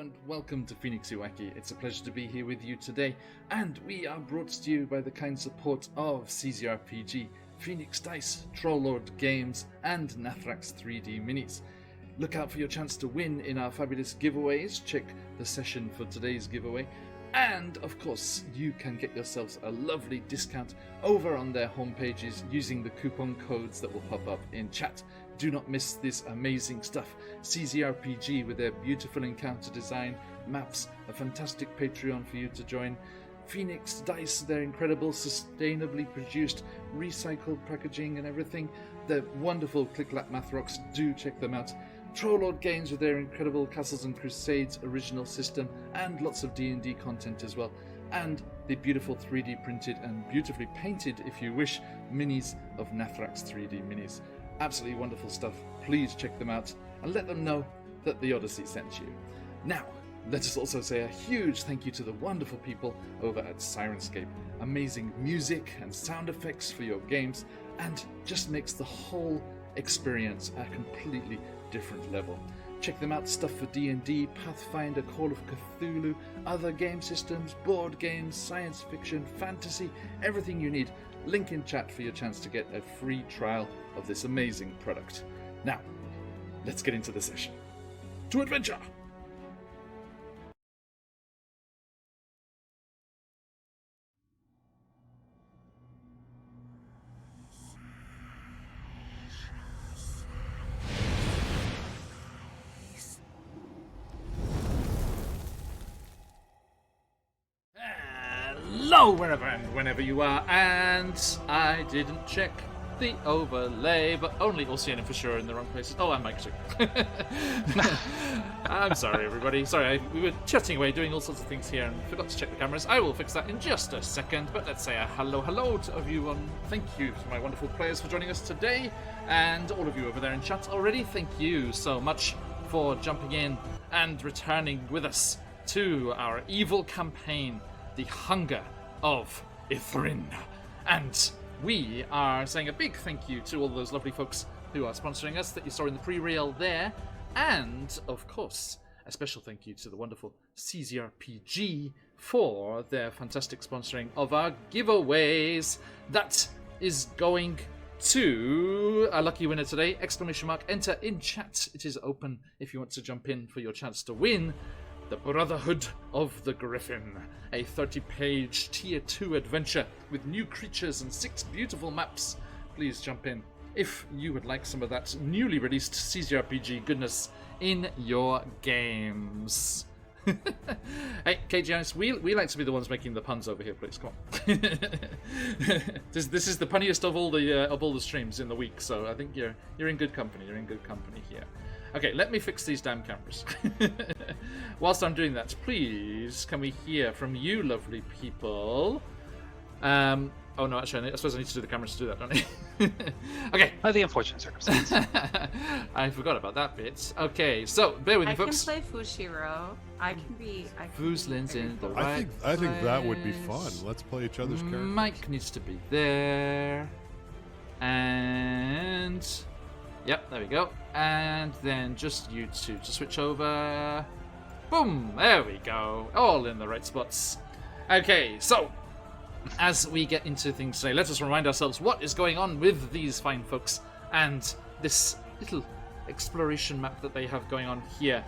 and welcome to QuestJunkiesUK. It's a pleasure to be here with you today, and we are brought to you by the kind support of CZRPG, Phoenix Dice, Trollord Games, and Nathrax 3D Minis. Look out for your chance to win in our fabulous giveaways. Check the session for today's giveaway. And, of course, you can get yourselves a lovely discount over on their homepages using the coupon codes that will pop up in chat. Do not miss this amazing stuff. CZRPG with their beautiful encounter design, maps, a fantastic Patreon for you to join. Phoenix Dice, their incredible, sustainably produced, recycled packaging and everything. The wonderful Click-Clack Math Rocks, do check them out. Trollord Games with their incredible Castles and Crusades original system and lots of D&D content as well. And the beautiful 3D printed and beautifully painted, if you wish, minis of Nathrax 3D Minis. Absolutely wonderful stuff. Please check them out and let them know that the Odyssey sent you. Now, let us also say a huge thank you to the wonderful people over at Sirenscape. Amazing music and sound effects for your games, and just makes the whole experience a completely different level. Check them out, stuff for D&D, Pathfinder, Call of Cthulhu, other game systems, board games, science fiction, fantasy, everything you need. Link in chat for your chance to get a free trial of this amazing product. Now, let's get into the session. To adventure! Hello, wherever and whenever you are, and I didn't check the overlay, but only Oceanian for sure in the wrong places. Oh, and Mike too. I'm sorry, everybody. Sorry, we were chatting away, doing all sorts of things here, and forgot to check the cameras. I will fix that in just a second, but let's say a hello to everyone. Thank you to my wonderful players for joining us today, and all of you over there in chat already. Thank you so much for jumping in and returning with us to our evil campaign, the Hunger of Ythryn. And we are saying a big thank you to all those lovely folks who are sponsoring us that you saw in the pre-reel there. And, of course, a special thank you to the wonderful CZRPG for their fantastic sponsoring of our giveaways. That is going to a lucky winner today. ! Enter in chat. It is open if you want to jump in for your chance to win The Brotherhood of the Griffin, a 30-page Tier 2 adventure with new creatures and 6 beautiful maps. Please jump in if you would like some of that newly released CZRPG goodness in your games. Hey, KGIS, we like to be the ones making the puns over here, please. Come on. This is the punniest of all the streams in the week, so I think you're in good company. You're in good company here. Okay, let me fix these damn cameras. Whilst I'm doing that, please, can we hear from you lovely people? Oh no, actually, I suppose I need to do the cameras to do that, don't I? Okay. Oh, the unfortunate circumstance. I forgot about that bit. Okay, so bear with me, folks. I can play Fushiro. I can be. Fuslin's in the right I think that would be fun. Let's play each other's characters. Mike needs to be there. And yep, there we go. And then just you two to switch over. Boom! There we go. All in the right spots. Okay, so as we get into things today, let us remind ourselves what is going on with these fine folks and this little exploration map that they have going on here.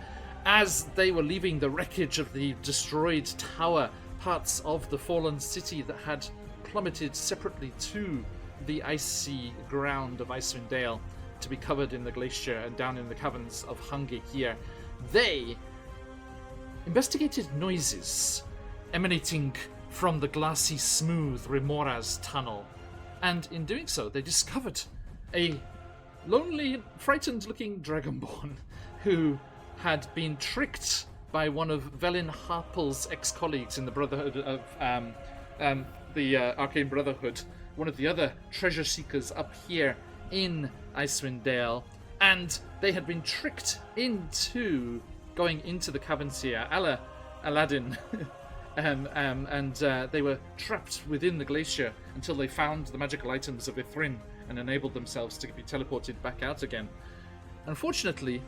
As they were leaving the wreckage of the destroyed tower, parts of the fallen city that had plummeted separately to the icy ground of Icewind Dale to be covered in the glacier and down in the caverns of Hunger here, they investigated noises emanating from the glassy smooth Remora's tunnel, and in doing so they discovered a lonely, frightened-looking dragonborn who had been tricked by one of Velin Harple's ex-colleagues in the Brotherhood of the Arcane Brotherhood, one of the other treasure seekers up here in Icewind Dale, and they had been tricked into going into the caverns here, a la Aladdin. And they were trapped within the glacier until they found the magical items of Ythryn and enabled themselves to be teleported back out again. Unfortunately,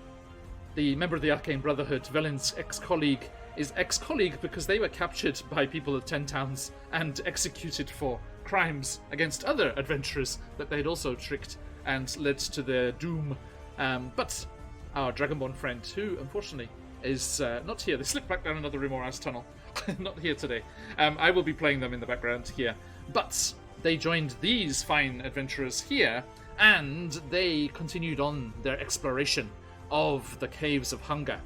the member of the Arcane Brotherhood, Velin's ex-colleague, is ex-colleague because they were captured by people of 10 Towns and executed for crimes against other adventurers that they'd also tricked and led to their doom. But our Dragonborn friend, who unfortunately is not here, they slipped back down another Remorage tunnel, not here today. I will be playing them in the background here. But they joined these fine adventurers here, and they continued on their exploration of the Caves of Hunger.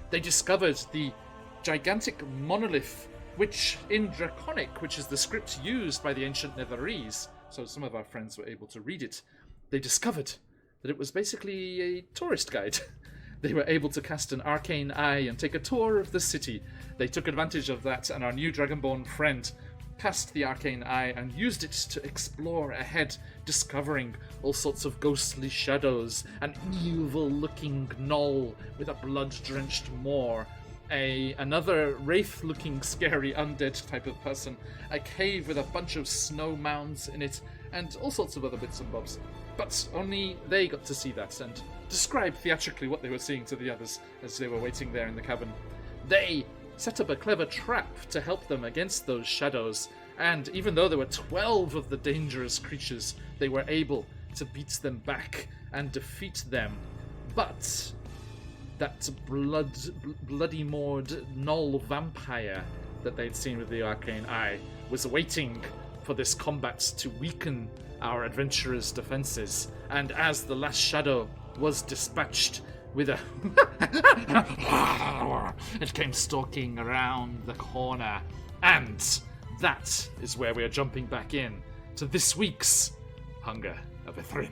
They discovered the gigantic monolith, which in Draconic, which is the script used by the ancient Netherese, so some of our friends were able to read it, they discovered that it was basically a tourist guide. They were able to cast an arcane eye and take a tour of the city. They took advantage of that, and our new Dragonborn friend cast the arcane eye and used it to explore ahead, discovering all sorts of ghostly shadows, an evil-looking gnoll with a blood-drenched maw, another wraith-looking scary undead type of person, a cave with a bunch of snow mounds in it, and all sorts of other bits and bobs. But only they got to see that and describe theatrically what they were seeing to the others as they were waiting there in the cabin. They set up a clever trap to help them against those shadows, and even though there were 12 of the dangerous creatures, they were able to beat them back and defeat them. But that bloody mawed gnoll vampire that they'd seen with the arcane eye was waiting for this combat to weaken our adventurers' defenses, and as the last shadow was dispatched with a it came stalking around the corner, and that is where we are jumping back in to this week's Hunger of Ythryn.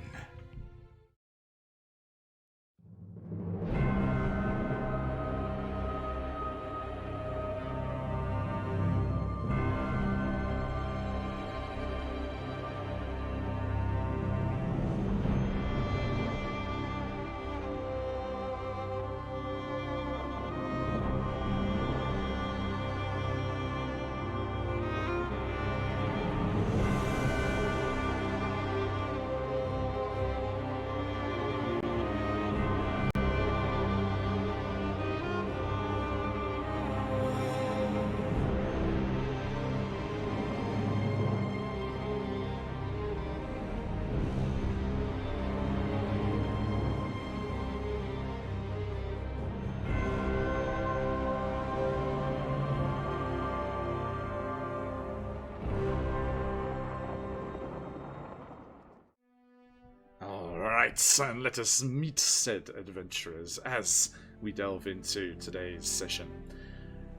And let us meet said adventurers as we delve into today's session.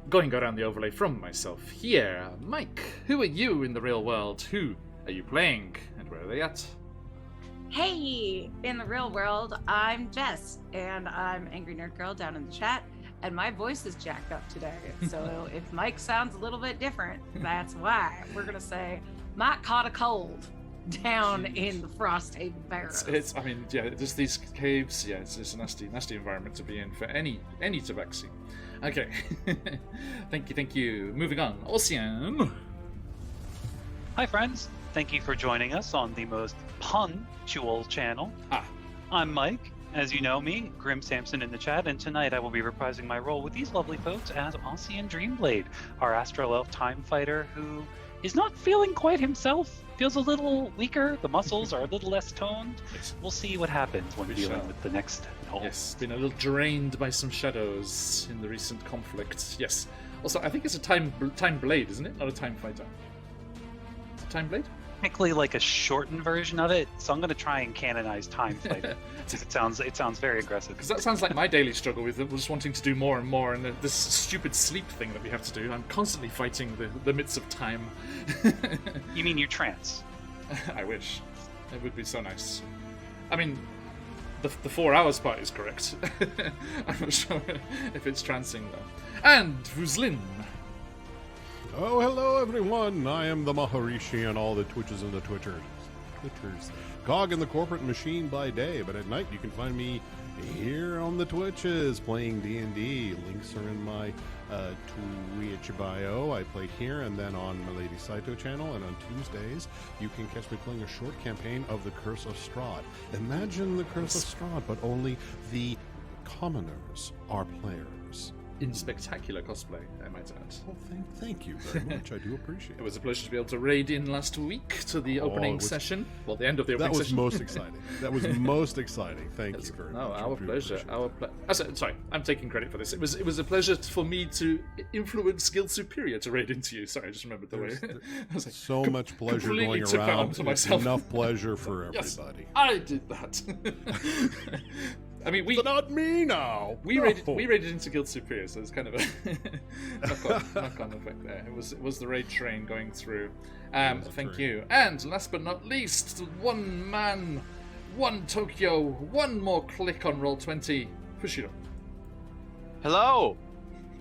Going around the overlay from myself here, Mike, who are you in the real world? Who are you playing, and where are they at? Hey, in the real world, I'm Jess, and I'm Angry Nerd Girl down in the chat, and my voice is jacked up today. So if Mike sounds a little bit different, that's why. We're gonna say Mike caught a cold down in the Frosthaven Barrows. It's I mean, yeah, just these caves. Yeah, it's a nasty environment to be in for any tabaxi. Okay, thank you. Moving on, Ocean. Hi, friends. Thank you for joining us on the most punctual channel. I'm Mike. As you know me, Grim Samson in the chat, and tonight I will be reprising my role with these lovely folks as Ocean Dreamblade, our Astral Elf Time Fighter who is not feeling quite himself. Feels a little weaker. The muscles are a little less toned. Yes. We'll see what happens when dealing with the next gnoll. Yes, been a little drained by some shadows in the recent conflict. Yes. Also, I think it's a time blade, isn't it? Not a time fighter. It's a time blade? Technically like a shortened version of it, so I'm going to try and canonize Time Fighter. It sounds very aggressive. Because that sounds like my daily struggle with just wanting to do more and more, and this stupid sleep thing that we have to do. I'm constantly fighting the midst of time. You mean your trance? I wish. It would be so nice. I mean, the 4 hours part is correct. I'm not sure if it's trancing though. And Vuzlin. Oh, hello everyone! I am the Maharishi on all the Twitches and the Twitters. Cog in the corporate machine by day, but at night you can find me here on the Twitches playing D&D. Links are in my Twitch bio. I play here and then on my Lady Saito channel, and on Tuesdays you can catch me playing a short campaign of The Curse of Strahd. Imagine The Curse of Strahd, but only the commoners are players. In spectacular cosplay, I might add. Well, thank you very much. I do appreciate It it. was a pleasure to be able to raid in last week to the opening session. Well, the end of the opening That was session. most exciting. That was most exciting. Thank you very much. No, I our do pleasure. appreciate it. Sorry, I'm taking credit for this. It was a pleasure for me to influence Guild Superior to raid into you. Sorry, I just remembered the way. I was like, So much pleasure completely going took that around. onto It's myself. enough pleasure for Yes, everybody. I did that. I mean, It's not me now. we No. raided into Guild Superior, so it's kind of a knock-on effect there. It was the raid train going through. Thank you. And last but not least, one man, one Tokyo, one more click on Roll20. Fushiro. Hello,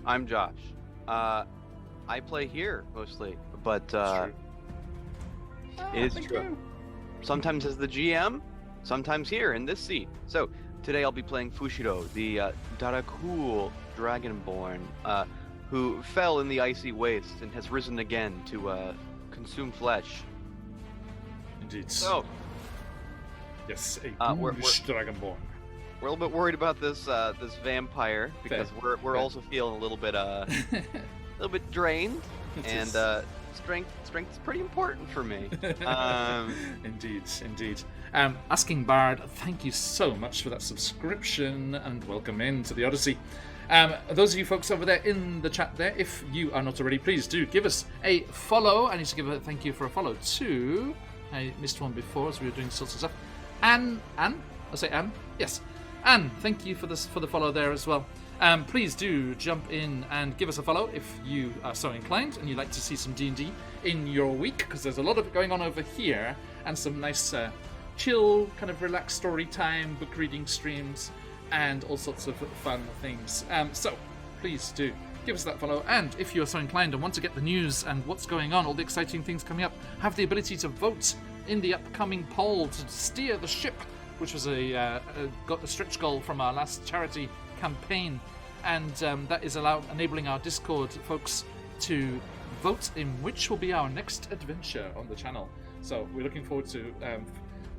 I'm Josh. I play here mostly, but it is true. Sometimes as the GM, sometimes here in this seat. So today I'll be playing Fushiro, the Darakul Dragonborn, who fell in the icy waste and has risen again to consume flesh. Indeed. So yes, a we're- ghoulish dragonborn. we're a little bit worried about this this vampire because Fair. we're Fair. also feeling a little bit drained, It and is. strength is pretty important for me. Indeed. Asking Bard, thank you so much for that subscription and welcome into the Odyssey. Those of you folks over there in the chat there, if you are not already, please do give us a follow. I need to give a thank you for a follow to, I missed one before as we were doing sorts of stuff. Anne? I say Anne? Yes. Anne, thank you for the follow there as well. Please do jump in and give us a follow if you are so inclined and you'd like to see some D&D in your week, because there's a lot of it going on over here and some nice chill, kind of relaxed story time, book reading streams, and all sorts of fun things. So please do give us that follow, and if you are so inclined and want to get the news and what's going on, all the exciting things coming up, have the ability to vote in the upcoming poll to steer the ship, which was a stretch goal from our last charity campaign, and that is enabling our Discord folks to vote in which will be our next adventure on the channel. So we're looking forward to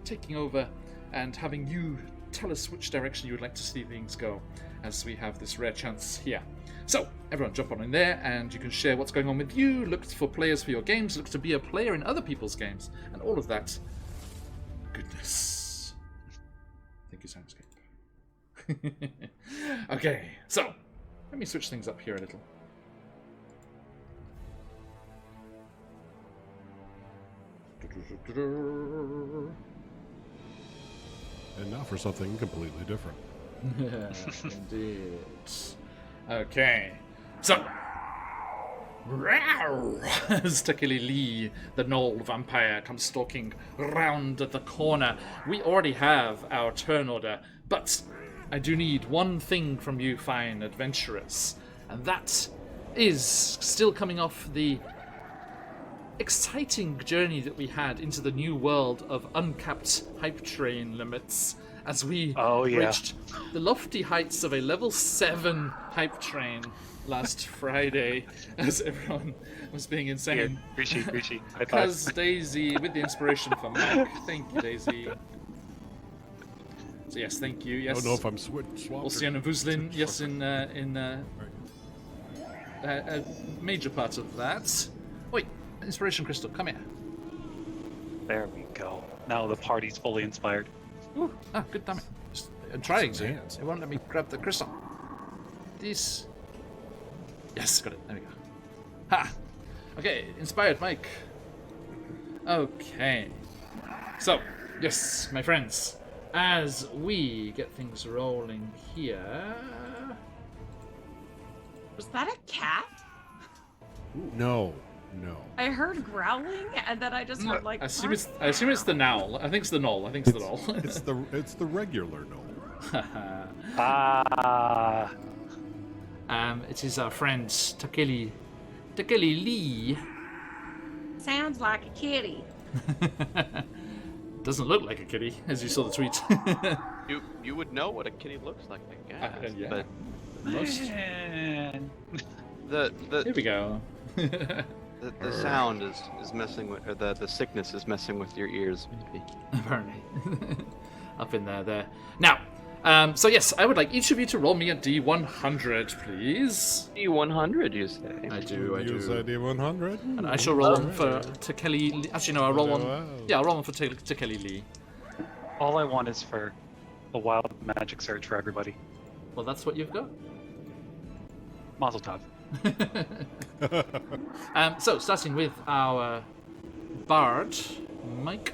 taking over and having you tell us which direction you would like to see things go, as we have this rare chance here. So everyone jump on in there and you can share what's going on with you, look for players for your games, look to be a player in other people's games, and all of that goodness. Thank you, Soundscape. Okay, so let me switch things up here a little. And now for something completely different. Indeed. Okay, so as Takili Lee, the Knoll vampire, comes stalking round the corner, we already have our turn order, but I do need one thing from you fine adventurers, and that is still coming off the exciting journey that we had into the new world of uncapped hype train limits, as we reached the lofty heights of a level 7 hype train last Friday, as everyone was being insane. Rishi. High five. Because Daisy, with the inspiration from Mike, thank you, Daisy. So yes, thank you. Yes. I don't know if I'm swapped. Ocean and Vuzlin, yes, in a major part of that. Wait, inspiration crystal, come here. There we go. Now the party's fully inspired. Ooh, good damn it. I'm trying to. hands. It won't let me grab the crystal. This. Yes, got it. There we go. Ha! Okay, inspired Mike. Okay. So, yes, my friends, as we get things rolling here. Was that a cat? No. I heard growling, and then I just heard like. I assume it's the Knoll. I think it's the Knoll. It's the Knoll. It's the regular Knoll. It is our friend Takeli Lee. Sounds like a kitty. Doesn't look like a kitty, as you saw the tweet. You would know what a kitty looks like, I guess. Yeah. But Most. Man. the Here we go. the sound is messing with, or the sickness is messing with your ears, maybe. Apparently. Up in there. Now, So yes, I would like each of you to roll me a D100, please. D100, you say? I do. Use a D100. And I shall roll one for Tekeli Lee. Actually, no, I'll roll one. Wow. Yeah, I'll roll one for Tekeli Lee. All I want is for a wild magic surge for everybody. Well, that's what you've got. Mazel tov. So, starting with our bard, Mike.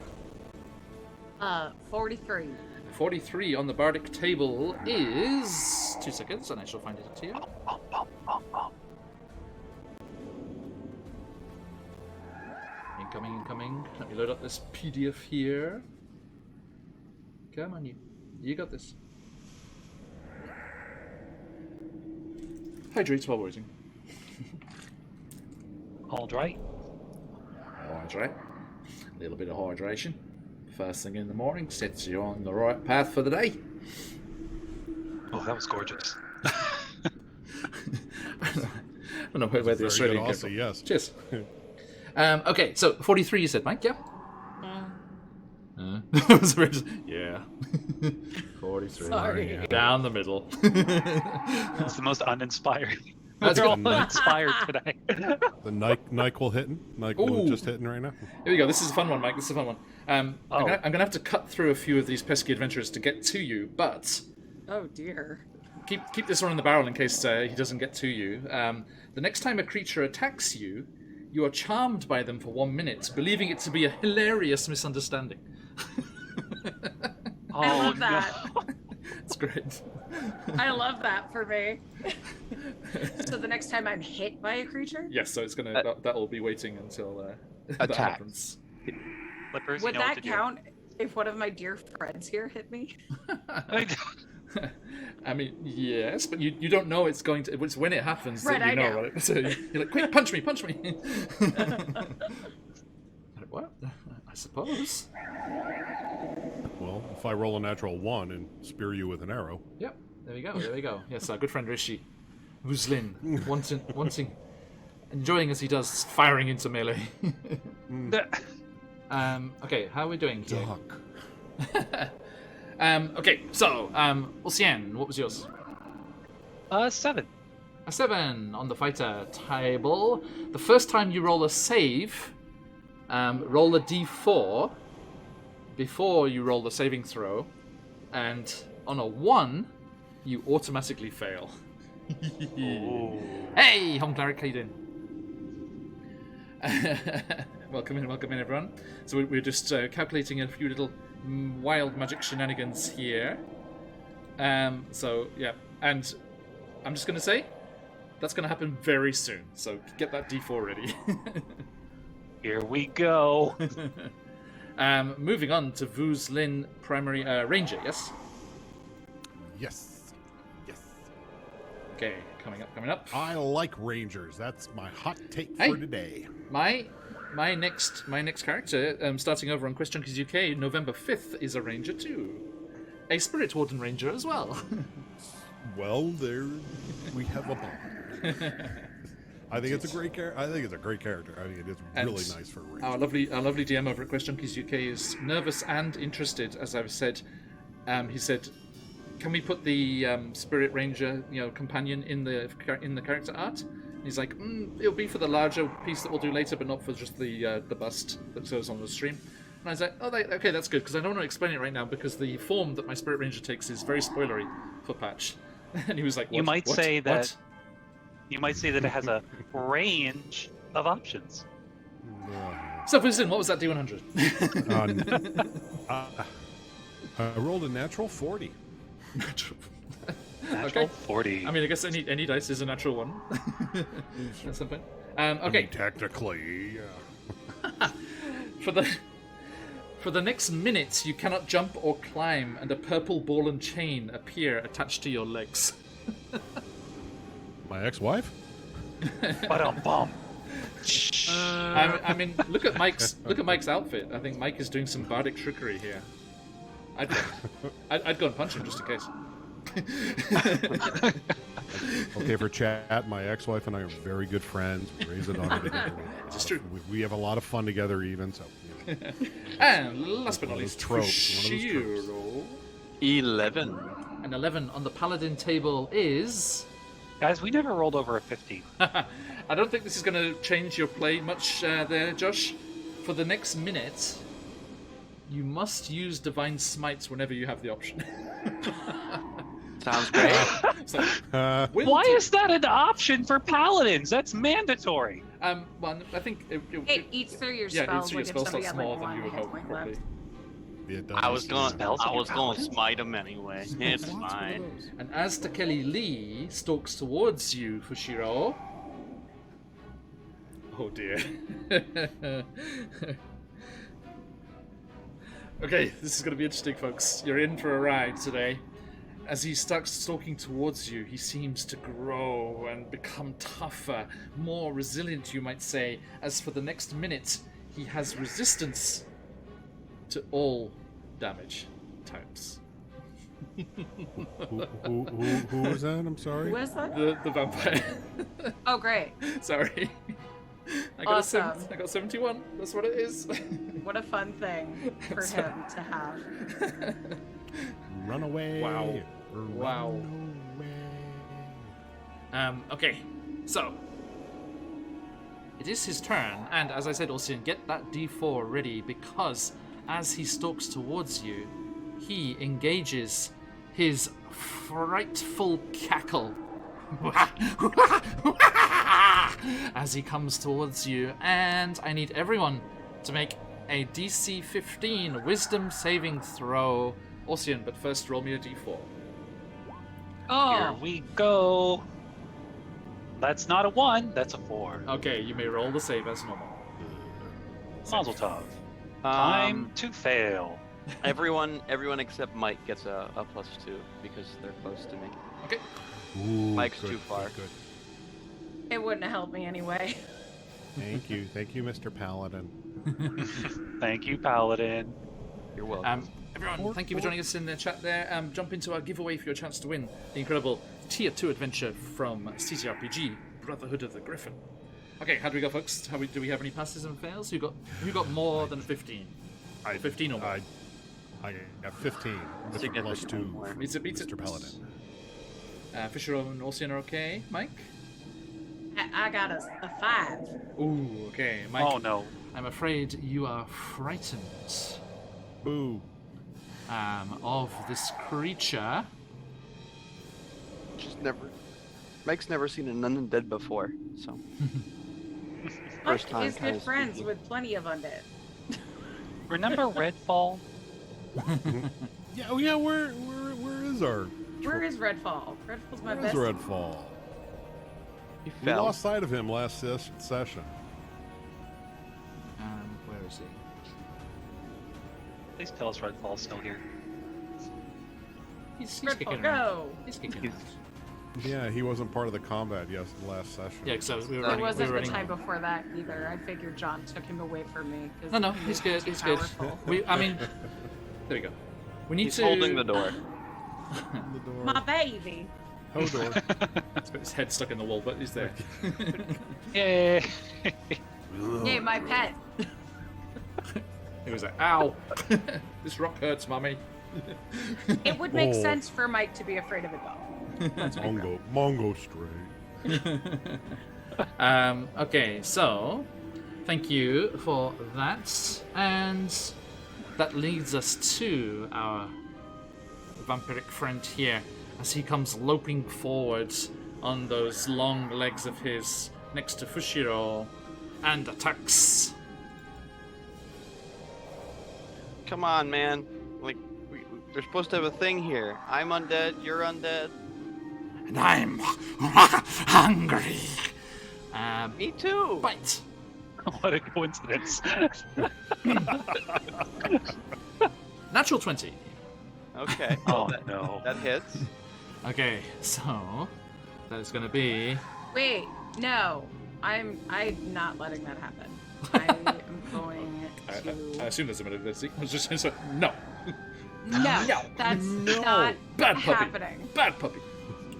43. 43 on the bardic table is... 2 seconds, and I shall find it to you. Incoming. Let me load up this PDF here. Come on, you got this. Hydrate while waiting. All right. Hydrate. A little bit of hydration. First thing in the morning sets you on the right path for the day. Oh, that was gorgeous. I don't know where the Australian came from. Yes. Cheers. Okay, so 43 you said, Mike, yeah? Yeah. 43. Sorry. Down the middle. That's the most uninspired. That's They're all good. uninspired today. The NyQuil hitting. NyQuil just hitting right now. Here we go. This is a fun one, Mike. This is a fun one. I'm gonna have to cut through a few of these pesky adventurers to get to you, but Oh dear. keep this one in the barrel in case he doesn't get to you. The next time a creature attacks you, you are charmed by them for 1 minute, believing it to be a hilarious misunderstanding. I love that. It's great. I love that for me. So the next time I'm hit by a creature? Yes, so it's gonna that'll be waiting until that Attack. happens. Flippers, Would you know that what to count if one of my dear friends here hit me? do. I mean, yes, but you don't know it's going to. It's when it happens Right, that you I know, know. right? So you're like, quick, punch me! What? I suppose. Well, if I roll a natural 1 and spear you with an arrow. Yep. There we go. Yes, our good friend Rishi, Vuslin, wanting, enjoying as he does, firing into melee. Okay, how are we doing here? Duck. Okay, so Ulcian, what was yours? 7. A 7 on the fighter table. The first time you roll a save, roll a d4 before you roll the saving throw, and on a 1, you automatically fail. Hey, Home Cleric, how you doing? Welcome in, everyone. So we're just calculating a few little wild magic shenanigans here. So, yeah, and I'm just going to say, that's going to happen very soon, so get that d4 ready. Here we go. Moving on to Vuslin, primary ranger, yes? Yes. Okay, coming up. I like rangers. That's my hot take Hey. for today. My next character, starting over on QuestJunkiesUK, November 5th, is a ranger too. A Spirit Warden ranger as well. Well, there we have a bond. I think it's a great character. I think it's really nice for a ranger. Our lovely DM over at QuestJunkiesUK is nervous and interested, as I've said. He said, "Can we put the Spirit Ranger, companion in the character art?" And he's like, "It'll be for the larger piece that we'll do later, but not for just the bust that goes on the stream." And I was like, "Okay, that's good, because I don't want to explain it right now because the form that my Spirit Ranger takes is very spoilery for patch." And he was like, You might say that What? You might say that it has a range of options. So, Winston, what was that D100? I rolled a natural 40. Natural Okay. 40. I mean, I guess any dice is a natural one at some point. Okay, Technically, yeah. for the next minute, you cannot jump or climb, and a purple ball and chain appear attached to your legs. My ex-wife? Ba-dum-bum. I mean, look at Mike's outfit. I think Mike is doing some bardic trickery here. I'd go and punch him just in case. Okay, for chat, my ex-wife and I are very good friends. We raise a daughter together. It's true. We have a lot of fun together, even so. And last but not One of least, those tropes, one of those tropes. Fushiro. 11. An 11 on the paladin table is... Guys, we never rolled over a 15. I don't think this is going to change your play much there, Josh. For the next minute, you must use Divine Smites whenever you have the option. Sounds great. Why is that an option for paladins? That's mandatory. Well, I think It eats through your yeah, spells. eats through your Like if spell somebody slots had more like than you one would hit hope, point probably. left. I was Spells gonna on smite him anyway. It's fine. And as Takeli Lee stalks towards you, Fushiro... Oh dear. Okay, this is going to be interesting, folks. You're in for a ride today. As he starts stalking towards you, he seems to grow and become tougher, more resilient, you might say. As for the next minute, he has resistance to all damage types. Who was that? I'm sorry. Who is that? The vampire. Oh, great. Sorry. I got Awesome. I got 71. That's what it is. What a fun thing for him to have. Run away. Wow. Run Wow. away. Okay, so it is his turn, and as I said, Ossian, get that D4 ready because as he stalks towards you, he engages his frightful cackle as he comes towards you, and I need everyone to make a DC 15 Wisdom saving throw. Ossian, but first roll me a D4. Here Oh, we go. That's not a 1, that's a 4. Okay, you may roll the save as normal. Mazel tov. Time to fail. Everyone except Mike gets a +2 because they're close to me. Okay. Ooh, Mike's good, too far. Good. it wouldn't have helped me anyway. Thank you, Mr. Paladin. Thank you, Paladin. You're welcome. Everyone, thank you for joining us in the chat there. Jump into our giveaway for your chance to win the incredible Tier 2 adventure from CCRPG, Brotherhood of the Griffin. Okay, how do we go, folks? Do we have any passes and fails? Who got more than 15? 15 or more? I got 15 with a Significantly +2 more. Beats it. Mr. Paladin. Fisher and Ossian are okay. Mike? I got a 5. Ooh, okay. Mike, Oh no. I'm afraid you are frightened Boo. of this creature. Mike's never seen an undead before, so. First time. Is good friends with plenty of undead. Remember Redfall? Yeah, oh yeah, where is our... Where is Redfall? Redfall's my Where's best. Redfall? He We fell. lost sight of him last session. Where is he? Please tell us Redfall's still here. He's Redfall, kicking go! around. He's kicking around. Yeah, he wasn't part of the combat last session. Yeah, because we were It running. wasn't the running time before that either. I figured John took him away from me. 'Cause No, he he's was good. too He's good. powerful. I mean, there we go. We need He's to. holding the door. The door. My baby. Hodor. He's got his head stuck in the wall, but he's there. Yay! Yeah, my pet. He was like, "Ow, this rock hurts, mummy." It would make Oh. sense for Mike to be afraid of a dog. Mongo stray. Okay, so thank you for that, and that leads us to our vampiric friend here as he comes loping forward on those long legs of his next to Fushiro and attacks. Come on, man. Like, we're supposed to have a thing here. I'm undead, you're undead. And I'm hungry. Me too. Bite. What a coincidence. Natural 20. Okay. Oh that, no. that hits. Okay, so that is going to be. Wait, no. I'm not letting that happen. I am going I to. assume there's a bit of this. I was just so, no. No, that's not Bad puppy. happening. Bad puppy.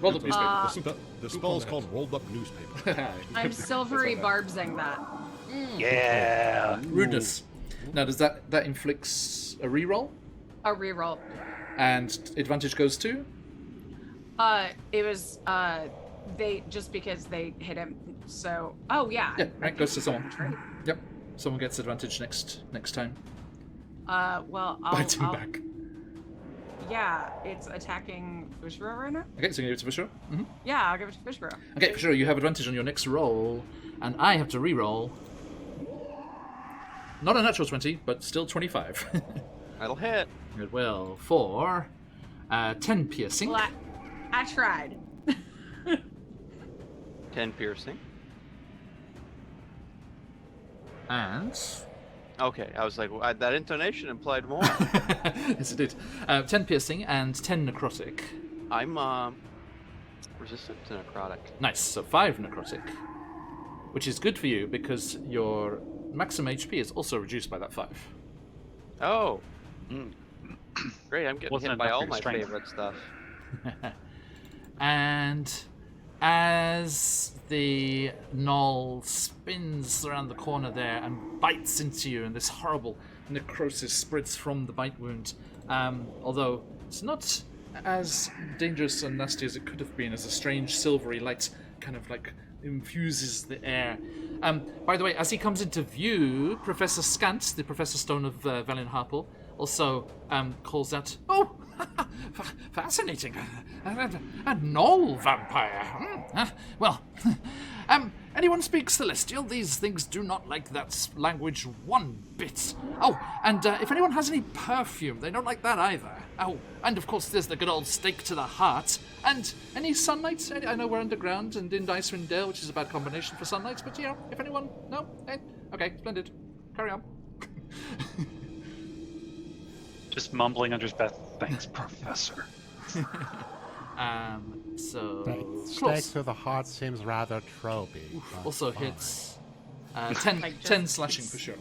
Roll up newspaper. The spell is called Rolled Up Newspaper. I'm silvery barbsing that. Yeah. Rudeness. Now, does that inflicts a reroll? A reroll. And advantage goes to? It was they just because they hit him. So yeah. Yeah, right, goes to someone. Yep. Someone gets advantage next time. Well, Bites him back. Yeah, it's attacking Fushiro right now. Okay, so you give it to Fushiro? Mm-hmm. Yeah, I'll give it to Fushiro. Okay, Fushiro, you have advantage on your next roll, and I have to re-roll. Not a natural 20, but still 25. That'll hit. It will for 10 piercing. Well, I tried. 10 piercing. And... Okay, I was like, that intonation implied more. Yes, it did. 10 piercing and 10 necrotic. I'm resistant to necrotic. Nice, so 5 necrotic. Which is good for you because your maximum HP is also reduced by that 5. Oh. Great, I'm getting Wasn't hit by enough all for your my strength. favorite stuff. And as the gnoll spins around the corner there and bites into you, and this horrible necrosis spreads from the bite wound, although it's not as dangerous and nasty as it could have been, as a strange silvery light kind of like infuses the air. By the way, as he comes into view, Professor Scant, the Professor Stone of Valen Harple, also calls out, "Oh, fascinating! A gnoll vampire. Well, anyone speaks Celestial? These things do not like that language one bit. Oh, and if anyone has any perfume, they don't like that either. Oh, and of course there's the good old stake to the heart. And any sunlight? I know we're underground and in Icewind Dale, which is a bad combination for sunlight, but yeah, if anyone... No? Okay, splendid. Carry on." Just mumbling under his breath. Thanks, Professor. So... Stake Close. to the heart seems rather tropey. but Also fine. hits 10 slashing for sure.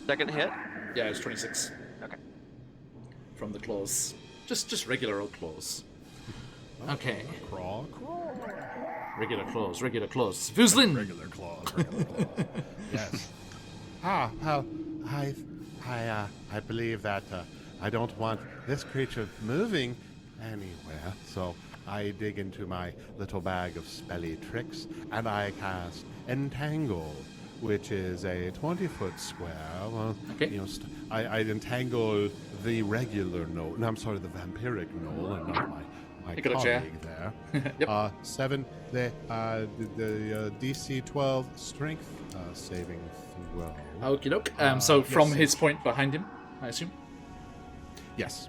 Second hit? Yeah, it's 26. Okay. From the claws. Just regular old claws. Okay. Crawl. Regular claws. Fuzlin! Regular claws. Yes. Well, I believe that I don't want this creature moving anywhere, so I dig into my little bag of spelly tricks and I cast Entangle, which is a 20-foot square. Well, Okay. I entangle the regular gnoll. No, I'm sorry, the vampiric gnoll, and not my Pick it up, Jay. colleague there. Yep. 7. The DC 12 strength saving throw. Okie doke. So from yes. his point behind him, I assume? Yes.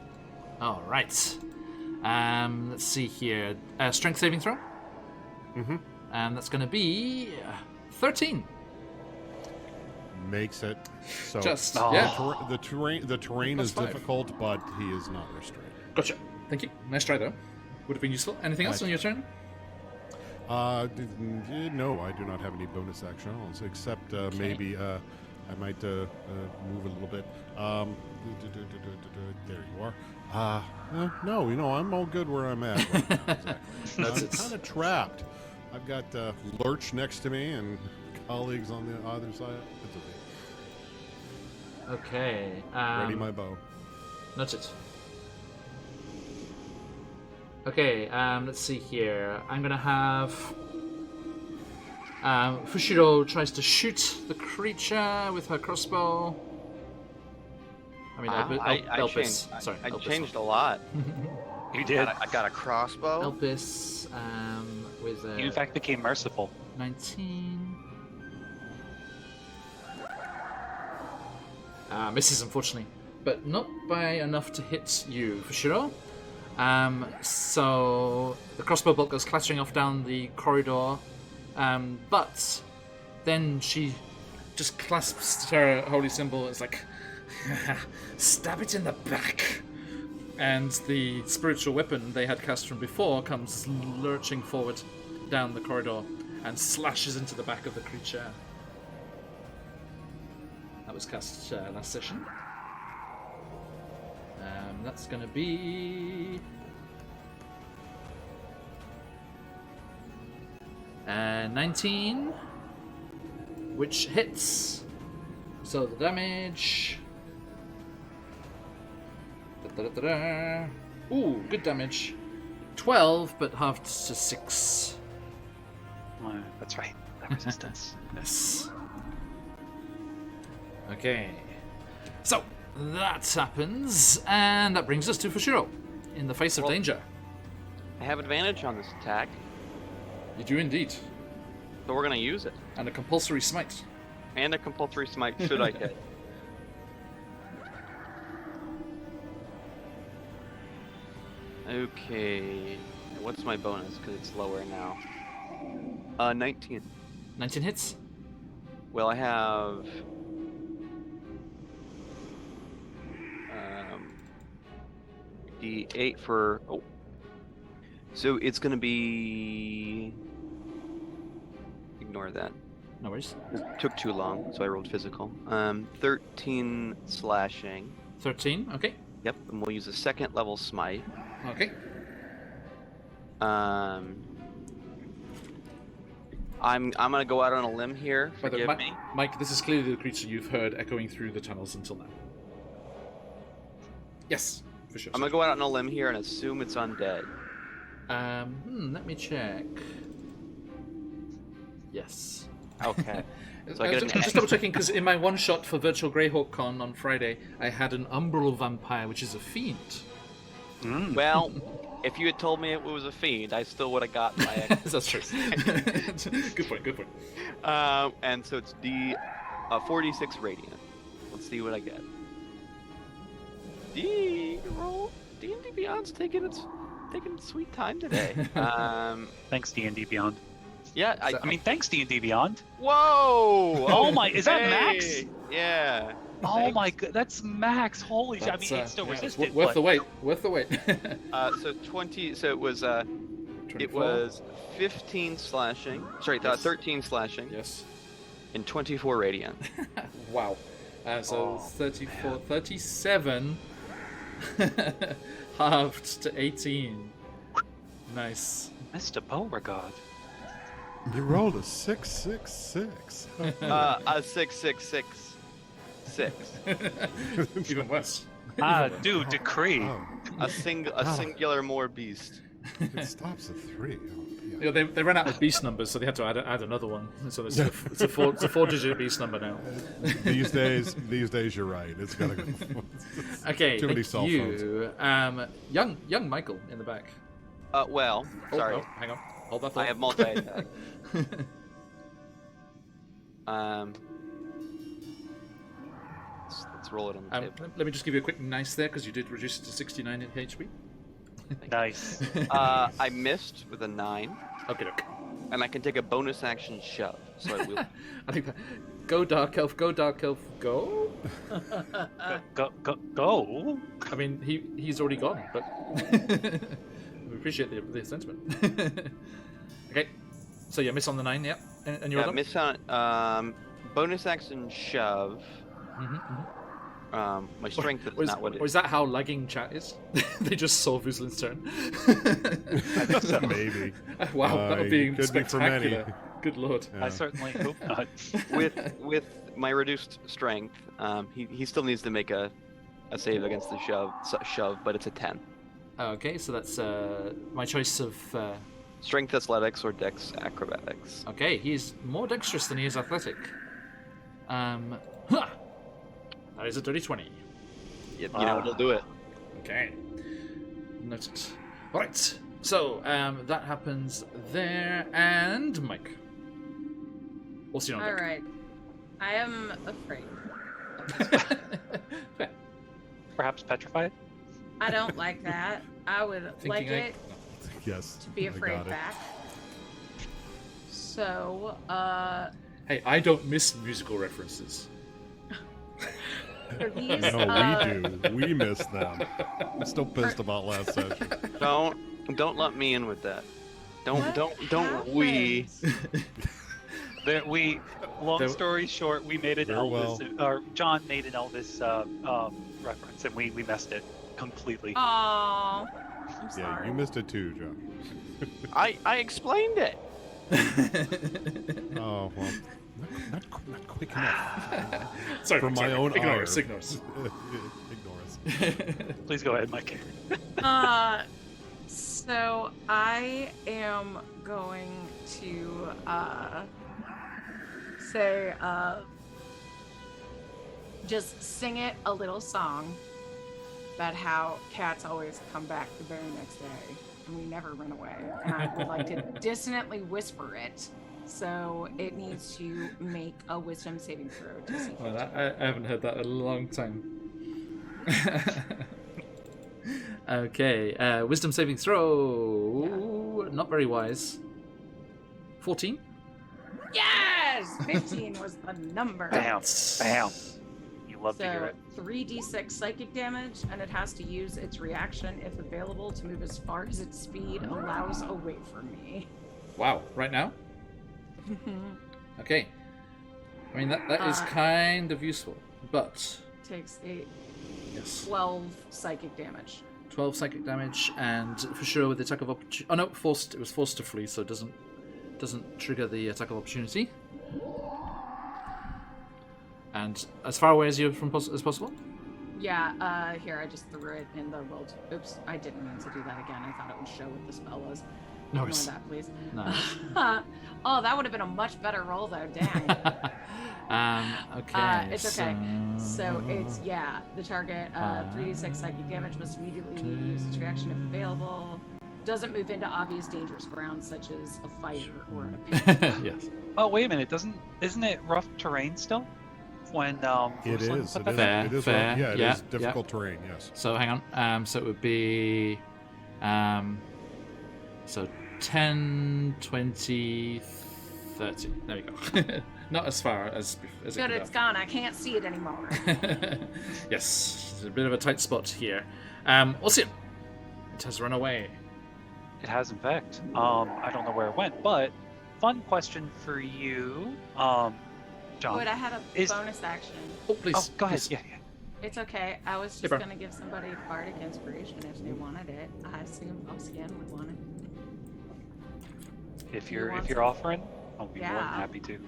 Alright. Let's see here. Strength saving throw? Mm-hmm. And that's going to be 13. Makes it so. Just, Oh. yeah. The terrain Plus is 5. difficult, but he is not restrained. Gotcha. Thank you. Nice try, though. Would have been useful. Anything else on your turn? No, I do not have any bonus actions, except maybe I might move a little bit. There you are. No, I'm all good where I'm at. Exactly. That's I'm it. kind of trapped. I've got Lurch next to me and colleagues on the other side. It's okay. Okay. Ready my bow. Noted. Okay, let's see here. I'm gonna have Fushiro tries to shoot the creature with her crossbow. I mean, Elpis. Sorry, I Elpis. changed a lot. You did. I got a crossbow. Elpis with a You, in fact, became merciful. 19. Misses, unfortunately, but not by enough to hit you, Fushiro. So the crossbow bolt goes clattering off down the corridor, but then she just clasps her holy symbol. It's like, stab it in the back. And the spiritual weapon they had cast from before comes lurching forward down the corridor and slashes into the back of the creature. That was cast last session. That's going to be 19, which hits. So the damage. Ooh, good damage. 12, but halved to 6. That's right. That resistance. Yes. Okay. So, that happens, and that brings us to Fushiro, in the face of danger. I have advantage on this attack, You do indeed. so we're gonna use it. And a compulsory smite. And a compulsory smite should I hit. Okay. What's my bonus? Because it's lower now. 19. 19 hits. Well, I have... D8 for... Oh. So it's going to be... Ignore that. No worries. It took too long, so I rolled physical. 13 slashing. 13, okay. Yep, and we'll use a second level smite. Okay. I'm gonna go out on a limb here. By the way, Forgive me. Mike, this is clearly the creature you've heard echoing through the tunnels until now. Yes, for sure. I'm gonna go out on a limb here and assume it's undead. Let me check. Yes. Okay. So I'm just double checking because in my one shot for Virtual Greyhawk Con on Friday, I had an umbral vampire, which is a fiend. Well, if you had told me it was a fiend, I still would have got my. That's true. Good point. Good point. And so it's 46 radiant. Let's see what I get. D&D Beyond's taking its sweet time today. Thanks, D&D Beyond. Yeah, I mean, thanks, D&D Beyond. Whoa! Oh my, is that Hey! max? Yeah. Oh Thanks. my god, that's max. Holy shit! I That's, mean, it's still yeah, resistant. worth but... the wait. Worth the wait. So 20. So it was 24. it was 15 slashing. Sorry, Yes. 13 slashing. Yes. And 24 radiant. Wow. So 34, 37 halved to 18. Nice. Mr. Beauregard. You rolled a 666. A 666. 6. Even worse. Do decree. Oh, A singular more beast. it stops at 3. Oh, Yeah, they ran out of beast numbers, so they had to add another one. So it's a 4-digit beast number now. These days, you're right. It's gotta go. Okay, Too many thank cell you. Young Michael in the back. Well, sorry. Oh, hang on. Hold that thought. I have multi-attack. Let's roll it on the table. Let me just give you a quick nice there, because you did reduce it to 69 in HP. Nice. I missed with a 9, Okay, look. and I can take a bonus action shove. So I will. I think that. Go Dark Elf, go Dark Elf, go. Go. I mean, he's already gone, but we appreciate the sentiment. Okay, so yeah, miss on the 9, yeah, and you're done. Miss on bonus action shove. My strength is not what it Or is. is that how lagging chat is? They just saw Vuzlin's turn. Maybe. Wow, that would be could be for many. spectacular. Good lord. I certainly hope not. with my reduced strength, he still needs to make a save against the shove, but it's a 10. Okay, so that's my choice of. Strength athletics or dex acrobatics. Okay, he's more dexterous than he is athletic. That is a dirty 20. You know it'll do it. Okay. Noted. Alright, so that happens there, and Mike. What's your All right. I am afraid. Fair. Perhaps petrified. I don't like that. I would like Thinking it Yes. to be I afraid got it. back. So, Hey, I don't miss musical references. for these, No, we do. We miss them. I'm still pissed about last session. Don't let me in with that. What Don't we? Long story short, we made an Very Elvis, or John made an Elvis reference, and we messed it completely. Aw, I'm Yeah, sorry. you missed it too, John. I explained it. Oh, well, not quick enough. Sorry, For my own ignore ire. us, ignore us. Ignore us. Please go ahead, Mike. So I am going to say, just sing it a little song about how cats always come back the very next day and we never run away. And I would like to dissonantly whisper it. So it needs to make a wisdom saving throw. DC Well, I haven't heard that in a long time. Okay, wisdom saving throw. Not very wise. 14? Yes! 15 was the number. Bam. Bam. You love to hear So it. 3d6 psychic damage, and it has to use its reaction, if available, to move as far as its speed allows away from me. Wow, right now? Okay. I mean, that is kind of useful, but... Takes Yes. 12 psychic damage. 12 psychic damage, and for sure with the attack of opportunity... Oh no, it was forced to flee, so it doesn't trigger the attack of opportunity. And as far away as you as possible? Yeah, here, I just threw it in the world. Oops, I didn't mean to do that again. I thought it would show what the spell was. No Ignore worries. that, please. No. Oh, that would have been a much better roll, though. Dang. Okay. It's okay. So it's, yeah, the target 3d6 psychic damage must immediately use its reaction if available. Doesn't move into obvious dangerous ground such as a fire or a pit. Yes. Oh, wait a minute. Isn't it rough terrain still? When It Ruslan is. put It that is. there? It is. Fair. Yeah, it Yeah, is difficult terrain. Yes. So hang on. So it would be, so 10, 20, 30. There we go. Not as far as it Good, could it's gone. I can't see it anymore. have. Yes, it's a bit of a tight spot here. Ossian, it has run away. It has, in fact. I don't know where it went, but fun question for you, John. Wait, I had a bonus action. Oh, please. Oh, go ahead. please. Yeah. It's okay. I was just bro. going to give somebody bardic inspiration if they wanted it. I assume Ossian would want it. If You you're want offering, I'll be more than Yeah. happy to.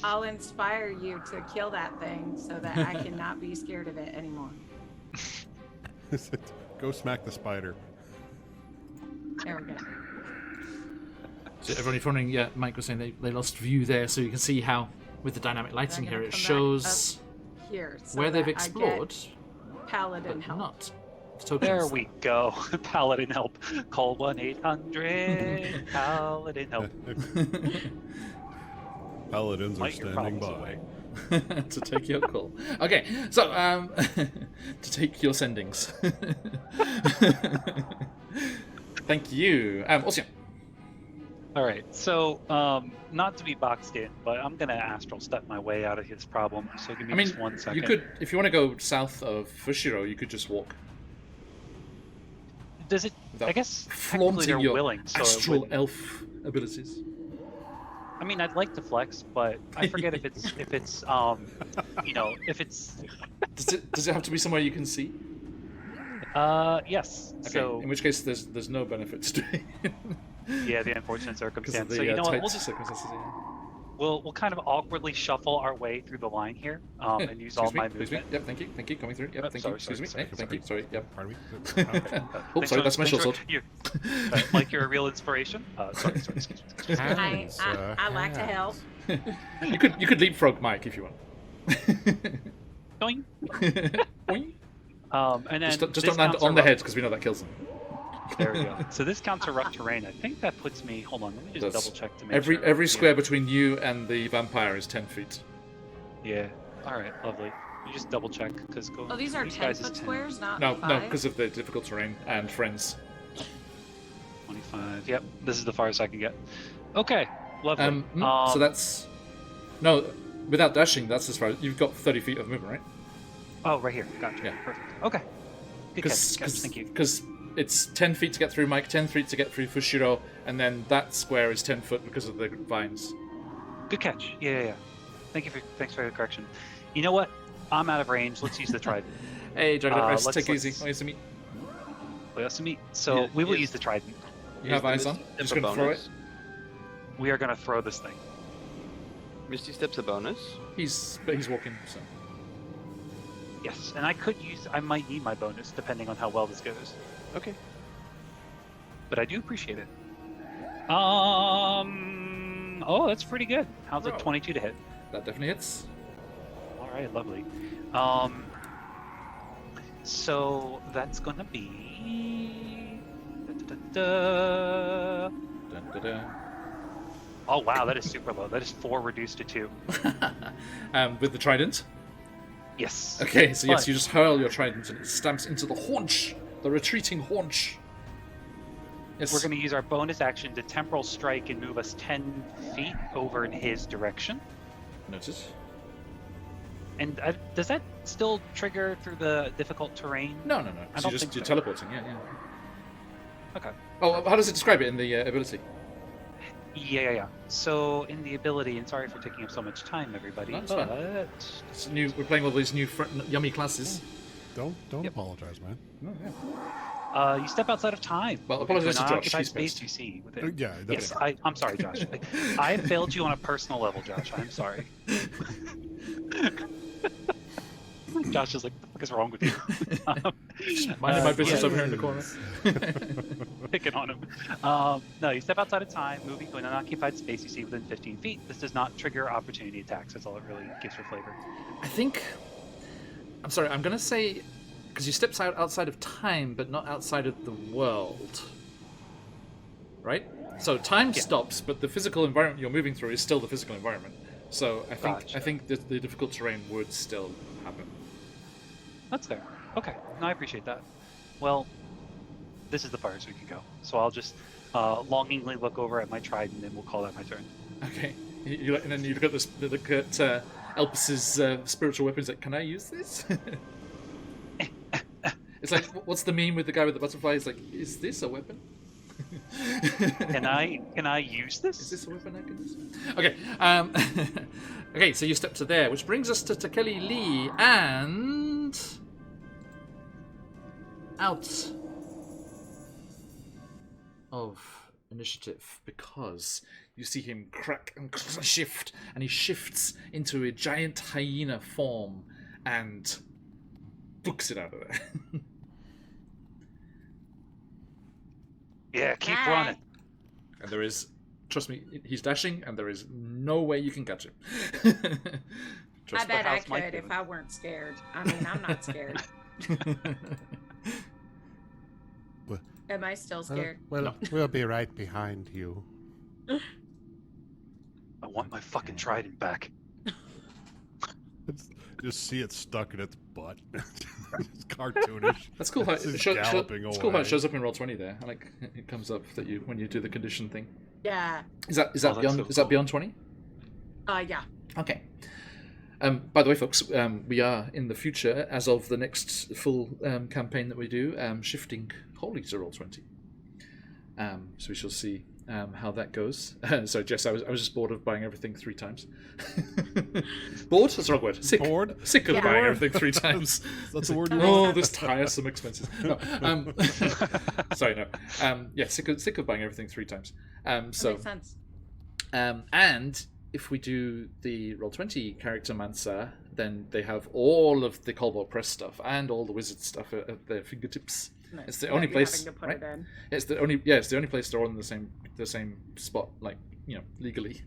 I'll inspire you to kill that thing so that I cannot be scared of it anymore. Go smack the spider. There we go. So everyone, if you're wondering, yeah, Mike was saying they lost view there, so you can see how, with the dynamic lighting gonna here, it come back shows Here, so where they've that I explored, get Paladin but help. not the tokens. There we go. Paladin help. Call 1-800 Paladin help. Paladins are Light your standing problems by. away. To take your call. Okay, so to take your sendings. Thank you. Ossian. All right. So, not to be boxed in, but I'm gonna astral step my way out of his problem. So give me just 1 second. you could, if you want to go south of Fushiro, you could just walk. Does it? Without I guess technically flaunting they're your willing. So it astral wouldn't- elf abilities. I mean, I'd like to flex, but I forget if it's if it's Does it have to be somewhere you can see? yes. Okay. So In which case, there's no benefit to doing it. yeah, the unfortunate Because of circumstance. the So you know what? tight We'll just circumstances. Yeah. we'll kind of awkwardly shuffle our way through the line here, and use all my Excuse me. movement. Yep, thank you. Coming through. Yep, Oh, thank sorry, you. Excuse sorry, me. sorry, Hey, thank you. Sorry. Yep. Pardon me? Oh, Thanks sorry, for- that's my thanks short for- sword. Like you're a real inspiration. Sorry, excuse me. I like to help. You could leapfrog Mike if you want. Doing. Boing. And then Just this don't land counts on the rough- head because we know that kills him. There we go. So this counts a rough terrain. I think that puts me. Hold on, let me just Does. double check to make Every sure. square between you and the vampire is 10 feet. Yeah. All right. Lovely. You just double check because Oh, these are 10-foot squares, not No, 5? because of the difficult terrain and friends. 25. Yep. This is the farthest I can get. Okay. Lovely. So that's no, without dashing, that's as far. You've got 30 feet of movement, right? Oh, right here. Gotcha. Yeah. Perfect. Okay. Good catch. Thank you. Because it's 10 feet to get through Mike, 10 feet to get through Fushiro, and then that square is 10 foot because of the vines. Good catch. Yeah. Thanks for the correction. You know what? I'm out of range. Let's use the trident. Hey, Dragon Press, let's- take it easy. let's- Nice to meet. Nice to meet. So Yeah, we will yes. use the trident. You have eyes on? Misty Just Step a gonna throw bonus? it. We are going to throw this thing. Misty Step's a bonus. He's walking, so. Yes, and I might need my bonus depending on how well this goes. Okay. but I do appreciate it. Oh, that's pretty good. How's it 22 to hit? That definitely hits. All right, lovely. So that's gonna be. Da-da-da-da. Dun, dun, dun. Oh wow, that is super low. That is 4 reduced to 2. With the trident. Yes. Okay, so yes, But- you just hurl your trident and it stamps into the haunch, the retreating haunch. Yes. We're going to use our bonus action to temporal strike and move us 10 feet over in his direction. Noted. And does that still trigger through the difficult terrain? No. I So don't you're think so. teleporting. Yeah. Okay. Oh, how does it describe it in the ability? Yeah. So in the ability, and sorry for taking up so much time, everybody, That's fine. but It's new. We're playing all these new yummy classes. Don't Yep. apologize, man. Oh, yeah. you step outside of time. Well, apologize to Josh, Occupied he's space pissed. you see within. Yeah, Yes, that's I'm sorry, Josh. I failed you on a personal level, Josh. I'm sorry. Josh is like, what the fuck is wrong with you? Minding my business yeah. over here in the corner. Picking on him. No, you step outside of time, moving to an unoccupied space you see within 15 feet. This does not trigger opportunity attacks. That's all it really gives for flavor. I think. I'm sorry. I'm gonna say because you stepped outside of time, but not outside of the world. Right. So time stops, but the physical environment you're moving through is still the physical environment. So I think the difficult terrain would still happen. That's fair. Okay. No, I appreciate that. Well, this is the farthest we can go. So I'll just longingly look over at my trident, and we'll call that my turn. Okay. And then you look at Elpus's spiritual weapons. Like, can I use this? It's like, what's the meme with the guy with the butterfly? It's like, is this a weapon? Can I use this? Is this a weapon I can use? Okay. Okay, so you step to there, which brings us to Takeli Lee and out of initiative because you see him crack and shift, and he shifts into a giant hyena form and books it out of there. Yeah, keep Hi. running. And there is, trust me, he's dashing, and there is no way you can catch him. I bet I how's Mike could if doing? I weren't scared. I mean, I'm not scared. Am I still scared? Well, we'll be right behind you. I want my fucking trident back. Just see it stuck in its butt. It's cartoonish. That's cool how It's it just shows. galloping It's cool how away. it shows up in Roll20 there. I like it comes up that you when you do the condition thing. Yeah. Is that Oh, that's beyond? so Is that cool. beyond 20? Yeah. Okay. By the way, folks, we are in the future, as of the next full campaign that we do, shifting wholly to Roll20. So we shall see how that goes. So, Jess, I was just bored of buying everything 3 times. Bored? That's the wrong word. Sick. Bored? Sick of Yeah. buying everything 3 times. That's the word you Oh, want. this tiresome expenses. No, sorry, no. Yeah, sick of buying everything 3 times. That So, makes sense. and if we do the Roll20 character Mansa, then they have all of the Cobalt Press stuff and all the wizard stuff at their fingertips. Nice. It's the Without only you place, having to put right? it in. It's the only place they're all in the same spot, like, you know, legally.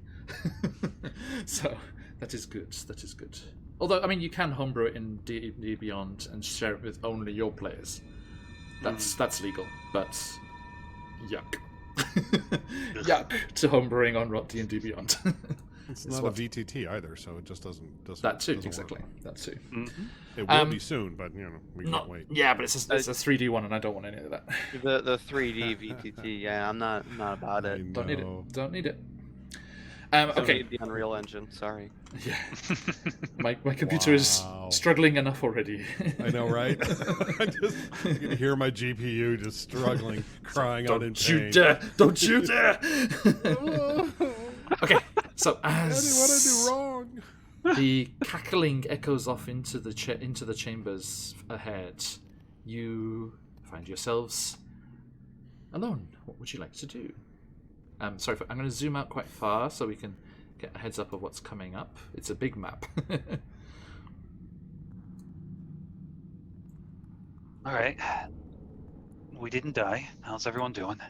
So that is good. That is good. Although, I mean, you can homebrew it in D&D Beyond and share it with only your players. That's legal, but yuck. Yuck to homebrewing on D&D Beyond. It's not a VTT either, so it just doesn't That too, doesn't exactly. work. That too. It will be soon, but you know we can't Not, wait. yeah, but it's a 3D one, and I don't want any of that. The 3D VTT, yeah, I'm not about I it. Don't need know. it. Don't need it. Don't Okay. need the Unreal Engine, sorry. Yeah. My computer is Wow. struggling enough already. I know, right? I can hear my GPU just struggling, crying out in Don't you pain. dare! Don't you dare! Okay, so What did I as do wrong? the cackling echoes off into the chambers ahead, you find yourselves alone. What would you like to do? Sorry, I'm going to zoom out quite far so we can get a heads up of what's coming up. It's a big map. All right. We didn't die. How's everyone doing?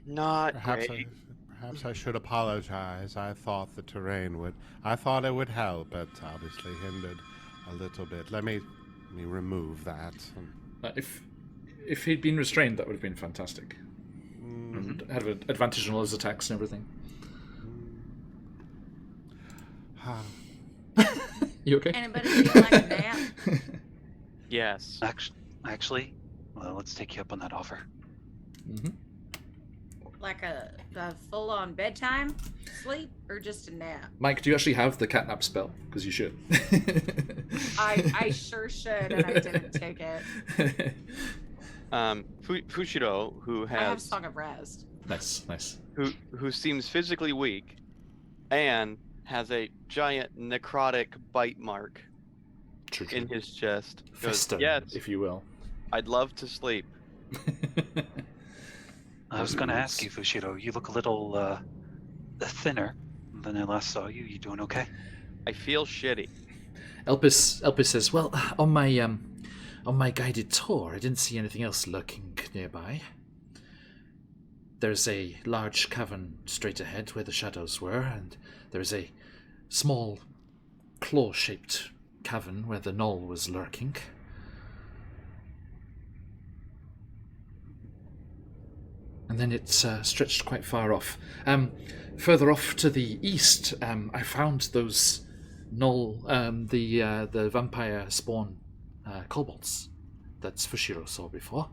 Not perhaps great. perhaps I should apologize. I thought the terrain would. I thought it would help, but obviously hindered a little bit. Let me remove that. If he'd been restrained, that would have been fantastic. And had an advantage on all his attacks and everything. You okay? Anybody feel like a nap? Yes. Actually, well, let's take you up on that offer. Mm-hmm. Like a full-on bedtime sleep, or just a nap? Mike, do you actually have the catnap spell? Because you should. I sure should, and I didn't take it. Fushiro, who I have has Song of Rest. Nice. who seems physically weak, and has a giant necrotic bite mark True. in his chest. Goes, Fester, yes, if you will. I'd love to sleep. I was going to ask you, Fushiro. You look a little thinner than I last saw you. You doing okay? I feel shitty. Elpis says, "Well, on my guided tour, I didn't see anything else lurking nearby. There's a large cavern straight ahead where the shadows were, and there's a small claw-shaped cavern where the gnoll was lurking. And then it's stretched quite far off. Further off to the east, I found those gnoll, the vampire spawn kobolds that Fushiro saw before.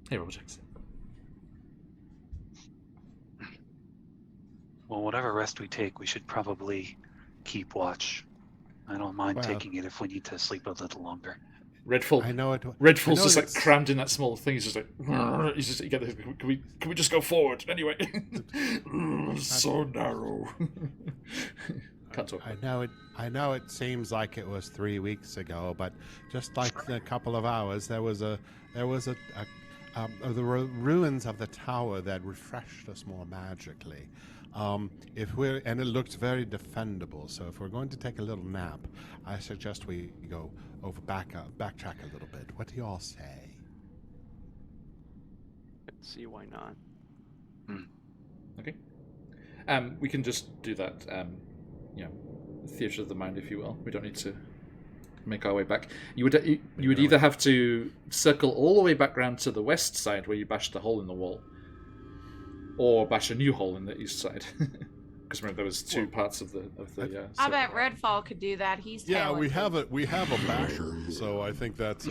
Hey, Robojax. Well, whatever rest we take, we should probably keep watch. I don't mind taking it if we need to sleep a little longer. Redfall. I know it. Redfall's just like crammed in that small thing. He's just like, can we just go forward anyway? So narrow. Can't talk. I know it seems like it was 3 weeks ago, but just like a couple of hours, there was the ruins of the tower that refreshed us more magically. And it looks very defendable. So if we're going to take a little nap, I suggest we go backtrack a little bit. What do you all say? Let's see why not. Okay. We can just do that. Theatre of the mind, if you will. We don't need to make our way back. You would either have to circle all the way back round to the west side where you bashed the hole in the wall, or bash a new hole in the east side. Because remember, there was two parts of the. I bet Redfall could do that. He's talented. we have a basher, so I think that's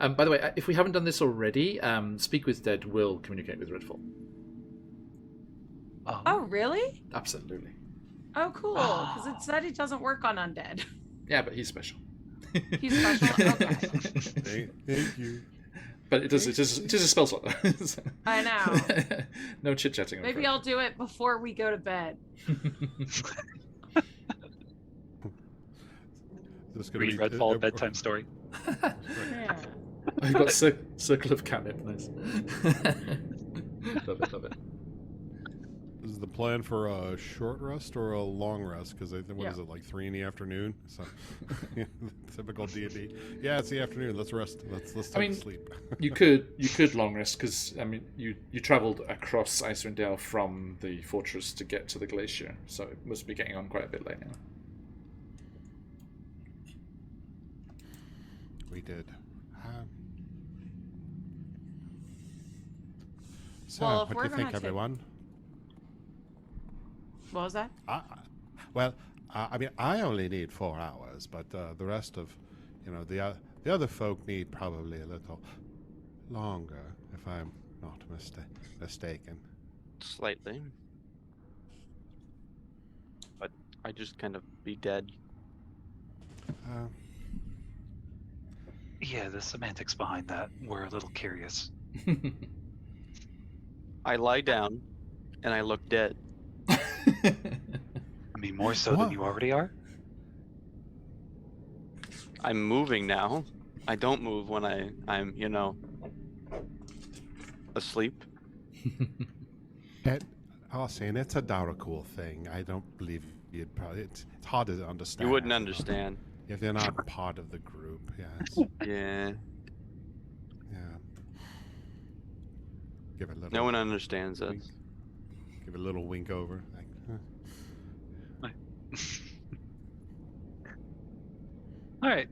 By the way, if we haven't done this already, Speak with Dead will communicate with Redfall. Oh, really? Absolutely. Oh, cool. Because it said it doesn't work on undead. Yeah, but he's special. He's special? Okay. Thank you. But it is a spell slot. I know. No chit-chatting. Maybe I'll do it before we go to bed. Read Redfall bedtime story. Yeah. I've got circle of catnip. Nice. Love it. Is the plan for a short rest or a long rest? Because I think is it, like 3 in the afternoon? So typical D&D. Yeah, it's the afternoon. Let's rest. Let's take a sleep. you could long rest because you travelled across Icewind Dale from the fortress to get to the glacier, so it must be getting on quite a bit late now. We did. So, Well, what do you think, everyone? What was that? I only need 4 hours, but the rest of, the other folk need probably a little longer, if I'm not mistaken. Slightly. But I just kind of be dead. Yeah, the semantics behind that were a little curious. I lie down, and I look dead. I mean, more so than you already are? I'm moving now. I don't move when I'm, asleep. I was saying it's a Daracool thing. I don't believe you'd probably. It's hard to understand. You wouldn't understand. If you're not part of the group, yes. Yeah. Yeah. Give it a little. No one understands us. wink. Give it a little wink over. Like, All right.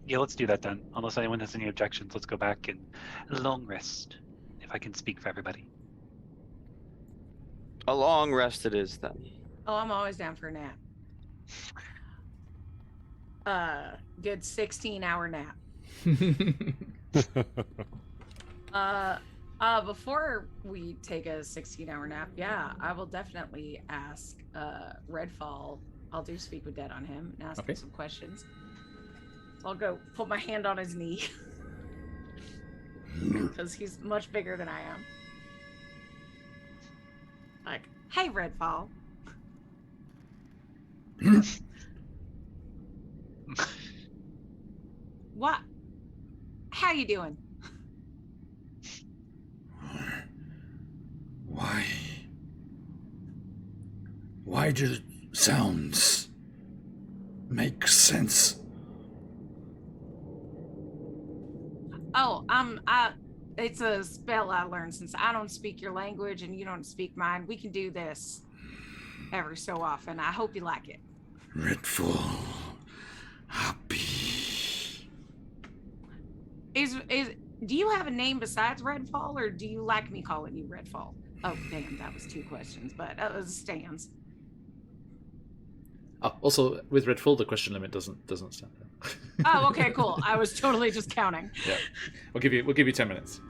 Yeah, let's do that then. Unless anyone has any objections, let's go back and long rest, if I can speak for everybody. A long rest it is then. Oh, I'm always down for a nap. Good 16-hour nap. Before we take a 16-hour nap, yeah, I will definitely ask Redfall. I'll do Speak with Dead on him and ask him some questions. So I'll go put my hand on his knee because he's much bigger than I am. Like, hey, Redfall. What? How you doing? Why do sounds make sense? Oh, it's a spell I learned since I don't speak your language and you don't speak mine. We can do this every so often. I hope you like it. Redfall, happy. Do you have a name besides Redfall, or do you like me calling you Redfall? Oh, damn, that was 2 questions, but it stands. Also, with Redfall, the question limit doesn't stand there. Oh, okay, cool. I was totally just counting. Yeah, we'll give you 10 minutes.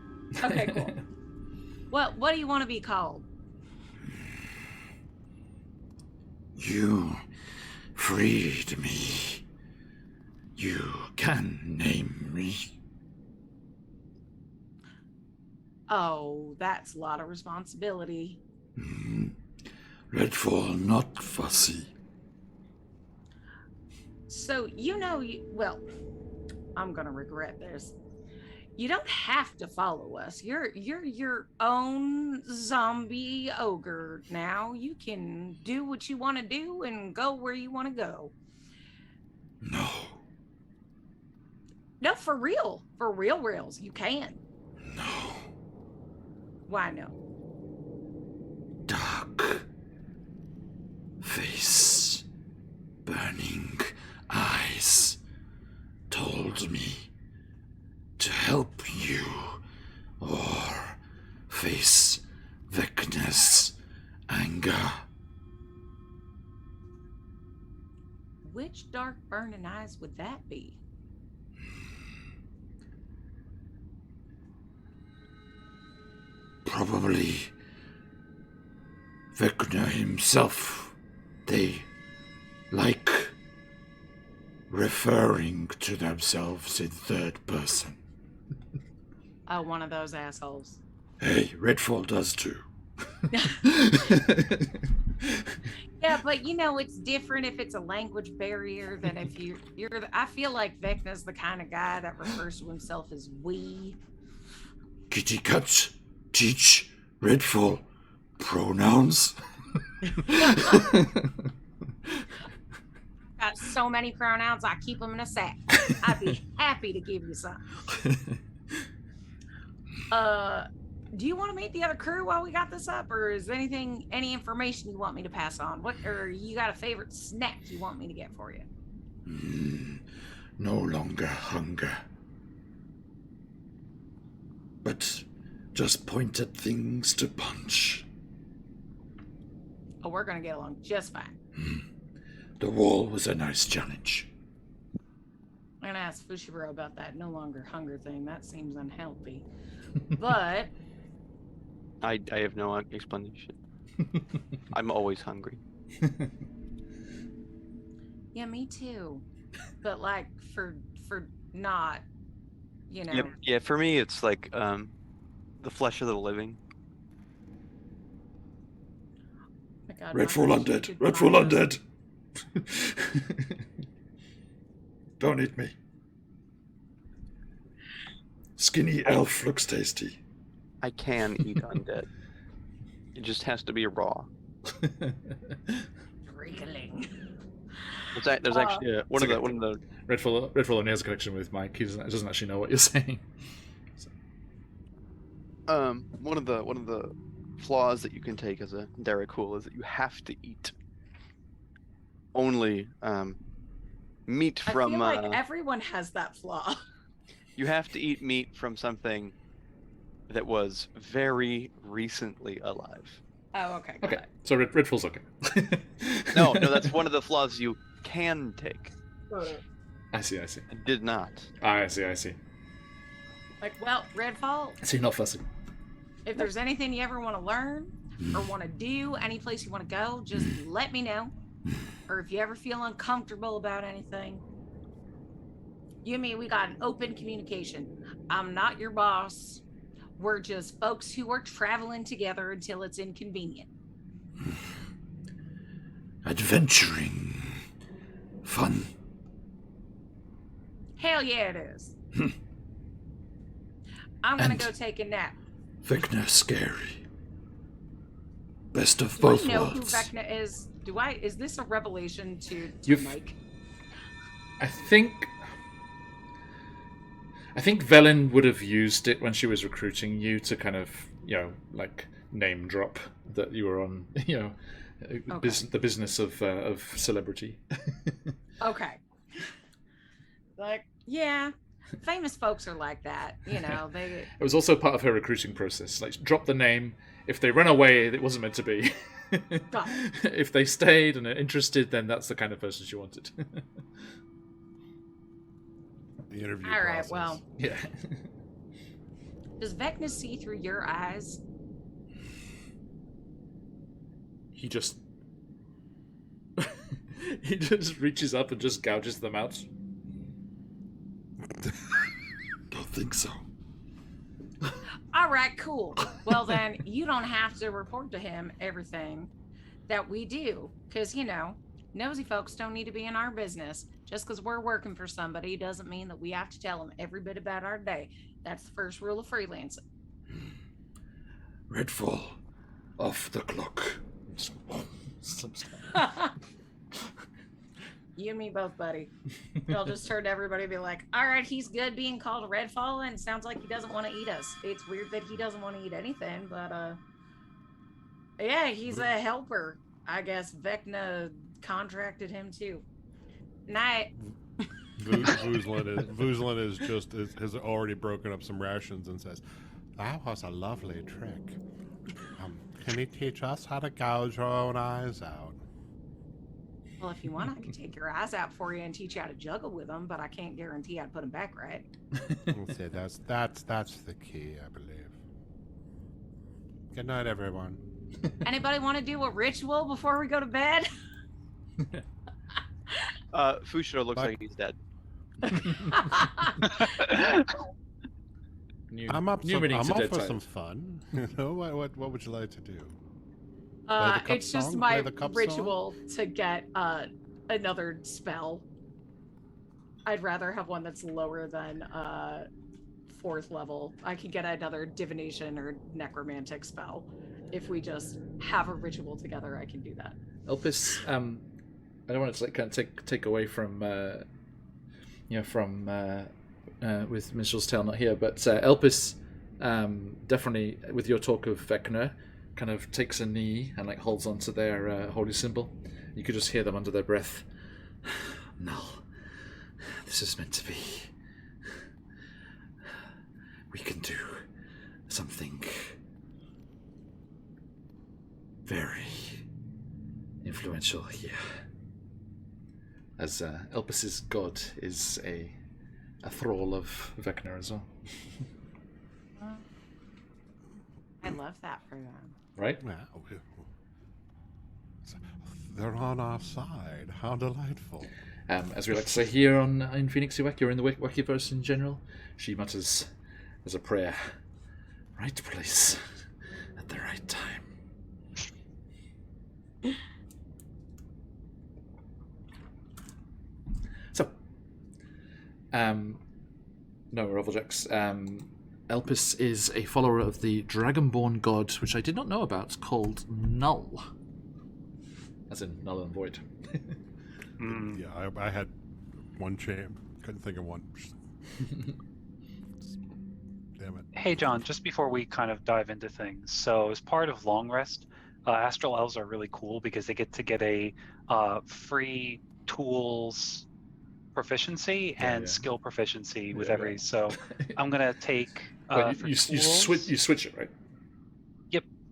Okay, cool. What do you want to be called? You freed me. You can name me. Oh, that's a lot of responsibility. Redfall, not fussy. So, well, I'm gonna regret this. You don't have to follow us. You're your own zombie ogre now. You can do what you want to do and go where you want to go. No. No, for real. For reals, you can. No. Why no? Dark face, burning eyes told me to help you or face Vecna's anger. Which dark burning eyes would that be? Probably Vecna himself. They like referring to themselves in third person. Oh, one of those assholes. Hey, Redfall does too. Yeah, but it's different if it's a language barrier than if I feel like Vecna's the kind of guy that refers to himself as we. Kitty cats teach Redfall pronouns. Got so many pronouns, I keep them in a sack. I'd be happy to give you some. Do you want to meet the other crew while we got this up, or is there any information you want me to pass on? Or you got a favorite snack you want me to get for you? No longer hunger, but just point at things to punch. Oh, we're gonna get along just fine. The wall was a nice challenge. I'm gonna ask Fushiburo about that no longer hunger thing. That seems unhealthy. But I have no explanation. I'm always hungry. yeah, me too. But like for not, Yeah, for me it's like the flesh of the living. My God, Redfall Marcus, you undead. could Redfall find us- undead. Don't eat me. Skinny elf looks tasty. I can eat undead. It just has to be raw. Wriggling. There's actually one of the Redfall only has a connection with Mike. He doesn't actually know what you're saying. So. One of the flaws that you can take as a Daracool is that you have to eat only meat from. I feel like everyone has that flaw. You have to eat meat from something that was very recently alive. Oh, okay. Okay, so Redfall's okay. No, that's one of the flaws you can take. I see. I did not. I see. Like, well, Redfall. So you're not fussy. If there's anything you ever want to learn or want to do, any place you want to go, just let me know. Or if you ever feel uncomfortable about anything, you and me, we got an open communication. I'm not your boss. We're just folks who are traveling together until it's inconvenient. Adventuring. Fun. Hell yeah, it is. I'm gonna go take a nap. Vecna scary. Best of both worlds. Do I know who Vecna is? Is this a revelation to Mike? I think Velen would have used it when she was recruiting you to kind of, like name drop that you were on, the business of celebrity. Okay. Like, yeah, famous folks are like that, They. It was also part of her recruiting process. Like, drop the name. If they run away, it wasn't meant to be. Got it. If they stayed and are interested, then that's the kind of person she wanted. The interview All right, process. well. Yeah. Does Vecna see through your eyes? He just reaches up and just gouges them out. Don't think so. All right, cool. Well, then you don't have to report to him everything that we do. Because, nosy folks don't need to be in our business. Just because we're working for somebody doesn't mean that we have to tell them every bit about our day. That's the first rule of freelancing. Redfall, off the clock. You and me both, buddy. I'll just turn to everybody and be like, all right, he's good being called Redfall, and it sounds like he doesn't want to eat us. It's weird that he doesn't want to eat anything, but yeah, he's a helper. I guess Vecna contracted him too. Night. Vuzlin has already broken up some rations and says, "That was a lovely trick. Can you teach us how to gouge our own eyes out?" Well, if you want, I can take your eyes out for you and teach you how to juggle with them, but I can't guarantee I'd put them back right. I'll say that's the key, I believe. Good night, everyone. Anybody want to do a ritual before we go to bed? Fushido looks like he's dead. I'm up for some fun. What would you like to do? It's just my ritual to get another spell. I'd rather have one that's lower than 4th level. I could get another divination or necromantic spell. If we just have a ritual together, I can do that. Elpis, I don't want to kind of take away from with Minstrel's Tale not here, but Elpis definitely, with your talk of Vecna, kind of takes a knee and holds onto their holy symbol. You could just hear them under their breath. No, this is meant to be. We can do something very influential here. As Elpis's god is a thrall of Vecna as well. I love that for them. Right? Yeah, they're on our side. How delightful. As we like to say here in Phoenix UK, or in the Wikiverse in general, she mutters as a prayer, right place at the right time. So, no Reveljacks. Elpis is a follower of the dragonborn god, which I did not know about, called Null. As in null and void. Yeah, I had one champ. Couldn't think of one. Damn it. Hey, John, just before we kind of dive into things, so as part of Long Rest, Astral Elves are really cool because they get a free tools proficiency and skill proficiency with every. So I'm gonna take. You switch it, right?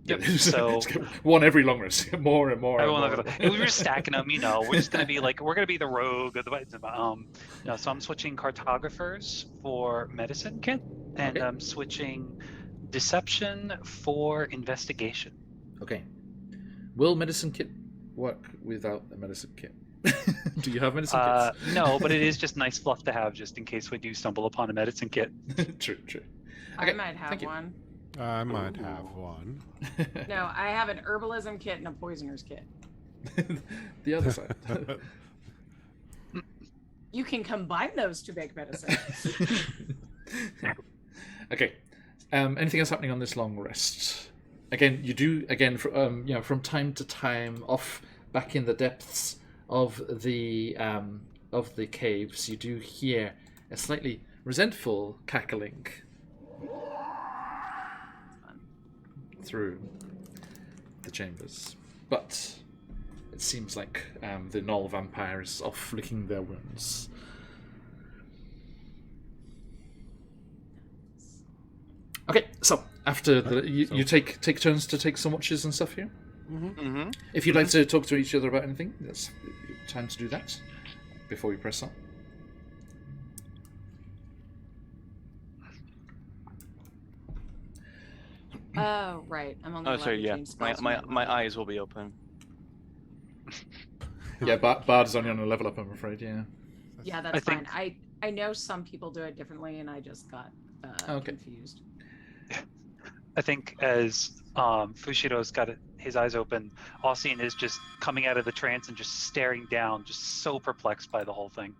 Yep. So one every long rest, more and more. And we were stacking them. We're just gonna be we're gonna be the rogue of the. So I'm switching cartographers for medicine kit, and I'm switching deception for investigation. Okay. Will medicine kit work without a medicine kit? Do you have medicine kits? No, but it is just nice fluff to have just in case we do stumble upon a medicine kit. True. Okay, I might have one. I might have one. No, I have an herbalism kit and a poisoner's kit. The other side. You can combine those to make medicine. Okay. Anything else happening on this long rest? Again, you do from time to time, off back in the depths of the caves, you do hear a slightly resentful cackling through the chambers, but it seems like the Null vampire is off licking their wounds. Okay, so after you take turns to take some watches and stuff here. Mm-hmm. If you'd like to talk to each other about anything, that's time to do that before we press on. Oh, right. I'm only allowed sorry, to yeah. change spells My eyes will be open. Yeah, Bard is only on a level up, I'm afraid, yeah. Yeah, that's fine. I know some people do it differently, and I just got confused. I think as Fushiro's got his eyes open, Ossian is just coming out of the trance and just staring down, just so perplexed by the whole thing.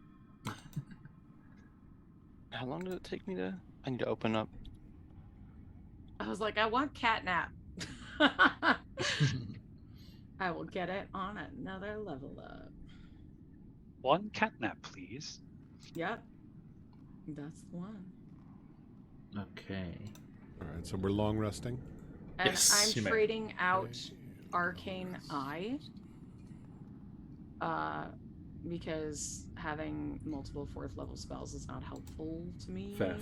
How long did it take me to... I need to open up. I was like, I want catnap. I will get it on another level up. One catnap, please. Yep. That's the one. Okay. Alright, so we're long resting? And Yes, I'm trading out Arcane Eye. Because having multiple 4th level spells is not helpful to me. Fair.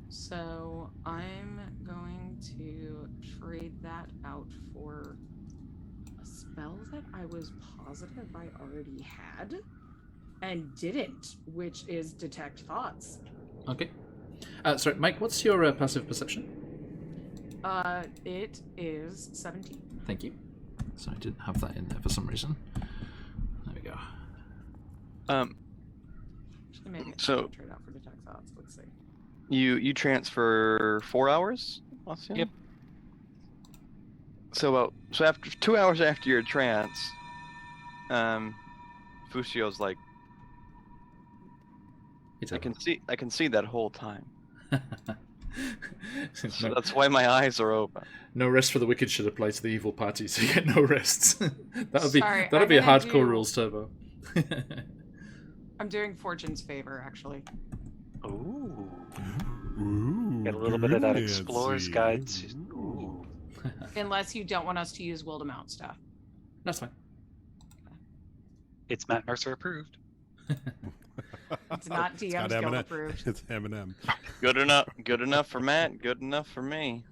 So I'm going to trade that out for a spell that I was positive I already had and didn't, which is Detect Thoughts. Okay. Sorry, Mike, what's your passive perception? It is 17. Thank you. So I didn't have that in there for some reason. There we go. So trade out for Detect Thoughts. Let's see. You transfer 4 hours? Austin? Yep. So after 2 hours after your trance, Fushio's like, I can see that whole time. So that's why my eyes are open. No rest for the wicked should apply to the evil party, so you get no rests. that'll be a I'm hardcore rules turbo. I'm doing Fortune's Favor, actually. Ooh. Ooh, Get a little bit of that fancy. Explorer's Guide. Ooh. Unless you don't want us to use will to mount stuff. That's fine. It's Matt Mercer approved. It's not DM skill approved. It's M&M. Good enough for Matt. Good enough for me.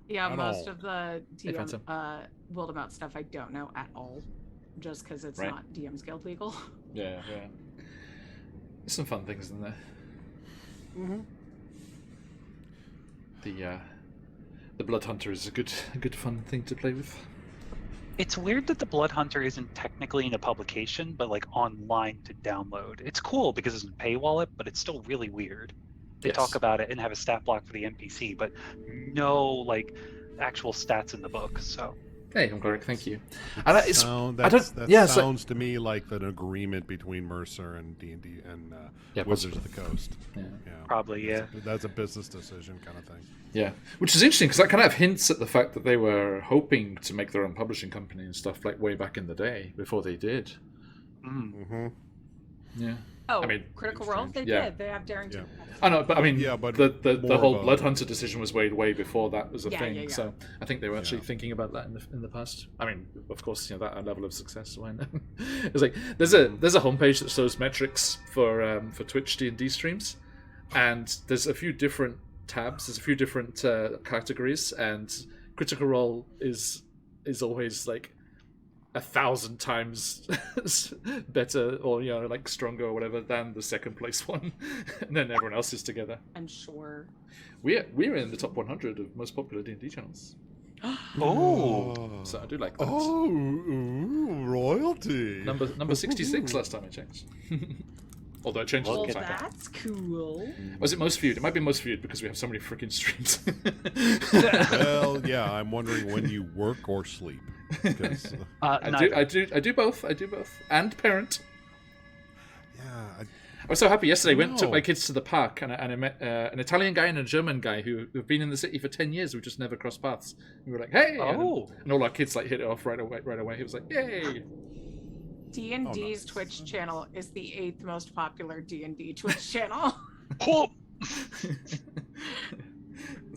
Yeah, At most all. of the Hey, Phantom. DM will to mount stuff I don't know at all, just because it's not DM skilled legal. Yeah. There's some fun things in there. Mm-hmm. The Blood Hunter is a good fun thing to play with. It's weird that the Blood Hunter isn't technically in a publication, but like online to download. It's cool because it's a paywall, but it's still really weird. They talk about it and have a stat block for the NPC, but no like actual stats in the book. So Hey, I'm Cleric. Thank you. And that sounds to me like an agreement between Mercer and D&D and Wizards of the Coast. Yeah. Probably, yeah. That's a business decision kind of thing. Yeah, which is interesting because that kind of hints at the fact that they were hoping to make their own publishing company and stuff like way back in the day before they did. Mm-hmm. Yeah. Oh, I mean, Critical Role? They did. They have Daring to. I know, but I mean, but the whole Bloodhunter decision was way before that was a thing. Yeah. So I think they were actually thinking about that in the past. I mean, of course, that level of success. Why not? It's like there's a homepage that shows metrics for Twitch D&D streams, and there's a few different tabs. There's a few different categories, and Critical Role is always like 1,000 times better or like stronger or whatever than the second place one, and then everyone else is together. I'm sure we're in the top 100 of most popular D&D channels. So I do like that. Royalty. Number 66 last time I checked. Although it changed all the time. That's cool. Was it most viewed? It might be most viewed because we have so many freaking streams. Well, yeah, I'm wondering when you work or sleep. I do both. And parent. Yeah. I was so happy yesterday. Took my kids to the park, and I met an Italian guy and a German guy who've been in the city for 10 years. We've just never crossed paths. We were like, "Hey!" And all our kids hit it off right away. He was like, "Yay!" D&D's Twitch channel is the 8th most popular D&D Twitch channel. That's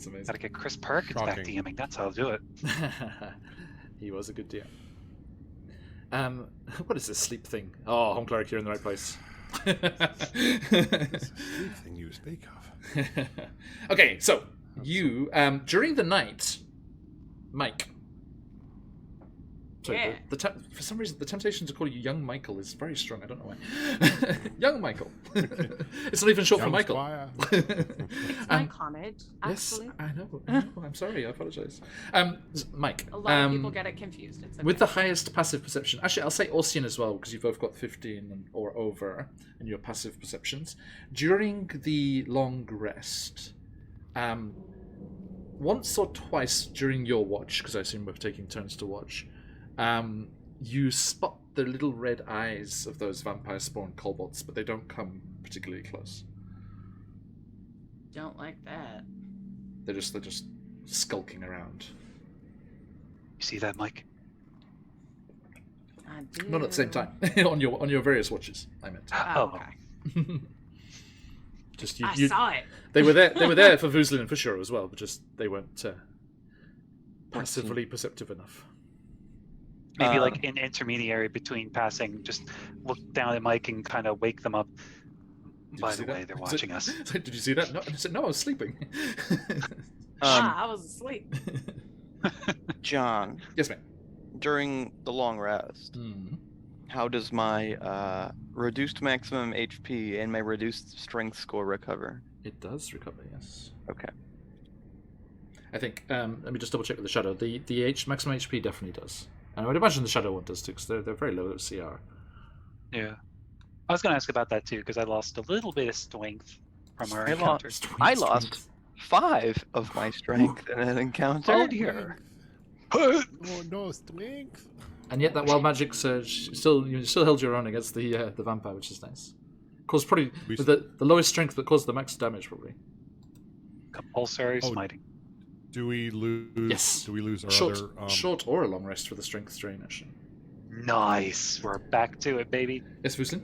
amazing. Gotta get Chris Perkins back DMing. That's how I'll do it. He was a good DM. What is this sleep thing? Oh, Home Cleric, you're in the right place. Sleep thing you speak of. Okay, so you during the night, Mike. Sorry, for some reason, the temptation to call you Young Michael is very strong. I don't know why. Young Michael. It's not even short for Michael. It's my homage, actually. Yes, I know. I'm sorry. I apologize. Mike. A lot of people get it confused. It's okay. With the highest passive perception. Actually, I'll say Ossian as well, because you've both got 15 or over in your passive perceptions. During the long rest, once or twice during your watch, because I assume we're taking turns to watch, you spot the little red eyes of those vampire spawn kobolds, but they don't come particularly close. Don't like that. They're just skulking around. You see that, Mike? I do. Not at the same time. on your various watches, I meant. Oh, okay. I saw it. They were there for Vuzlin and for sure as well, but just they weren't passively perceptive enough. Maybe like an intermediary between passing, just look down at Mike and kind of wake them up. By the way, they're watching us. Did you see that? No, I said, no, I was sleeping. I was asleep. John. Yes, ma'am. During the long rest, how does my reduced maximum HP and my reduced strength score recover? It does recover, yes. Okay. I think, let me just double check with the Shadow. The maximum HP definitely does. And I would imagine the Shadow one does too, because they're very low at CR. Yeah. I was going to ask about that too, because I lost a little bit of strength from our encounters. I lost 5 of my strength in an encounter. Oh dear. Oh, no strength. And yet that wild magic surge you still held your own against the vampire, which is nice. Caused probably the lowest strength, but caused the max damage probably. Compulsory smiting. Do we lose? Yes. Do we lose our short or a long rest for the strength strain? Actually. Nice. We're back to it, baby. Yes, Vuzlin?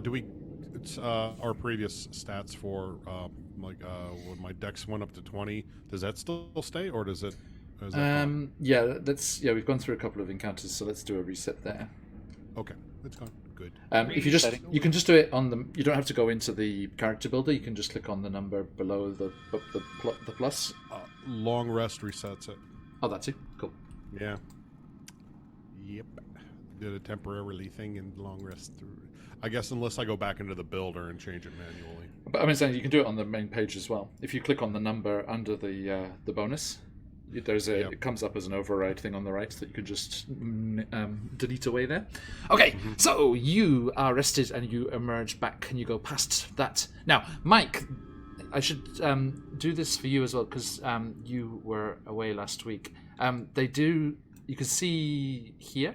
Do we? It's our previous stats for when my dex went up to 20. Does that still stay, or does it? Yeah, we've gone through a couple of encounters, so let's do a reset there. Okay, that's gone. Good. If you can just do it on the. You don't have to go into the character builder. You can just click on the number below the plus. Long rest resets it. Oh, that's it. Cool. Yeah. Yep. Did a temporarily thing in long rest. I guess unless I go back into the builder and change it manually. But I'm saying you can do it on the main page as well. If you click on the number under the bonus, it comes up as an override thing on the right that you can just delete away there. Okay, so you are rested and you emerge back and you go past that. Now, Mike, I should do this for you as well because you were away last week. They do you can see here.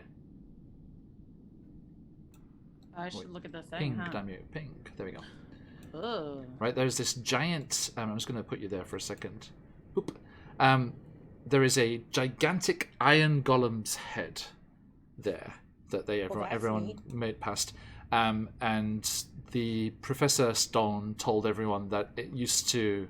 I should look at the thing, Ping, huh? damn you, ping. There we go. Oh. Right, there's this giant. I'm just going to put you there for a second. Oop. There is a gigantic iron golem's head there that everyone neat. made past. And the Professor Stone told everyone that it used to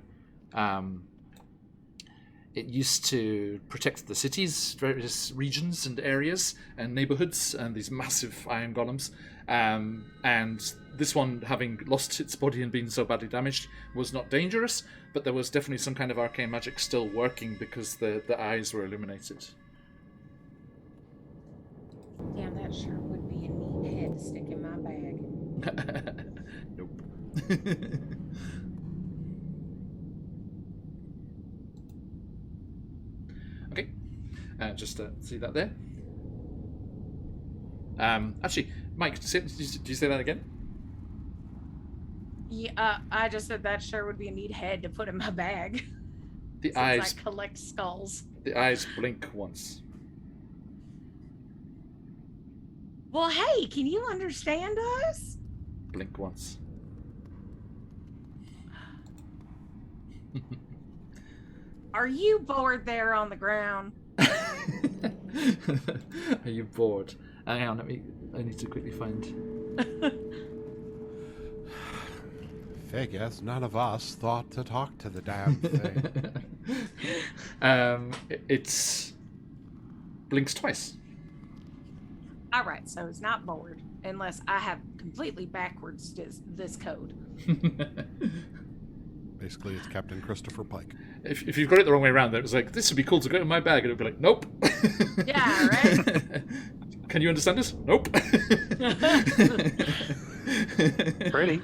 protect the cities, various regions and areas and neighborhoods, and these massive iron golems. And this one, having lost its body and been so badly damaged, was not dangerous, but there was definitely some kind of arcane magic still working because the eyes were illuminated. Damn, that sure would be a neat head to stick in my bag. Nope. Okay, just see that there. Actually, Mike, did you say that again? Yeah, I just said that sure would be a neat head to put in my bag. The Since eyes. I collect skulls. The eyes blink once. Well, hey, can you understand us? Blink once. Are you bored there on the ground? Are you bored? Hang on, I need to quickly find. Figures none of us thought to talk to the damn thing. It's blinks twice. All right, so it's not bored unless I have completely backwards this code. Basically, it's Captain Christopher Pike. If you've got it the wrong way around, it was like, this would be cool to go in my bag, and it would be like, nope. Yeah, right? Can you understand us? Nope. Pretty.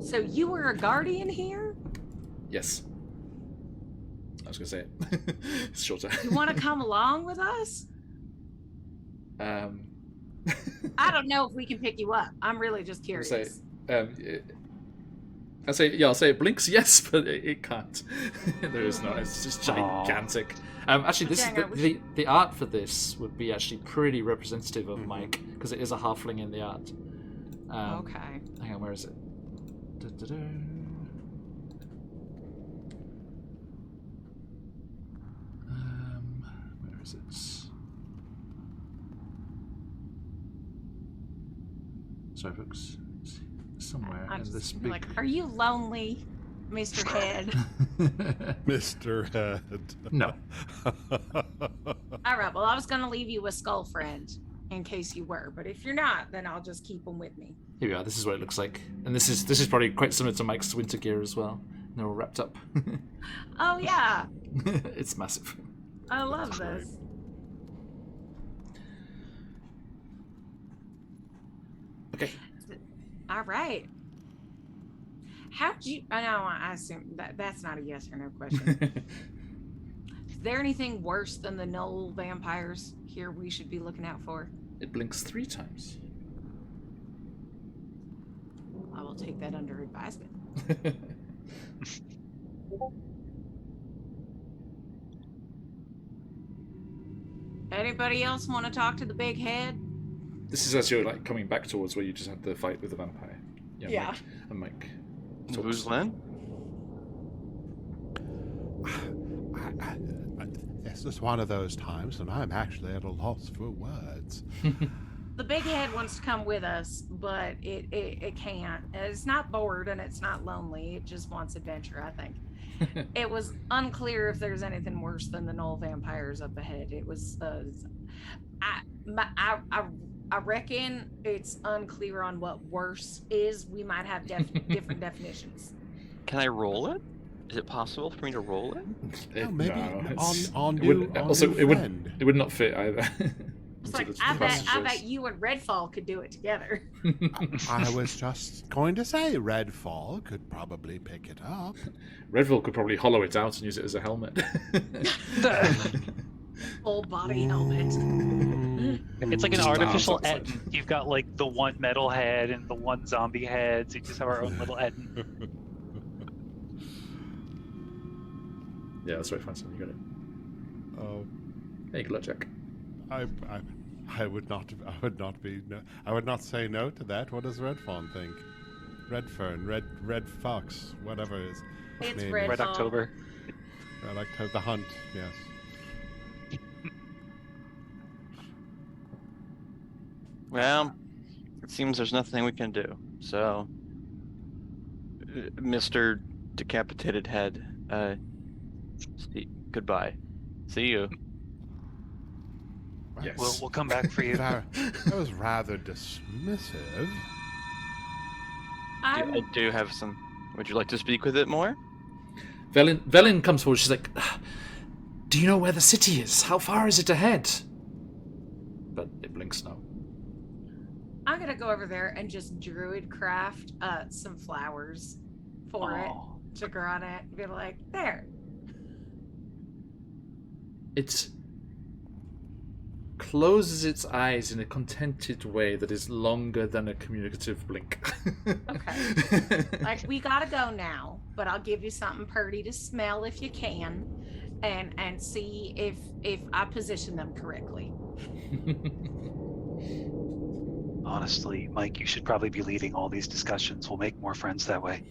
So you were a guardian here? Yes. I was going to say it. It's shorter. You want to come along with us? I don't know if we can pick you up. I'm really just curious. I'll say it blinks, yes, but it can't. There is no. It's just gigantic. Actually, this is the art for this would be actually pretty representative of Mike, because it is a halfling in the art. Okay. Hang on, where is it? Da-da-da. Where is it? Sorry, folks. Somewhere in this big. Like, are you lonely, Mr. Head? Mr. Head. No. All right. Well, I was gonna leave you a skull friend in case you were, but if you're not, then I'll just keep them with me. Here we are. This is what it looks like, and this is probably quite similar to Mike's winter gear as well. They're all wrapped up. Oh yeah. It's massive. I love this. Okay. All right. How'd you? I know. I assume that's not a yes or no question. Is there anything worse than the Knoll vampires here we should be looking out for? It blinks 3 times. I will take that under advisement. Anybody else want to talk to the big head? This is as you're like coming back towards where you just had the fight with the vampire. Yeah. Mike. Who's Len? This is one of those times when I'm actually at a loss for words. The big head wants to come with us, but it can't. It's not bored and it's not lonely. It just wants adventure, I think. It was unclear if there's anything worse than the Knoll vampires up ahead. It was, I reckon it's unclear on what worse is. We might have different definitions. Can I roll it? Is it possible for me to roll it? Maybe it would not fit either. It's like, I bet you and Redfall could do it together. I was just going to say Redfall could probably pick it up. Redfall could probably hollow it out and use it as a helmet. Full body helmet. It's like an Just artificial arms outside. Etten. You've got like the one metal head and the one zombie head, so you just have our own little Etten. Yeah, that's right, Fancy. You got it. Make a luck check. I would not say no to that. What does Red Fawn think? Red Fern, Red Fox, whatever it is. It's Name Red is. Red Fawn. October. Red October, the hunt, yes. Well, it seems there's nothing we can do. So, Mr. Decapitated Head, goodbye. See you. Yes. We'll come back for you. That was rather dismissive. I do have some. Would you like to speak with it more? Velin comes forward. She's like, "Do you know where the city is? How far is it ahead?" But it blinks no. I'm gonna go over there and just druid craft some flowers for it to grow on it and be like, there. It closes its eyes in a contented way that is longer than a communicative blink. Okay. Like, we gotta go now, but I'll give you something pretty to smell if you can, and see if I position them correctly. Honestly, Mike, you should probably be leading all these discussions. We'll make more friends that way.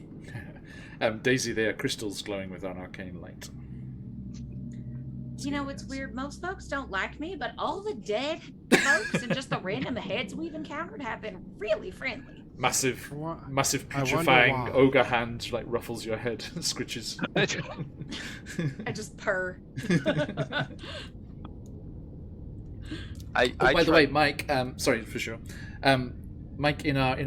Daisy, they are crystals glowing with an arcane light. You know, it's weird. Most folks don't like me, but all the dead folks and just the random heads we've encountered have been really friendly. Massive I putrefying wonder why. ogre hand like ruffles your head, scritches. I just purr. By the way, Mike, sorry for sure. Mike, in our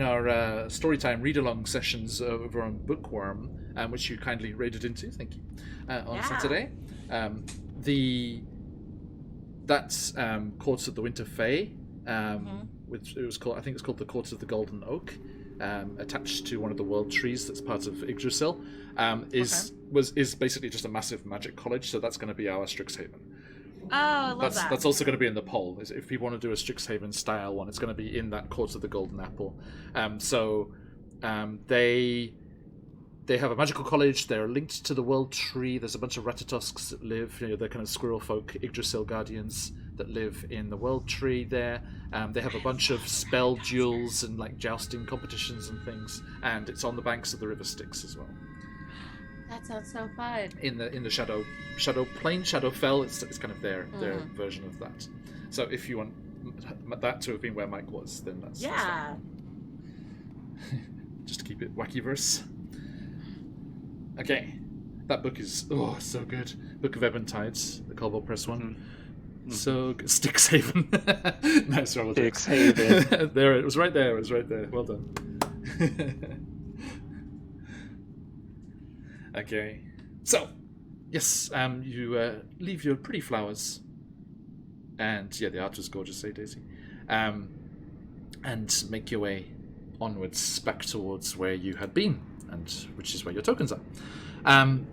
storytime read-along sessions over on Bookworm, which you kindly raided into, thank you, on Saturday, that's Courts of the Winter Fae, which it was called. I think it's called the Courts of the Golden Oak, attached to one of the world trees that's part of Yggdrasil. Is basically just a massive magic college, so that's going to be our Strixhaven. Oh, I love that. That's also going to be in the poll. If people want to do a Strixhaven style one, it's going to be in that Court of the Golden Apple. They have a magical college. They're linked to the world tree. There's a bunch of Ratatusks that live. They're kind of squirrel folk, Yggdrasil guardians that live in the world tree there. They have a bunch of spell duels and like jousting competitions and things. And it's on the banks of the river Styx as well. That sounds so fun. In the Shadow Plane, Shadowfell, it's kind of their version of that. So if you want that to have been where Mike was, then that's Yeah. just to keep it wacky verse. Okay, that book is so good. Book of Ebon Tides, the Caldwell Press one. So good. Strixhaven. Nice roll. Strixhaven. There, it was right there. Well done. Okay, so yes, you leave your pretty flowers, and yeah, the art was gorgeous, eh, Daisy? And make your way onwards back towards where you had been, and which is where your tokens are.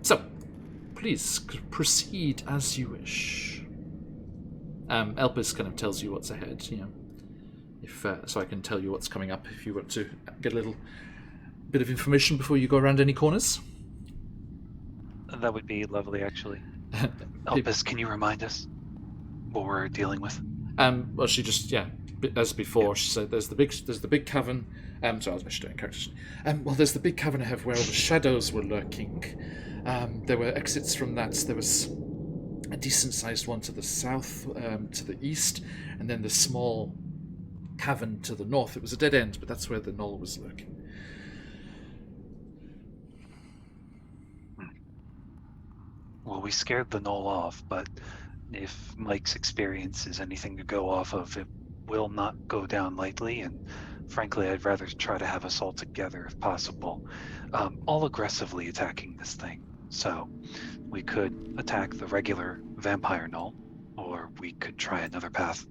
So please proceed as you wish. Elpis kind of tells you what's ahead, if so I can tell you what's coming up if you want to get a little bit of information before you go around any corners. That would be lovely, actually. Elpis, can you remind us what we're dealing with? Well, she just, as before, she said there's the big cavern. Sorry, I should do it in character. Well, there's the big cavern ahead where all the shadows were lurking. There were exits from that. There was a decent-sized one to the south, to the east, and then the small cavern to the north. It was a dead end, but that's where the knoll was lurking. Well, we scared the knoll off, but if Mike's experience is anything to go off of, it will not go down lightly, and frankly, I'd rather try to have us all together if possible, all aggressively attacking this thing. So we could attack the regular vampire knoll, or we could try another path.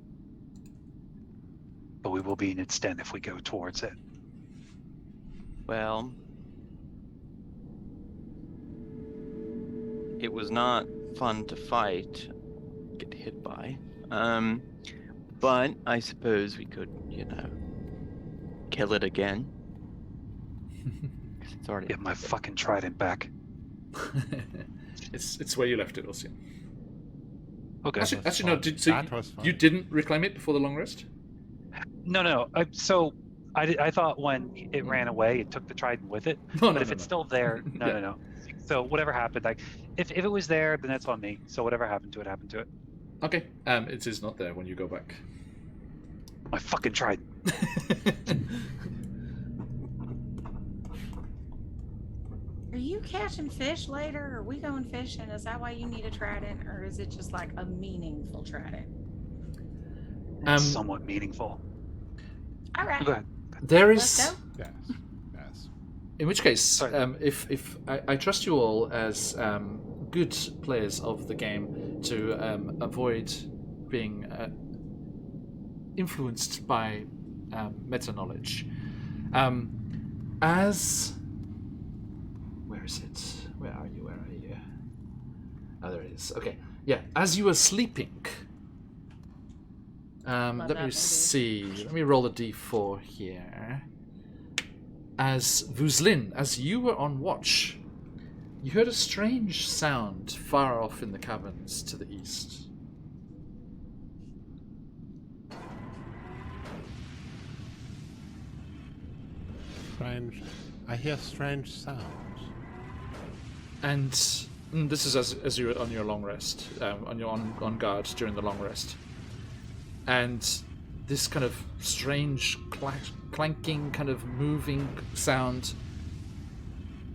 But we will be in its den if we go towards it. Well, it was not fun to fight, get hit by. But I suppose we could, kill it again. It's already Get my fucking trident back. It's where you left it, Lucian. Okay. Actually, no. You didn't reclaim it before the long rest? No. So I thought when it ran away, it took the trident with it. But if it's still there, no. So whatever happened, like if it was there, then that's on me. So whatever happened to it, happened to it. Okay. It is not there when you go back. My fucking trident. Are you catching fish later? Are we going fishing? Is that why you need a trident, or is it just like a meaningful trident? Somewhat meaningful. All right. Go ahead. There Let's is. go. Yes. In which case, Sorry. if I trust you all as good players of the game to avoid being influenced by meta knowledge, as where is it? Where are you? Oh, there it is. Okay, yeah. As you were sleeping, let me see. Let me roll a d4 here. As Vuzlin, as you were on watch, you heard a strange sound far off in the caverns to the east. Strange. I hear strange sounds. And this is as you're on your long rest, on guard during the long rest. And this kind of strange clanking, kind of moving sound,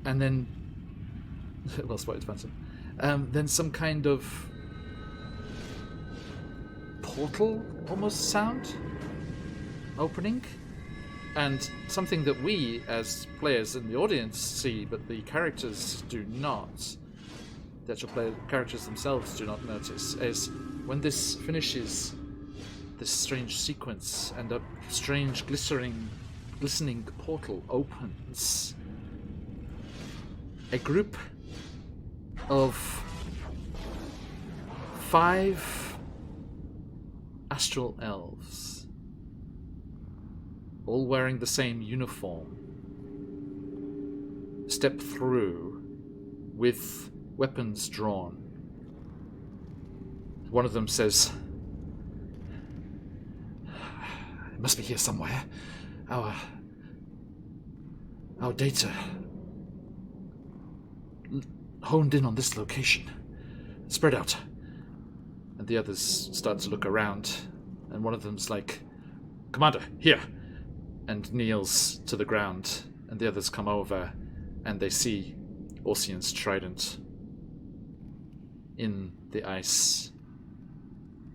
and then well spotted, Spencer. Then some kind of portal almost sound opening, and something that we as players in the audience see, but the characters do not. The actual characters themselves do not notice. Is when this finishes, this strange sequence and a strange glistening portal opens. A group of 5 astral elves, all wearing the same uniform, step through with weapons drawn. One of them says, "It must be here somewhere. Our data honed in on this location. Spread out." And the others start to look around, and one of them's like, "Commander, here!" and kneels to the ground, and the others come over, and they see Orsian's trident in the ice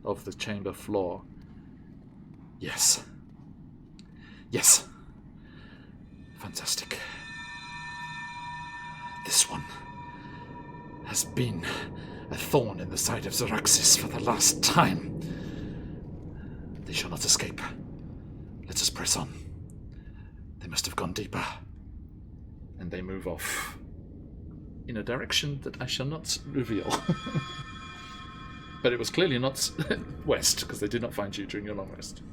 of the chamber floor. Yes. Fantastic. This one has been a thorn in the side of Xeraxis for the last time. They shall not escape. Let us press on. They must have gone deeper. And they move off in a direction that I shall not reveal. But it was clearly not west, because they did not find you during your long rest.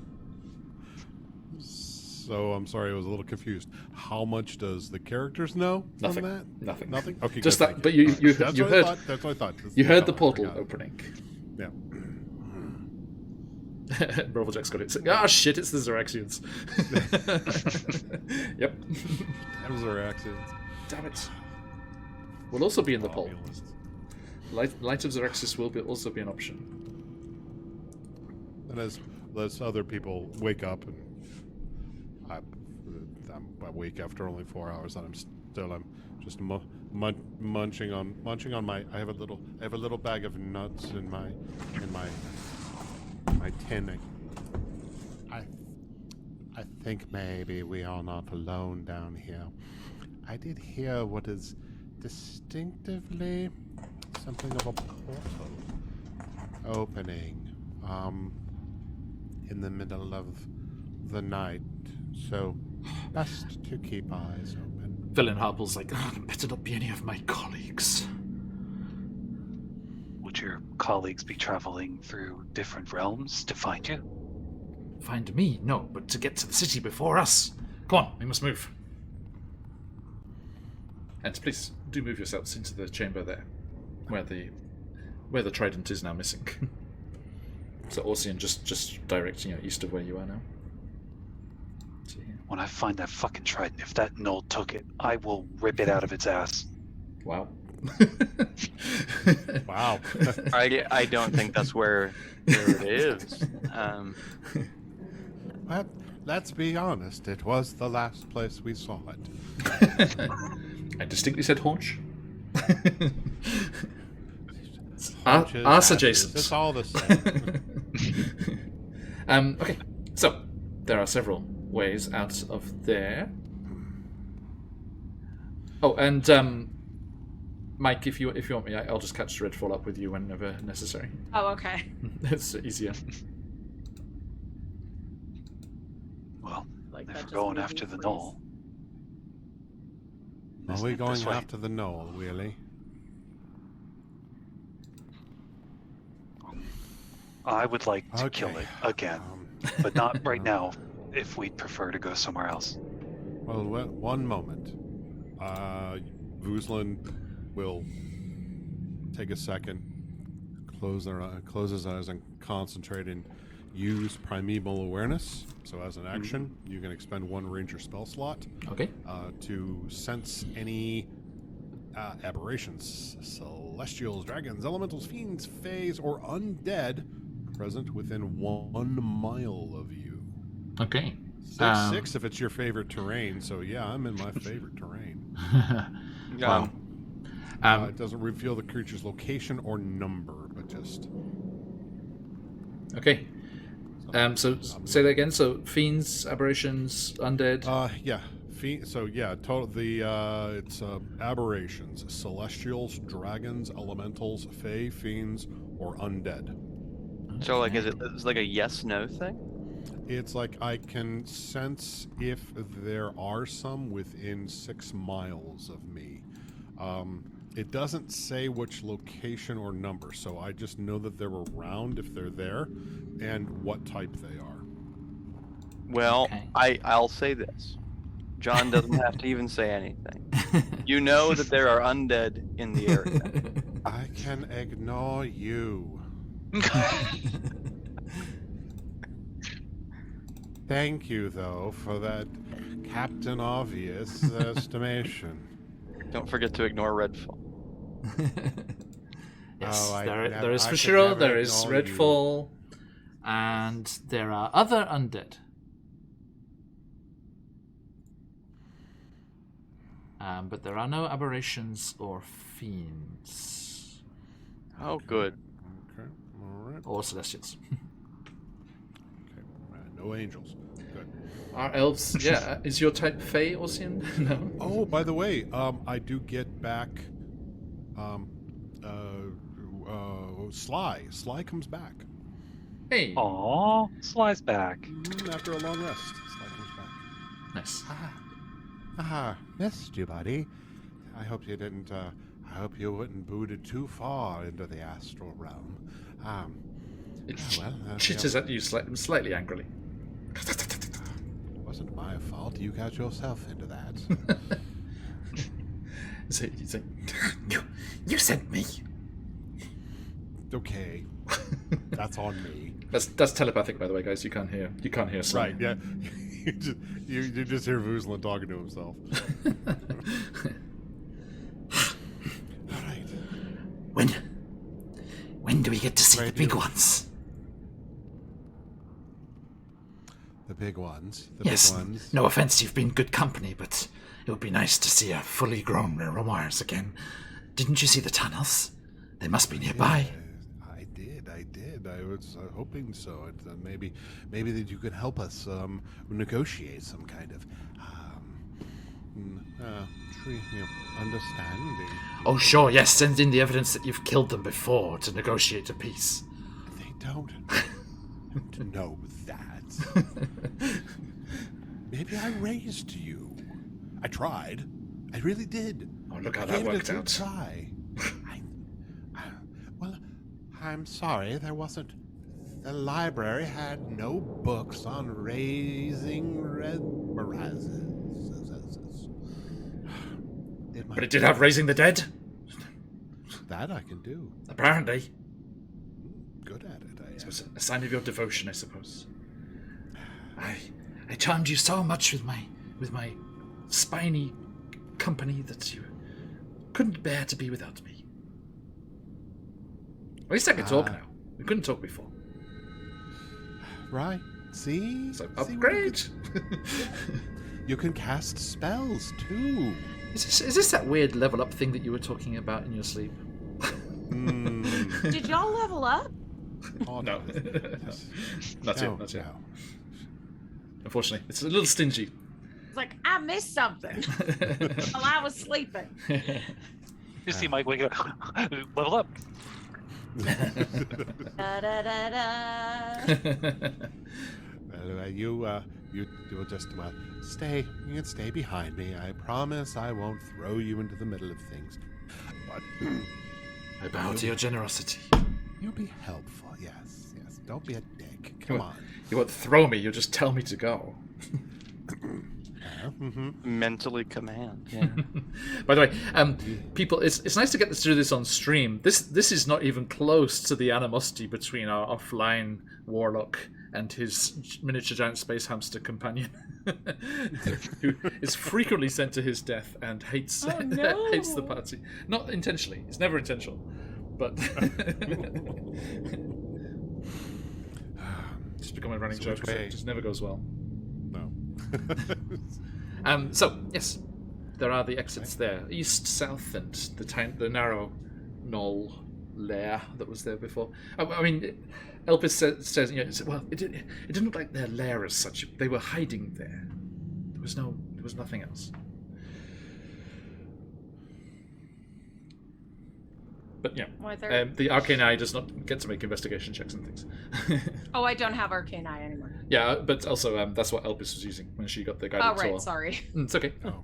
So I'm sorry, I was a little confused. How much does the characters know from that? Nothing. Nothing? Okay, just good, that. But you heard. That's what I thought. You heard the portal opening. Yeah. Broveljack's got it. Ah, shit! It's the Xeraxians. Yep. That was our accidents. Damn it. Will also be in the poll. Light of Xeraxis will also be an option. And as other people wake up, and I'm awake after only 4 hours, and I'm just munching on my. I have a little bag of nuts in my tin. I think maybe we are not alone down here. I did hear what is distinctively something of a portal opening in the middle of the night, so best to keep eyes open. Villain Harple's like, better not be any of my colleagues. Would your colleagues be traveling through different realms to find you? Find me? No, but to get to the city before us. Come on, we must move. And please do move yourselves into the chamber there, where the trident is now missing. So Orsian just directing east of where you are now. When I find that fucking trident, if that gnoll took it, I will rip it out of its ass. Wow. Wow. I don't think that's where it is. But let's be honest, it was the last place we saw it. I distinctly said haunch. Haunches, Arse ashes, adjacent. it's all the same. Okay, so there are several ways out of there. Oh, and Mike, if you want me, I'll just catch Redfall up with you whenever necessary. Oh, okay. It's easier. Well, Like if that we're just going made after me the freeze. gnoll. Are isn't we it going this way? after the knoll, really? I would like to kill Okay. it again, but not right now. If we'd prefer to go somewhere else. Well, one moment. Vuzlin will take a second, close his eyes, and concentrate and use primeval awareness. So, as an action, you can expend one ranger spell slot Okay. to sense any aberrations, celestials, dragons, elementals, fiends, fays, or undead present within 1 mile of you. Okay. 6 if it's your favorite terrain. So yeah, I'm in my favorite terrain. Wow. It doesn't reveal the creature's location or number, but just Okay. So say that again. So fiends, aberrations, undead. yeah. So yeah, it's aberrations, celestials, dragons, elementals, fae, fiends, or undead. So like, is it like a yes/no thing? It's like I can sense if there are some within 6 miles of me. It doesn't say which location or number, so I just know that they're around if they're there, and what type they are. Well, Okay. I'll say this. John doesn't have to even say anything. You know that there are undead in the area. I can ignore you. Thank you, though, for that Captain Obvious estimation. Don't forget to ignore Redfall. Yes, Oh, there is I could Fushiro, never there is ignore you. Redfall, and there are other undead. But there are no aberrations or fiends. Oh, good. Okay, all right. Or celestials. Okay, no angels. Good. Are elves... Yeah, is your type Fey, Orsian? No? Oh, by the way, I do get back Sly. Sly comes back. Hey! Aw, Sly's back. After a long rest, Sly comes back. Nice. Missed you, buddy. I hope you didn't, I hope you wouldn't boot it too far into the astral realm. It well, chitters at you slightly angrily. It wasn't my fault. You got yourself into that. So he's like, you sent me. Okay. That's on me. That's telepathic, by the way, guys. You can't hear Right, something. yeah. you just hear Vuzlin talking to himself. All right. When do we get to see Where the big do- ones? The big ones. The Yes. big ones. No offense, you've been good company, but it would be nice to see a fully grown Romaris again. Didn't you see the tunnels? They must be nearby. I did. I was hoping so. Maybe that you could help us negotiate some kind of understanding. Oh, sure, yes. Send in the evidence that you've killed them before to negotiate a peace. They don't know that. Maybe I raised you. I tried. I really did. Oh, look how I that gave it a worked good out. try. Well, I'm sorry, there wasn't. The library had no books on raising red marazes. But it did have Raising the Dead? That I can do. Apparently. Good at it, I suppose a sign of your devotion, I suppose. I charmed you so much with my spiny company that you couldn't bear to be without me. At least I can talk now. We couldn't talk before. Right. See? So See, upgrade. You can cast spells too. Is this that weird level up thing that you were talking about in your sleep? Did y'all level up? Oh, No. Not yet. No. Unfortunately, it's a little stingy. It's like, I missed something while I was sleeping. You see Mike wake up, level up. Da, da, da, da. Well, you will just stay. You can stay behind me. I promise I won't throw you into the middle of things. But I bow to your generosity. you'll be helpful. Yes. Don't be a dick. Come on. You won't throw me. You'll just tell me to go. Mentally command. Yeah. By the way, people, it's nice to get to do this on stream. This is not even close to the animosity between our offline warlock and his miniature giant space hamster companion, who is frequently sent to his death and hates hates the party. Not intentionally. It's never intentional, but just become a running joke. It just never goes well. No. So yes, there are the exits there, east, south, and the narrow knoll lair that was there before. I mean, Elpis says, well, it didn't look like their lair as such. They were hiding there. There was nothing else. But yeah, the arcane eye does not get to make investigation checks and things. Oh, I don't have arcane eye anymore. Yeah, but also that's what Elpis was using when she got the guided tour. Oh, right, sorry. It's okay. Oh.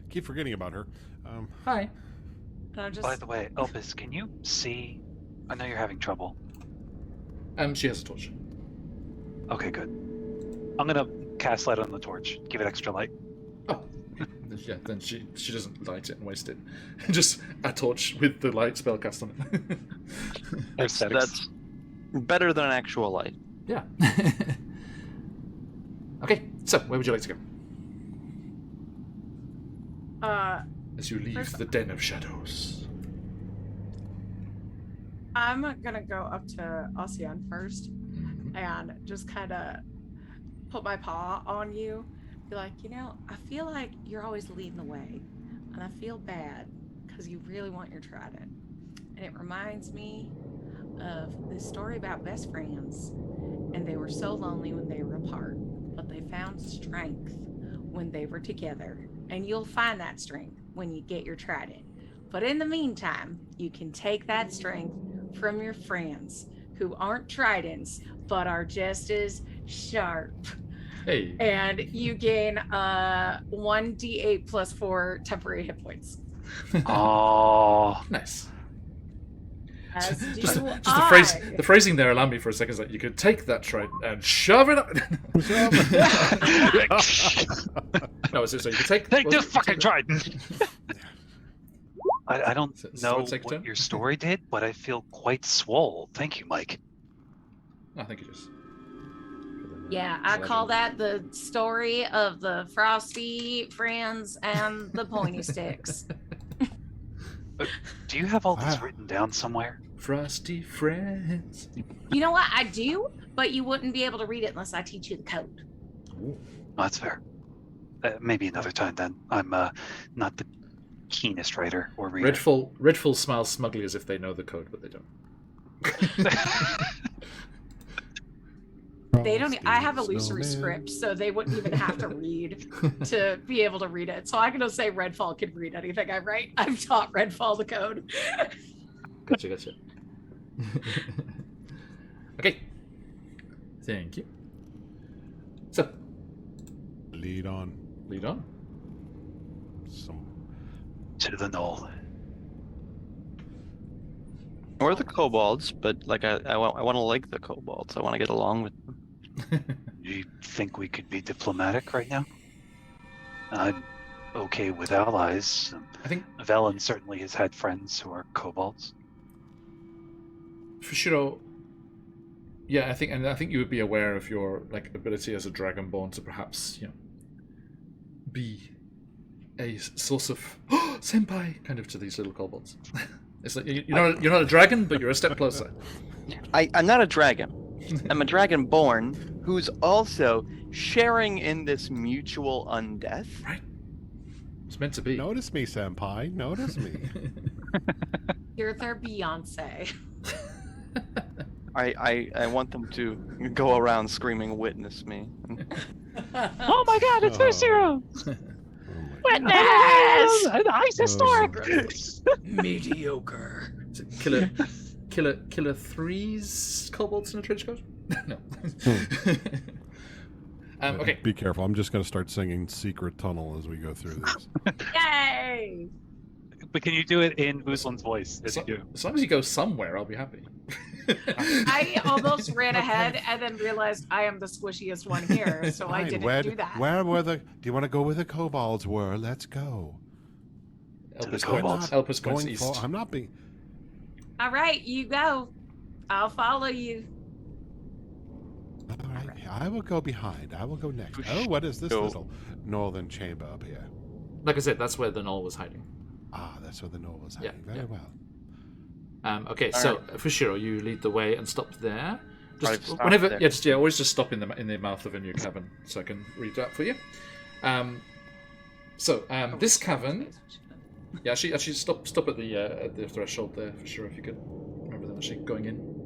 Keep forgetting about her. Hi. By the way, Elpis, can you see? I know you're having trouble. She has a torch. Okay, good. I'm gonna cast light on the torch. Give it extra light. Oh. Yeah, then she doesn't light it and waste it. Just a torch with the light spell cast on it. That's better than an actual light. Yeah. Okay, so where would you like to go? As you leave the Den of Shadows. I'm gonna go up to Ocean first and just kind of put my paw on you. Be like, I feel like you're always leading the way, and I feel bad because you really want your trident. And it reminds me of this story about best friends, and they were so lonely when they were apart, but they found strength when they were together. And you'll find that strength when you get your trident. But in the meantime, you can take that strength from your friends who aren't tridents, but are just as sharp. Hey. And you gain 1d8 plus 4 temporary hit points. Oh, nice. As do Just I. the phrasing there allowed me for a second. Is like you could take that trident and shove it up. No, so you could take this fucking trident. I don't know take what your story did, but I feel quite swole. Thank you, Mike. I think it is. Yeah, I call that the story of the frosty friends and the pointy sticks. Do you have all this written down somewhere? Frosty friends. You know what? I do, but you wouldn't be able to read it unless I teach you the code. Ooh. Oh, that's fair. Maybe another time then. I'm not the keenest writer or reader. Redfall smiles smugly as if they know the code, but they don't. They don't. I have illusory script, so they wouldn't even have to read to be able to read it. So I can just say Redfall can read anything I write. I've taught Redfall the code. Gotcha. Okay. Thank you. So, Lead on. To the knoll. Or the kobolds, but I want to like the kobolds. I want to get along with them. Do you think we could be diplomatic right now? I'm okay with allies. I think Velen certainly has had friends who are kobolds. Fushiro, Yeah, I think you would be aware of your like ability as a dragonborn to perhaps be a source of senpai kind of to these little kobolds. It's like you're not a dragon, but you're a step closer. I'm not a dragon. I'm a dragonborn who's also sharing in this mutual undeath. Right. It's meant to be. Notice me, senpai. Notice me. You're their Beyonce. I want them to go around screaming, "Witness me!" Oh my God! It's first hero. Witness! Ice historic. Mediocre. Is it killer threes kobolds in a trench coat? No. Okay. Be careful. I'm just going to start singing Secret Tunnel as we go through this. Yay! But can you do it in Uslan's voice? As long as you go somewhere, I'll be happy. I almost ran ahead and then realized I am the squishiest one here, so I didn't do that. Where were the? Do you want to go where the kobolds were? Let's go. Help us go east. I'm not being. All right, you go. I'll follow you. All right, I will go behind. I will go next. Oh, what is this little northern chamber up here? Like I said, that's where the knoll was hiding. Ah, that's where the knoll was hiding. Very well. Okay, so Fushiro, you lead the way and stop there. Just There. Always just stop in the mouth of a new cavern, so I can read that for you. This cavern. Yeah, actually, stop at the threshold there, Fushiro, if you could remember them actually going in.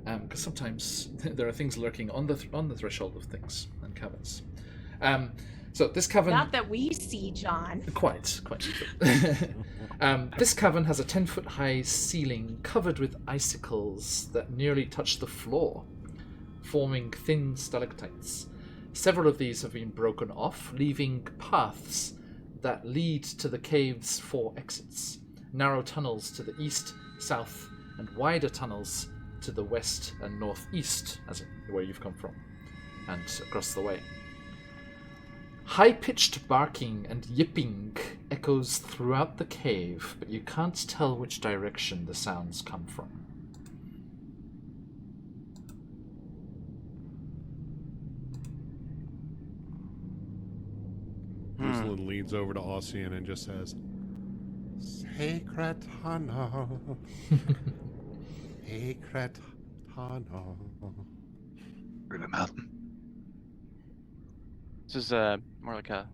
Because sometimes there are things lurking on the threshold of things and caverns. So this cavern. Not that we see, John. Quite. This cavern has a 10-foot high ceiling covered with icicles that nearly touch the floor, forming thin stalactites. Several of these have been broken off, leaving paths that lead to the cave's 4 exits. Narrow tunnels to the east, south, and wider tunnels to the west and northeast, as in where you've come from, and across the way. High-pitched barking and yipping echoes throughout the cave, but you can't tell which direction the sounds come from. Ruslan leans over to Ossian and just says, "Sacred tunnel, sacred tunnel." River Mountain. This is more like a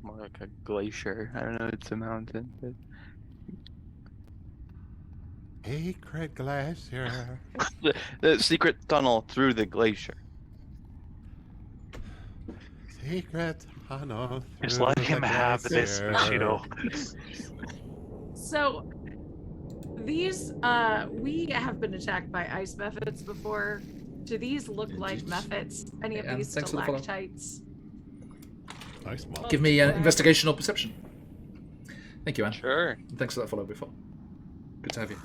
glacier. I don't know. It's a mountain. But... Sacred glacier. the secret tunnel through the glacier. Secret tunnel. Just let him have this, Bushido. So, these, we have been attacked by ice methods before. Do these look like methods? Any of these stalactites? Nice model. Give me an investigation or perception. Thank you, Anne. Sure. And thanks for that follow before. Good to have you.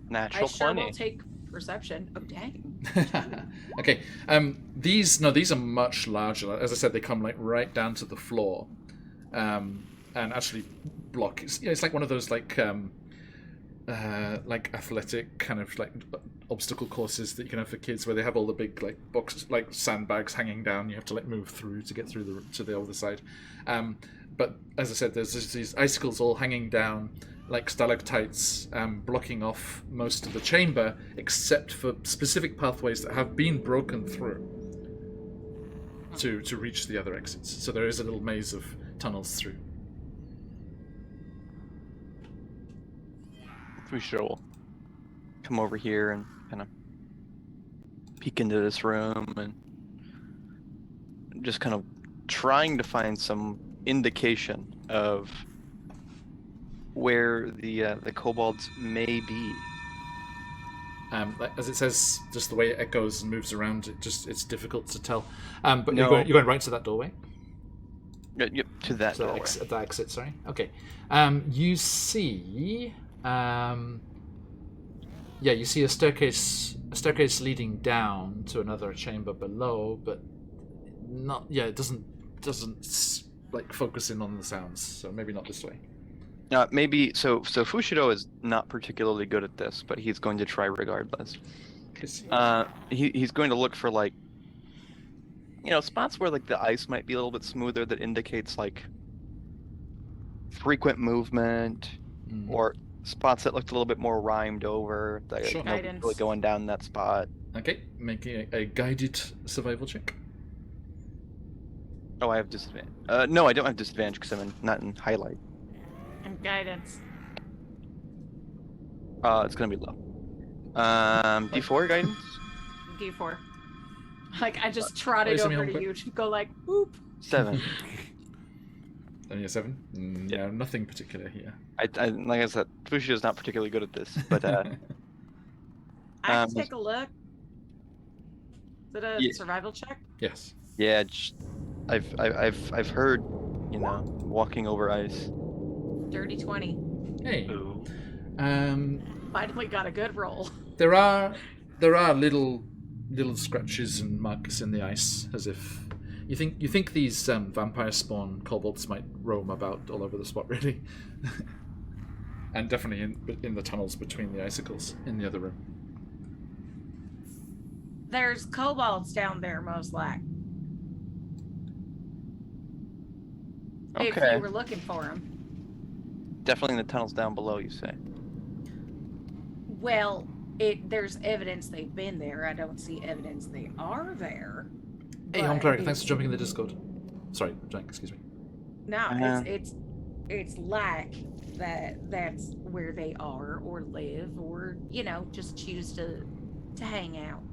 Natural I sure 20. will take perception. Oh, dang. Okay. These are much larger. As I said, they come like right down to the floor, and actually block. It's like one of those like athletic kind of like obstacle courses that you can have for kids, where they have all the big like boxes, like sandbags hanging down. You have to like move through to get through to the other side. But as I said, there's these icicles all hanging down like stalactites, blocking off most of the chamber, except for specific pathways that have been broken through to reach the other exits. So there is a little maze of tunnels through. We sure will come over here and kind of peek into this room and just kind of trying to find some indication of where the kobolds may be. As it says, just the way it echoes and moves around, it's difficult to tell. But No. you're going right to that doorway. Yep, to that So doorway. that exit, sorry. Okay. You see, you see a staircase leading down to another chamber below, but not. Yeah, it doesn't like focus in on the sounds. So maybe not this way. Maybe so. Fushido is not particularly good at this, but he's going to try regardless. He's going to look for like, spots where like the ice might be a little bit smoother that indicates like frequent movement, or spots that looked a little bit more rhymed over. That Sure. nobody's really going down that spot. Okay, making a guided survival check. Oh, I have disadvantage. No, I don't have disadvantage because I'm not in highlight. And guidance. It's gonna be low. D4 guidance. D4. Like I just trotted over to you to go like, whoop. 7. Only a 7? No, nothing particular here. I like I said, Fushi is not particularly good at this, but I can take a look. Is it a survival check? Yes. Yeah, I've heard, walking over ice. Dirty 20. Hey. Ooh. Finally got a good roll. There are little scratches and marks in the ice, as if you think these vampire spawn kobolds might roam about all over the spot, really, and definitely in the tunnels between the icicles in the other room. There's kobolds down there, most like. If Okay. you were looking for them. Definitely in the tunnels down below, you say. Well, there's evidence they've been there. I don't see evidence they are there. Hey, Home Cleric, thanks for jumping in the Discord. Sorry, Jank, excuse me. No, it's like that's where they are or live or just choose to hang out.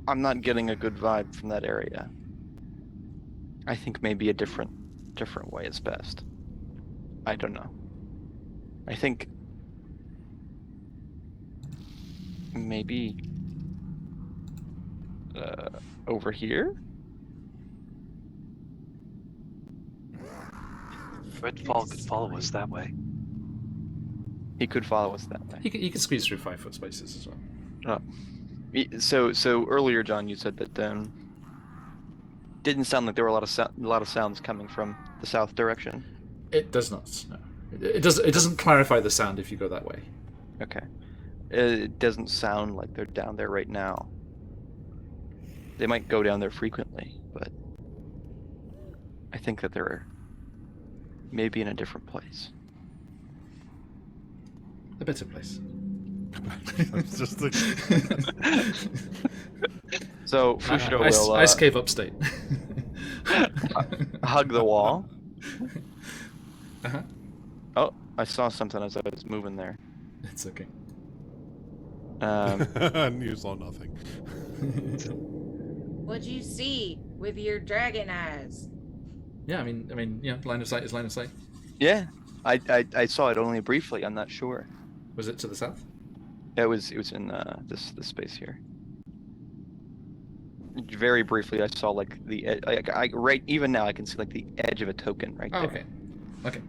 I'm not getting a good vibe from that area. I think maybe a different way is best. I don't know. I think maybe over here? Redfall could follow us that way. He could follow us that way. He can squeeze through 5-foot spaces as well. So earlier, John, you said that didn't sound like there were a lot of sounds coming from the south direction. It does not. No. It doesn't clarify the sound if you go that way. Okay. It doesn't sound like they're down there right now. They might go down there frequently, but I think that they're maybe in a different place. A better place. It's just like So Fushido will ice cave upstate. hug the wall. Uh-huh. Oh, I saw something as I was moving there. It's okay. you saw nothing. What'd you see with your dragon eyes? Yeah, I mean, yeah, line of sight is line of sight. Yeah, I saw it only briefly. I'm not sure. Was it to the south? It was in this space here. Very briefly, I saw like the right even now I can see like the edge of a token right there. Okay.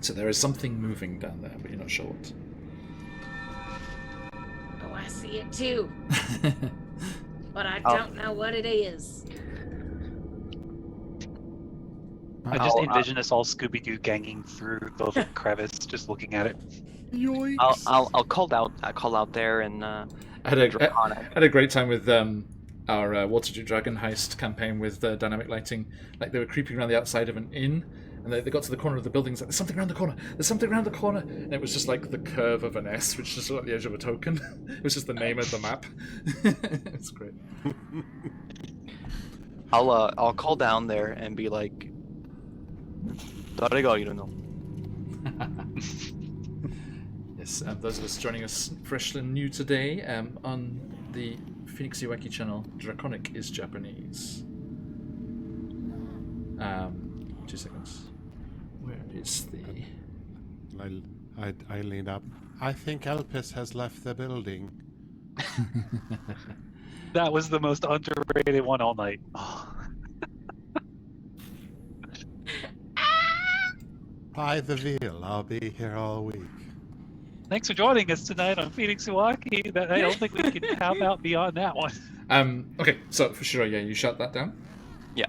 So there is something moving down there, but you're not sure what. Oh, I see it too. But I don't know what it is. I just envision us all Scooby-Doo ganging through the crevice, just looking at it. Yoinks. I'll call out there and I had a great time with our Waterdeep Dragon heist campaign with dynamic lighting. Like they were creeping around the outside of an inn, and they got to the corner of the building. Like, there's something around the corner. There's something around the corner, and it was just like the curve of an S, which just at the edge of a token. It was just the name of the map. It's great. I'll call down there and be like, "Darega iru no?" Yes, those of us joining us fresh and new today on the QuestJunkiesUK channel, Draconic is Japanese. 2 seconds. Where is the... I leaned up. I think Elpis has left the building. That was the most underrated one all night. Pie the veal. I'll be here all week. Thanks for joining us tonight on QuestJunkiesUK. I don't think we can have out beyond that one. Okay, so for sure, yeah, you shut that down? Yeah.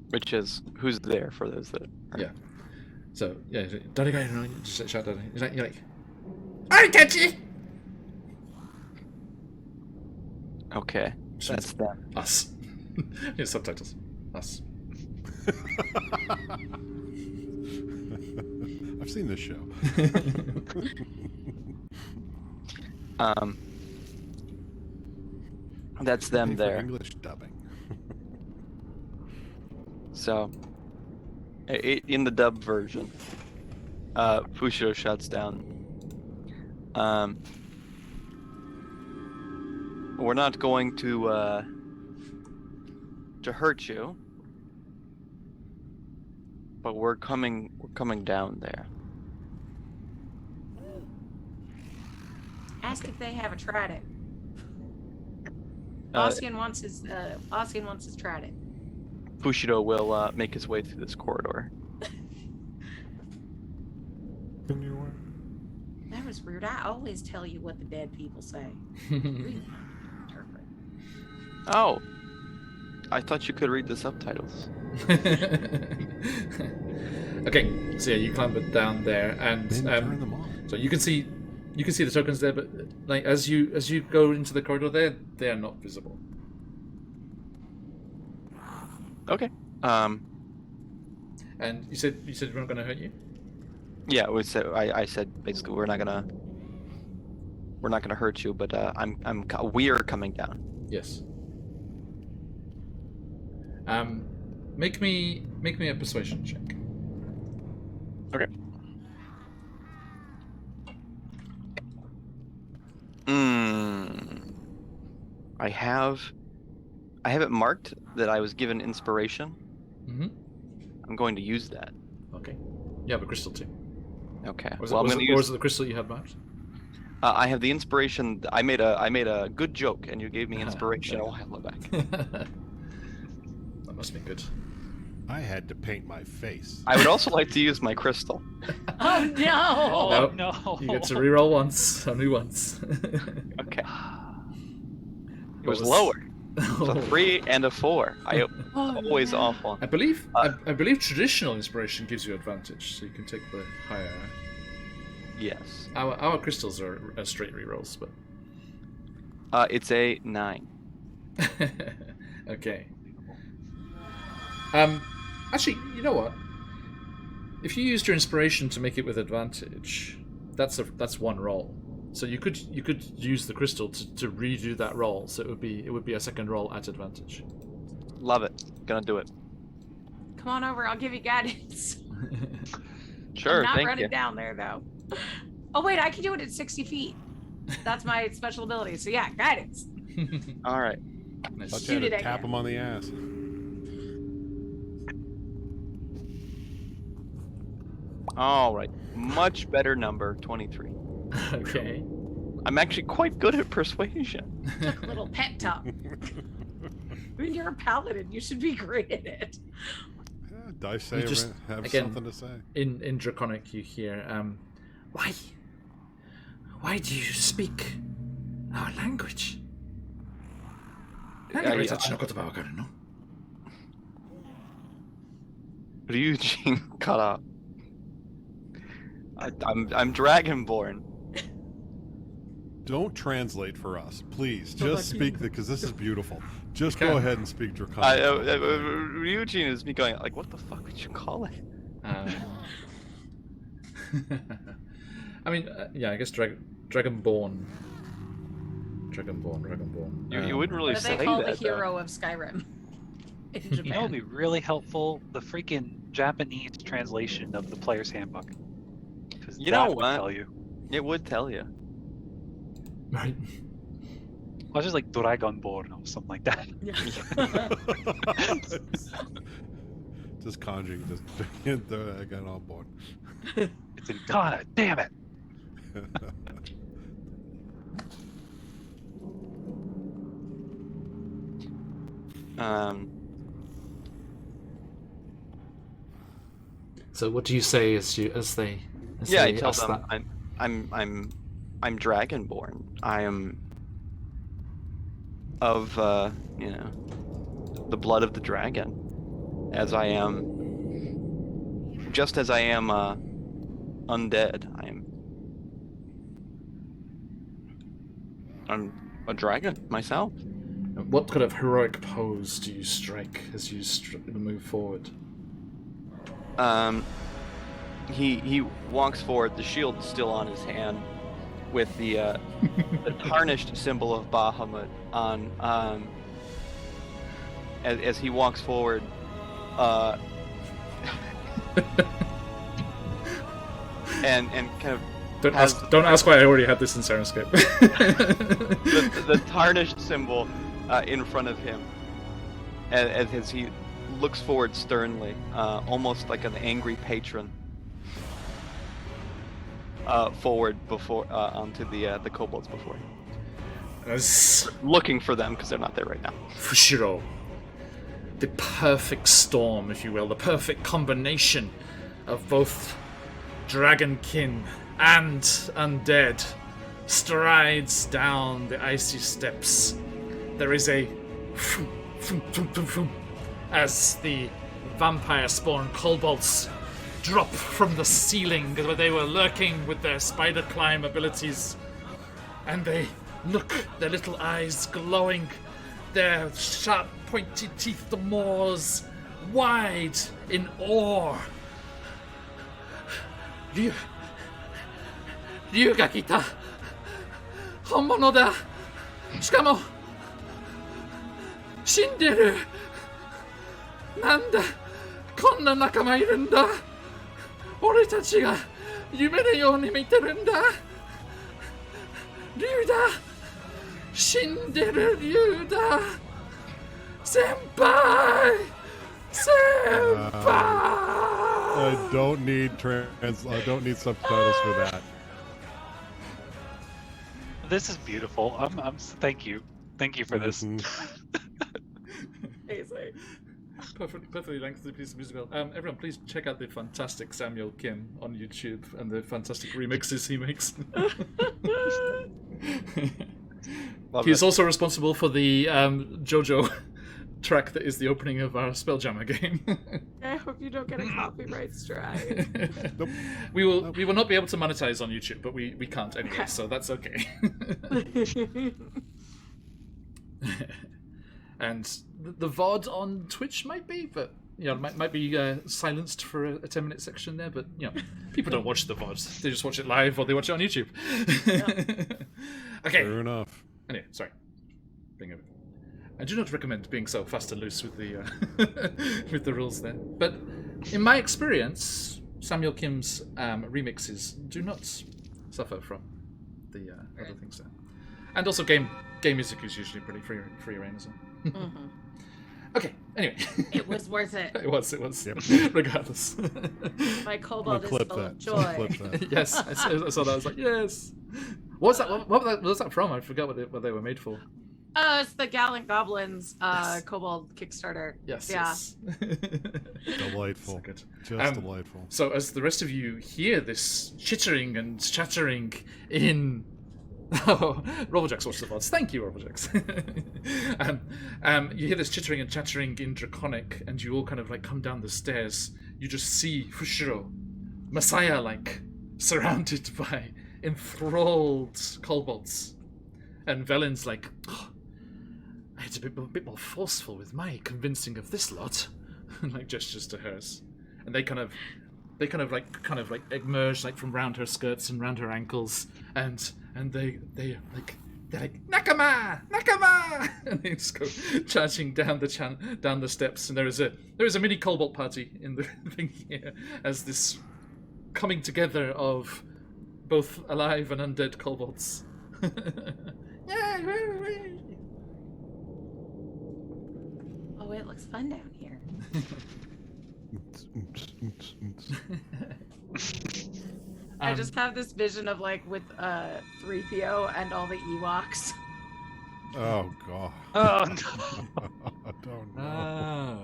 Which is who's there for those that. Yeah. So yeah, Daddy guy, just shout Daddy. You're like, I catch you. Okay, that's them. Us. Yeah, subtitles. Us. I've seen this show. That's them there. English dubbing. So, in the dub version, Fushido shuts down. We're not going to hurt you, but we're coming down there. Ask if they haven't tried it. Ossian wants his tried it. Fushido will make his way through this corridor. That was rude. I always tell you what the dead people say. Oh, I thought you could read the subtitles. Okay, so yeah, you clamber down there, and turn them on. so you can see the tokens there, but like as you go into the corridor there, they are not visible. Okay. And you said we're not going to hurt you. Yeah, I said basically we're not gonna hurt you, but we are coming down. Yes. Make me a persuasion check. Okay. I have it marked that I was given inspiration. Mm-hmm. I'm going to use that. Okay. You have a crystal too. Okay. Was Well, it the crystal you had marked? I have the inspiration. I made a good joke, and you gave me inspiration a while back. That must be good. I had to paint my face. I would also like to use my crystal. Oh no! Oh Nope. no! You get to reroll once, only once. Okay. It was lower. It's a 3 and a 4. I always off one. I believe traditional inspiration gives you advantage, so you can take the higher. Yes. Our crystals are straight rerolls, but. It's a 9. Okay. Actually, you know what? If you used your inspiration to make it with advantage, that's one roll. So you could use the crystal to redo that roll. So it would be a second roll at advantage. Love it. Gonna do it. Come on over. I'll give you guidance. Sure. I'm not Thank running you. down there though. Oh wait, I can do it at 60 feet. That's my special ability. So yeah, guidance. All right. Nice. I'll Shoot it at tap you. him on the ass. All right. Much better number, 23. Okay. I'm actually quite good at persuasion. Took a little pet talk. I mean, you're a paladin. You should be great at it. Yeah, dice You say just- have again- something to say. In Draconic, you hear, why do you speak our language? Ryujin cut off. I'm Dragonborn. Don't translate for us, please. Just speak because this is beautiful. Just Okay. go ahead and speak Draconic. Ryujin is me going like, what the fuck would you call it? I mean, yeah, I guess Dragonborn. Dragonborn. You wouldn't really What do say they call that. the hero of Skyrim? In Japan. You know, it'd be really helpful the freaking Japanese translation of the player's handbook. 'Cause You that know would what? Tell you. It would tell you. Right. I was just like Dragonborn or something like that. Just conjuring, just I got on board. It's in Ghana. Damn it! So what do you say as they Yeah, I they tell ask them that? I'm Dragonborn. I am of the blood of the dragon, as I am just as I am undead, I'm a dragon myself. What kind of heroic pose do you strike as you move forward? He walks forward, the shield still on his hand, with the tarnished symbol of Bahamut on. As he walks forward, and kind of. Don't ask why I already had this in Serenscape. the tarnished symbol in front of him, as he looks forward sternly, almost like an angry patron. Forward before onto the kobolds before him. Looking for them because they're not there right now. Fushiro, the perfect storm, if you will, the perfect combination of both dragonkin and undead, strides down the icy steps. There is a as the vampire-spawn kobolds drop from the ceiling where they were lurking with their spider climb abilities, and they look, their little eyes glowing, their sharp pointy teeth, the maws wide in awe. Ryu ga kita. Honmono da. Shikamo shinderu. Nanda konna nakama iru n da. Ore tachi ga yume no you ni miteru n da. Ryu da. Shinderu Ryu da. Senpai. I don't need subtitles for that. This is beautiful. Thank you for this. Perfectly lengthy piece of musical. Everyone, please check out the fantastic Samuel Kim on YouTube and the fantastic remixes he makes. He is also responsible for the JoJo track that is the opening of our Spelljammer game. I hope you don't get a copyright strike. Nope. We will not be able to monetize on YouTube, but we can't anyway, so that's okay. And the VOD on Twitch might be, but might be silenced for a 10-minute section there. But people don't watch the VODs; they just watch it live or they watch it on YouTube. Okay. Fair enough. Anyway, sorry. I do not recommend being so fast and loose with the with the rules there. But in my experience, Samuel Kim's remixes do not suffer from the other things there. And also game music is usually pretty free reign as well. Mm-hmm. Okay, anyway. It was worth it. It was. Yep. Regardless. My kobold is full of joy. Yes, I saw that. I was like, yes. What was that from? I forgot what they were made for. It's the Gallant Goblins Kobold Kickstarter. Yes. Yeah. Yes. Delightful. So good. Just delightful. So as the rest of you hear this chittering and chattering in... Oh, Robojax watched the VODs. Thank you, Robojax. You hear this chittering and chattering in Draconic, and you all kind of like come down the stairs. You just see Fushiro, Messiah-like, surrounded by enthralled kobolds. And Velen's like, I had to be a bit more forceful with my convincing of this lot, and like gestures to hers, and they kind of emerge like from round her skirts and round her ankles, and they're like Nakama, and they just go charging down the steps, and there is a mini kobold party in the thing here as this coming together of both alive and undead kobolds. Oh, it looks fun down here. I just have this vision of like with 3PO and all the Ewoks. Oh god. Oh no. I don't know.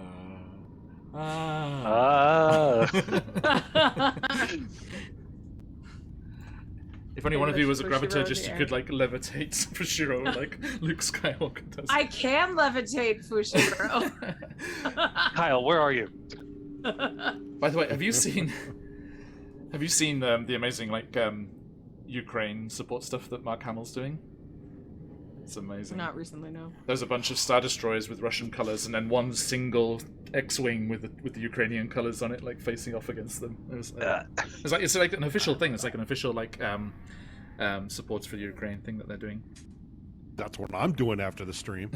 If only one of you was a gravitologist, you could like levitate Fushiro like Luke Skywalker does. I can levitate Fushiro. Kyle, where are you? By the way, have you seen the amazing Ukraine support stuff that Mark Hamill's doing? It's amazing. Not recently, no. There's a bunch of Star Destroyers with Russian colours, and then one single X-wing with the Ukrainian colours on it, like facing off against them. It's like an official thing. It's like an official support for Ukraine thing that they're doing. That's what I'm doing after the stream.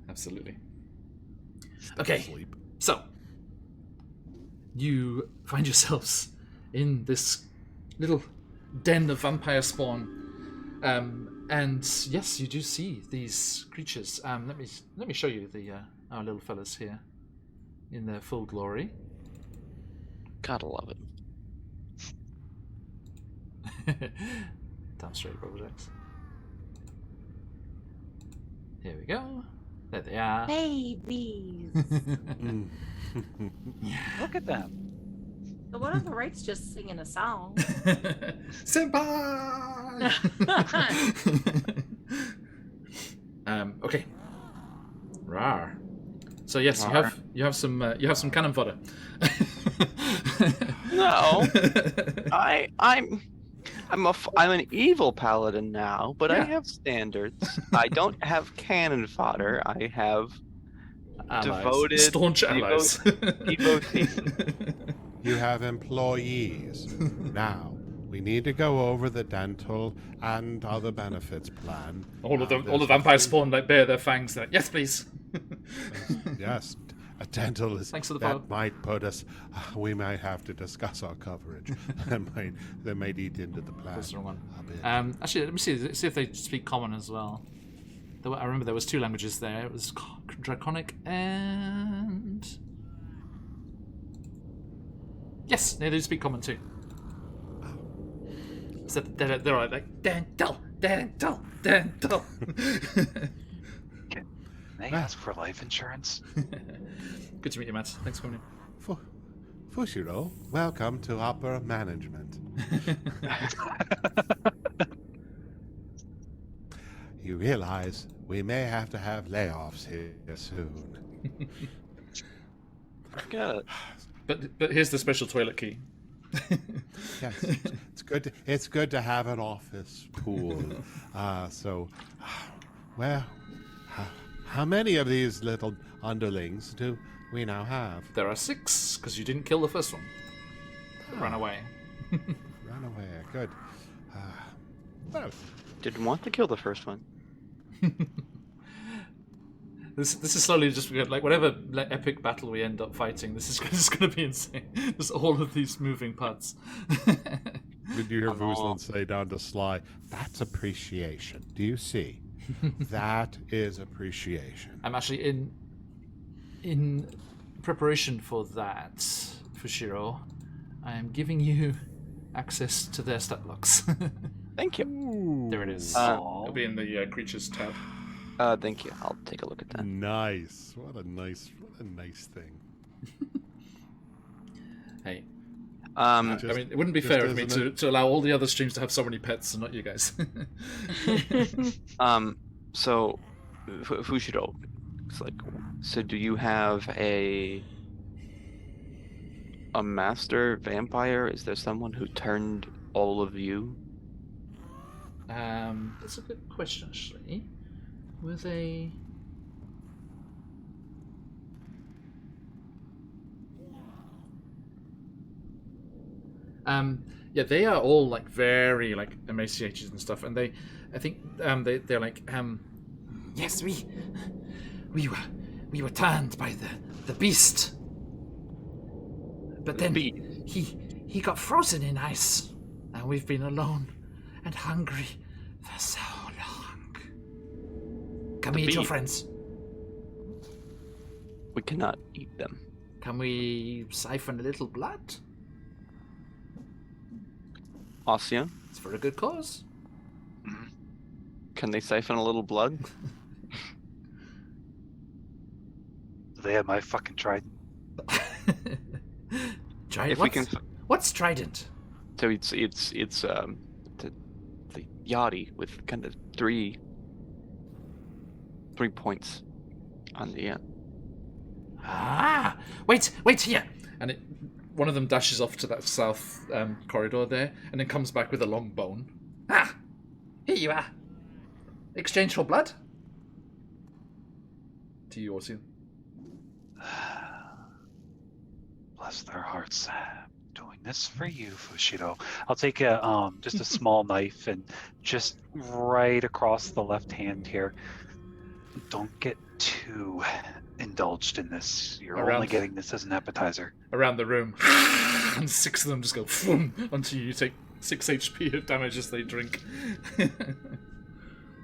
Absolutely. Okay, so you find yourselves in this little den of vampire spawn, and yes, you do see these creatures. Let me show you our little fellas here in their full glory. Gotta love it. Damn straight, Robodex. Here we go. There they are. Babies. Look at them. The one on the right's just singing a song. Senpai! Okay. Rawr. So yes, you have some cannon fodder. No, I'm an evil paladin now, but I have standards. I don't have cannon fodder. I have devoted, staunch allies. Devotees. You have employees. Now, we need to go over the dental and other benefits plan. All the vampires spawn bare their fangs. Yes, please. Yes, a dental is. Thanks for the that follow. might put us. We might have to discuss our coverage. That might eat into the plan. That's the wrong one. A bit. Actually, let me see if they speak common as well. I remember there was 2 languages there. It was Draconic and yes, they do speak common too. So they're all like dental. Can they ask for life insurance? Good to meet you, Matt. Thanks for coming in. Fushiro, welcome to upper management. You realize we may have to have layoffs here soon. Got it. But here's the special toilet key. Yes, it's good to have an office pool. How many of these little underlings do we now have? There are 6 because you didn't kill the first one. Ran away. Run away. Good. Well, Didn't want to kill the first one. This is slowly just like whatever epic battle we end up fighting. This is going to be insane. There's all of these moving parts. did you hear Vuzlan say down to Sly? That's appreciation. Do you see? That is appreciation. I'm actually in preparation for that, Fushiro. I am giving you access to their stat blocks. Thank you. Ooh. There it is. It'll be in the creatures tab. Thank you. I'll take a look at that. Nice. What a nice thing. Hey. Um, I mean, it wouldn't be fair of me to allow all the other streams to have so many pets and not you guys. So, Fushiro, it's like, so do you have a master vampire? Is there someone who turned all of you? That's a good question, actually. With a... yeah, they are all like very like emaciated and stuff, and I think they're like yes, we were tanned by the beast, but then he got frozen in ice, and we've been alone and hungry for so long. Can we eat your friends? We cannot eat them. Can we siphon a little blood? Ossia, It's for a good cause. can they siphon a little blood? They have my fucking trident. Trident. If we can, What's trident? so it's the yachty with kind of three points on the end. Ah, wait here. And one of them dashes off to that south corridor there, and then comes back with a long bone. Ah, here you are. Exchange for blood? To you, Orsian. Bless their hearts. Doing this for you, Fushiro. I'll take just a small knife and just right across the left hand here. Don't get too indulged in this. You're only getting this as an appetizer. Around the room, and 6 of them just go boom onto you. You take 6 HP of damage as they drink.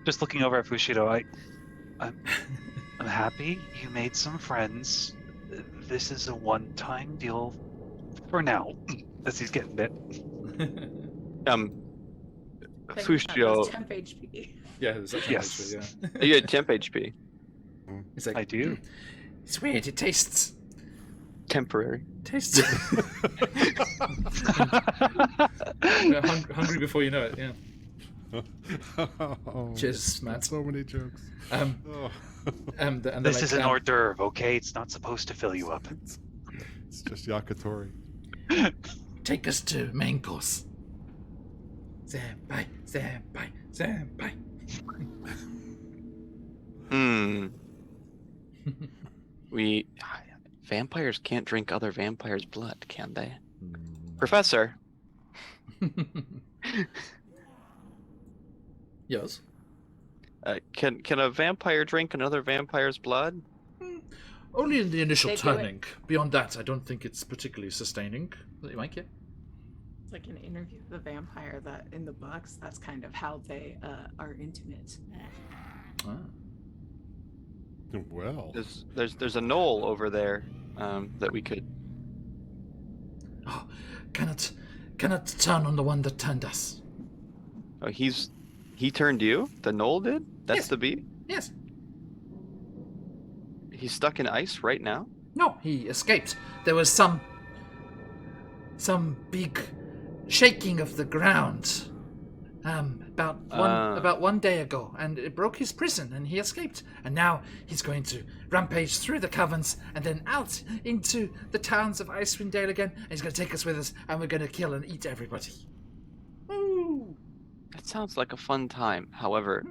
Just looking over at Fushiro, I'm happy you made some friends. This is a one-time deal for now, as he's getting bit. Fushiro. Temp HP. Yeah, there's that yes. HP, yeah. You had temp HP. It's like, I do. It's weird. It tastes Temporary. Hungry before you know it. Yeah. Cheers, Matt. So many jokes. And this is an hors d'oeuvre, okay? It's not supposed to fill you up. It's just yakitori. Take us to main course. Senpai. Vampires can't drink other vampires' blood, can they? Professor. Yes. Can a vampire drink another vampire's blood? Only in the initial They do turning. Beyond that, I don't think it's particularly sustaining. You might get. It's like an interview with a vampire that in the books, that's kind of how they are intimate. Ah. Well, There's a knoll over there that we could. Oh, cannot turn on the one that turned us. Oh, he turned you? The knoll did? That's Yes. the beat? Yes. He's stuck in ice right now? No, he escaped. There was some big shaking of the ground. About one day ago, and it broke his prison, and he escaped. And now he's going to rampage through the caverns and then out into the towns of Icewind Dale again. And he's going to take us with us, and we're going to kill and eat everybody. Woo! That sounds like a fun time. However,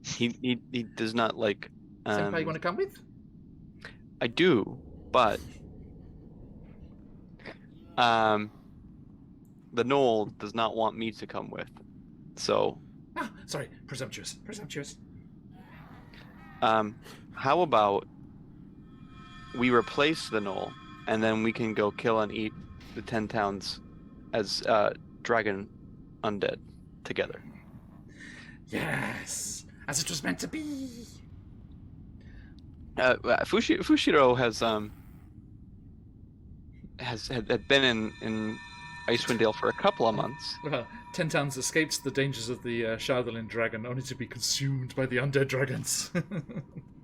he does not like. Senpai, you want to come with? I do, but the knoll does not want me to come with. So. Ah, sorry, presumptuous. How about we replace the knoll, and then we can go kill and eat the 10 towns as dragon undead together. Yes, as it was meant to be. Fushiro had been in Icewind Dale for a couple of months. Well, 10 towns escaped the dangers of the Shadowland dragon, only to be consumed by the undead dragons.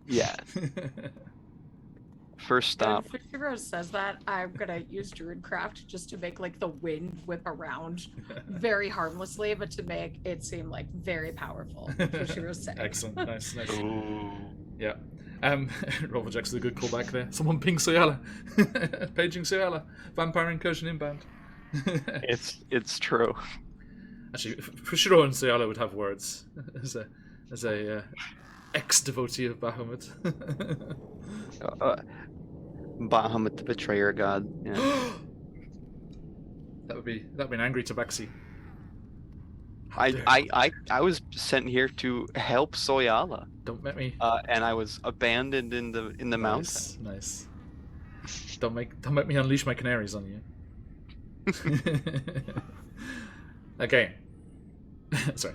Yeah. First stop. When Fushiro says that, I'm gonna use Druidcraft just to make like the wind whip around very harmlessly, but to make it seem like very powerful. Fushiro's saying. Excellent, nice. Ooh. Yeah. Rover Jack's a good callback there. Someone ping Soyala. Paging Soyala. Vampire incursion inbound. It's true. Actually, Fushiro and Soyala would have words as a ex-devotee of Bahamut. Bahamut, the betrayer god. Yeah. That'd be an angry Tabaxi. I was sent here to help Soyala. Don't make me. And I was abandoned in the mountain. Nice. Don't make me unleash my canaries on you. Okay. Sorry.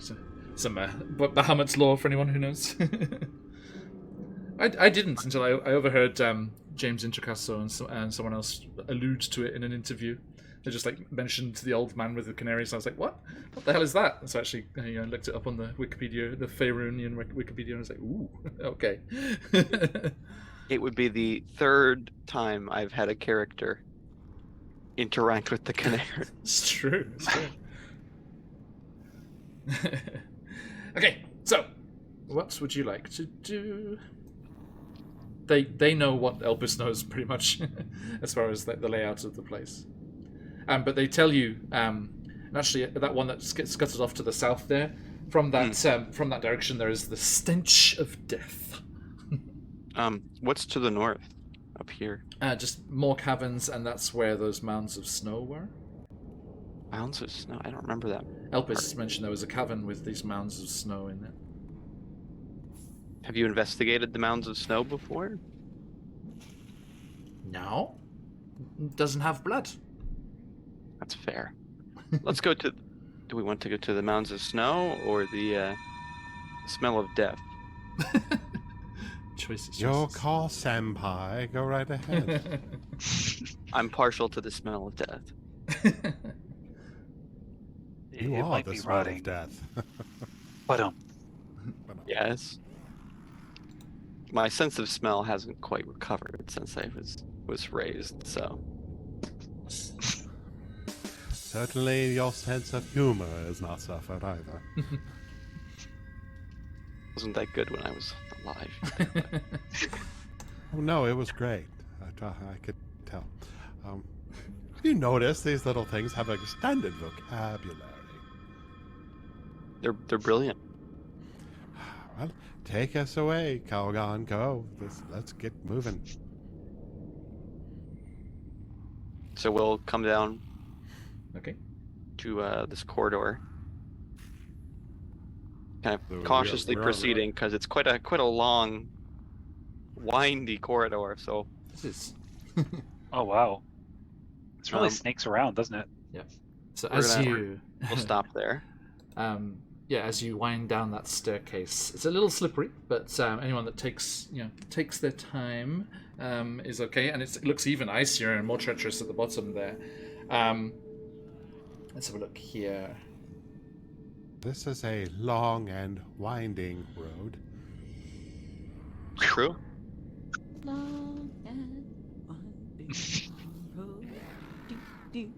Some Bahamut's lore for anyone who knows. I didn't until I overheard James Introcasso and someone else allude to it in an interview. They just mentioned the old man with the canaries. And I was like, what? What the hell is that? And so actually, I looked it up on the Wikipedia, the Faerunian Wikipedia, and I was like, ooh, okay. It would be the third time I've had a character interact with the canary. It's true. Okay, so what would you like to do? they know what Elpis knows pretty much as far as the layout of the place. But they tell you, and actually that one that gets scuttled off to the south there, from that direction there is the stench of death. What's to the north up here? Just more caverns, and that's where those mounds of snow were. Mounds of snow? I don't remember that. Elpis mentioned there was a cavern with these mounds of snow in it. Have you investigated the mounds of snow before? No. Doesn't have blood. That's fair. Let's go to... Do we want to go to the mounds of snow or the smell of death? Choices. Your call, senpai. Go right ahead. I'm partial to the smell of death. You It are might the be smell rotting. of death. But Yes. My sense of smell hasn't quite recovered since I was raised, so... Certainly your sense of humor has not suffered either. Wasn't that good when I was alive. Oh, no, it was great. I could tell. Have you noticed these little things have extended vocabulary? They're brilliant. Well, take us away, Calgon. Go. Let's get moving. So we'll come down Okay. to this corridor. Kind So of we cautiously are- proceeding because it's quite a long, windy corridor. So This is. oh wow, this really Um, snakes around, doesn't it? So We're as gonna- you. we'll stop there. As you wind down that staircase, it's a little slippery, but anyone that takes their time is okay, and it looks even icier and more treacherous at the bottom there. Let's have a look here. This is a long and winding road. True. Long and winding road. Do, do.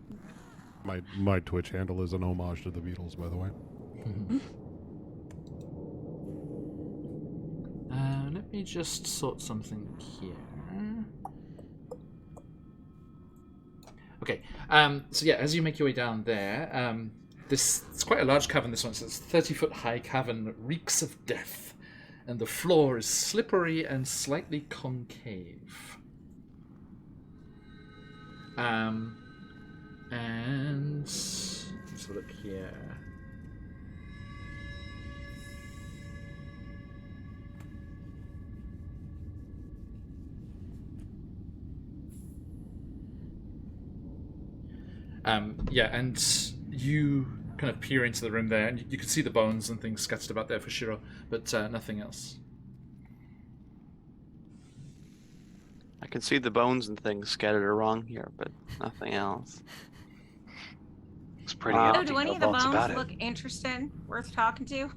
My Twitch handle is an homage to the Beatles, by the way. Let me just sort something here. Okay. So yeah, as you make your way down there, it's quite a large cavern. This one, so it's a 30-foot high cavern that reeks of death, and the floor is slippery and slightly concave. And let's have a look here. And you kind of peer into the room there, and you can see the bones and things scattered about there for sure, but nothing else. I can see the bones and things scattered around here, but nothing else. Looks pretty Wow. Oh, empty. do any No of the bones about bones it. look interesting, worth talking to?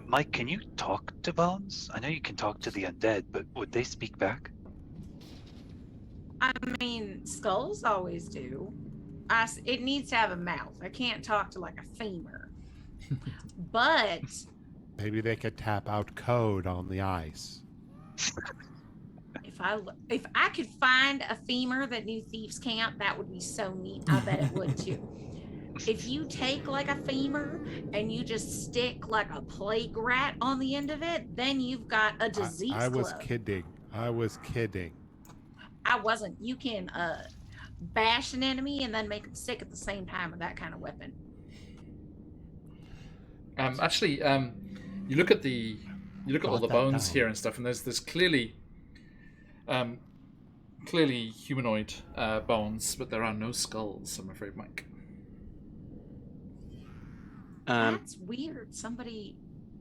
Mike, can you talk to bones? I know you can talk to the undead, but would they speak back? I mean, skulls always do. It needs to have a mouth. I can't talk to like a femur. But Maybe they could tap out code on the ice. if I could find a femur that knew Thieves' Camp, that would be so neat. I bet it would too. If you take like a femur and you just stick like a plague rat on the end of it, then you've got a disease I was club. kidding. I was kidding. I wasn't. You can bash an enemy and then make them sick at the same time with that kind of weapon. You look at all the that bones down. here and stuff, and there's clearly humanoid bones, but there are no skulls, I'm afraid, Mike. That's weird. Somebody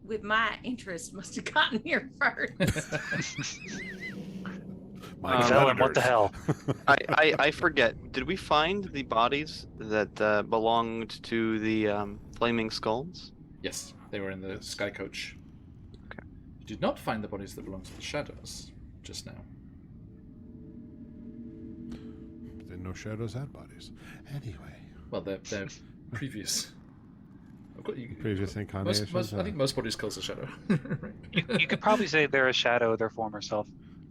with my interest must have gotten here first. My Velen, what the predators. hell? I forget. Did we find the bodies that belonged to the flaming skulls? Yes, they were in the sky coach. Okay. You did not find the bodies that belonged to the shadows just now. Didn't know shadows had bodies. Anyway. Well, they're previous I've got you. Previous incarnations. I think most bodies cast a shadow. Right. You could probably say they're a shadow of their former self.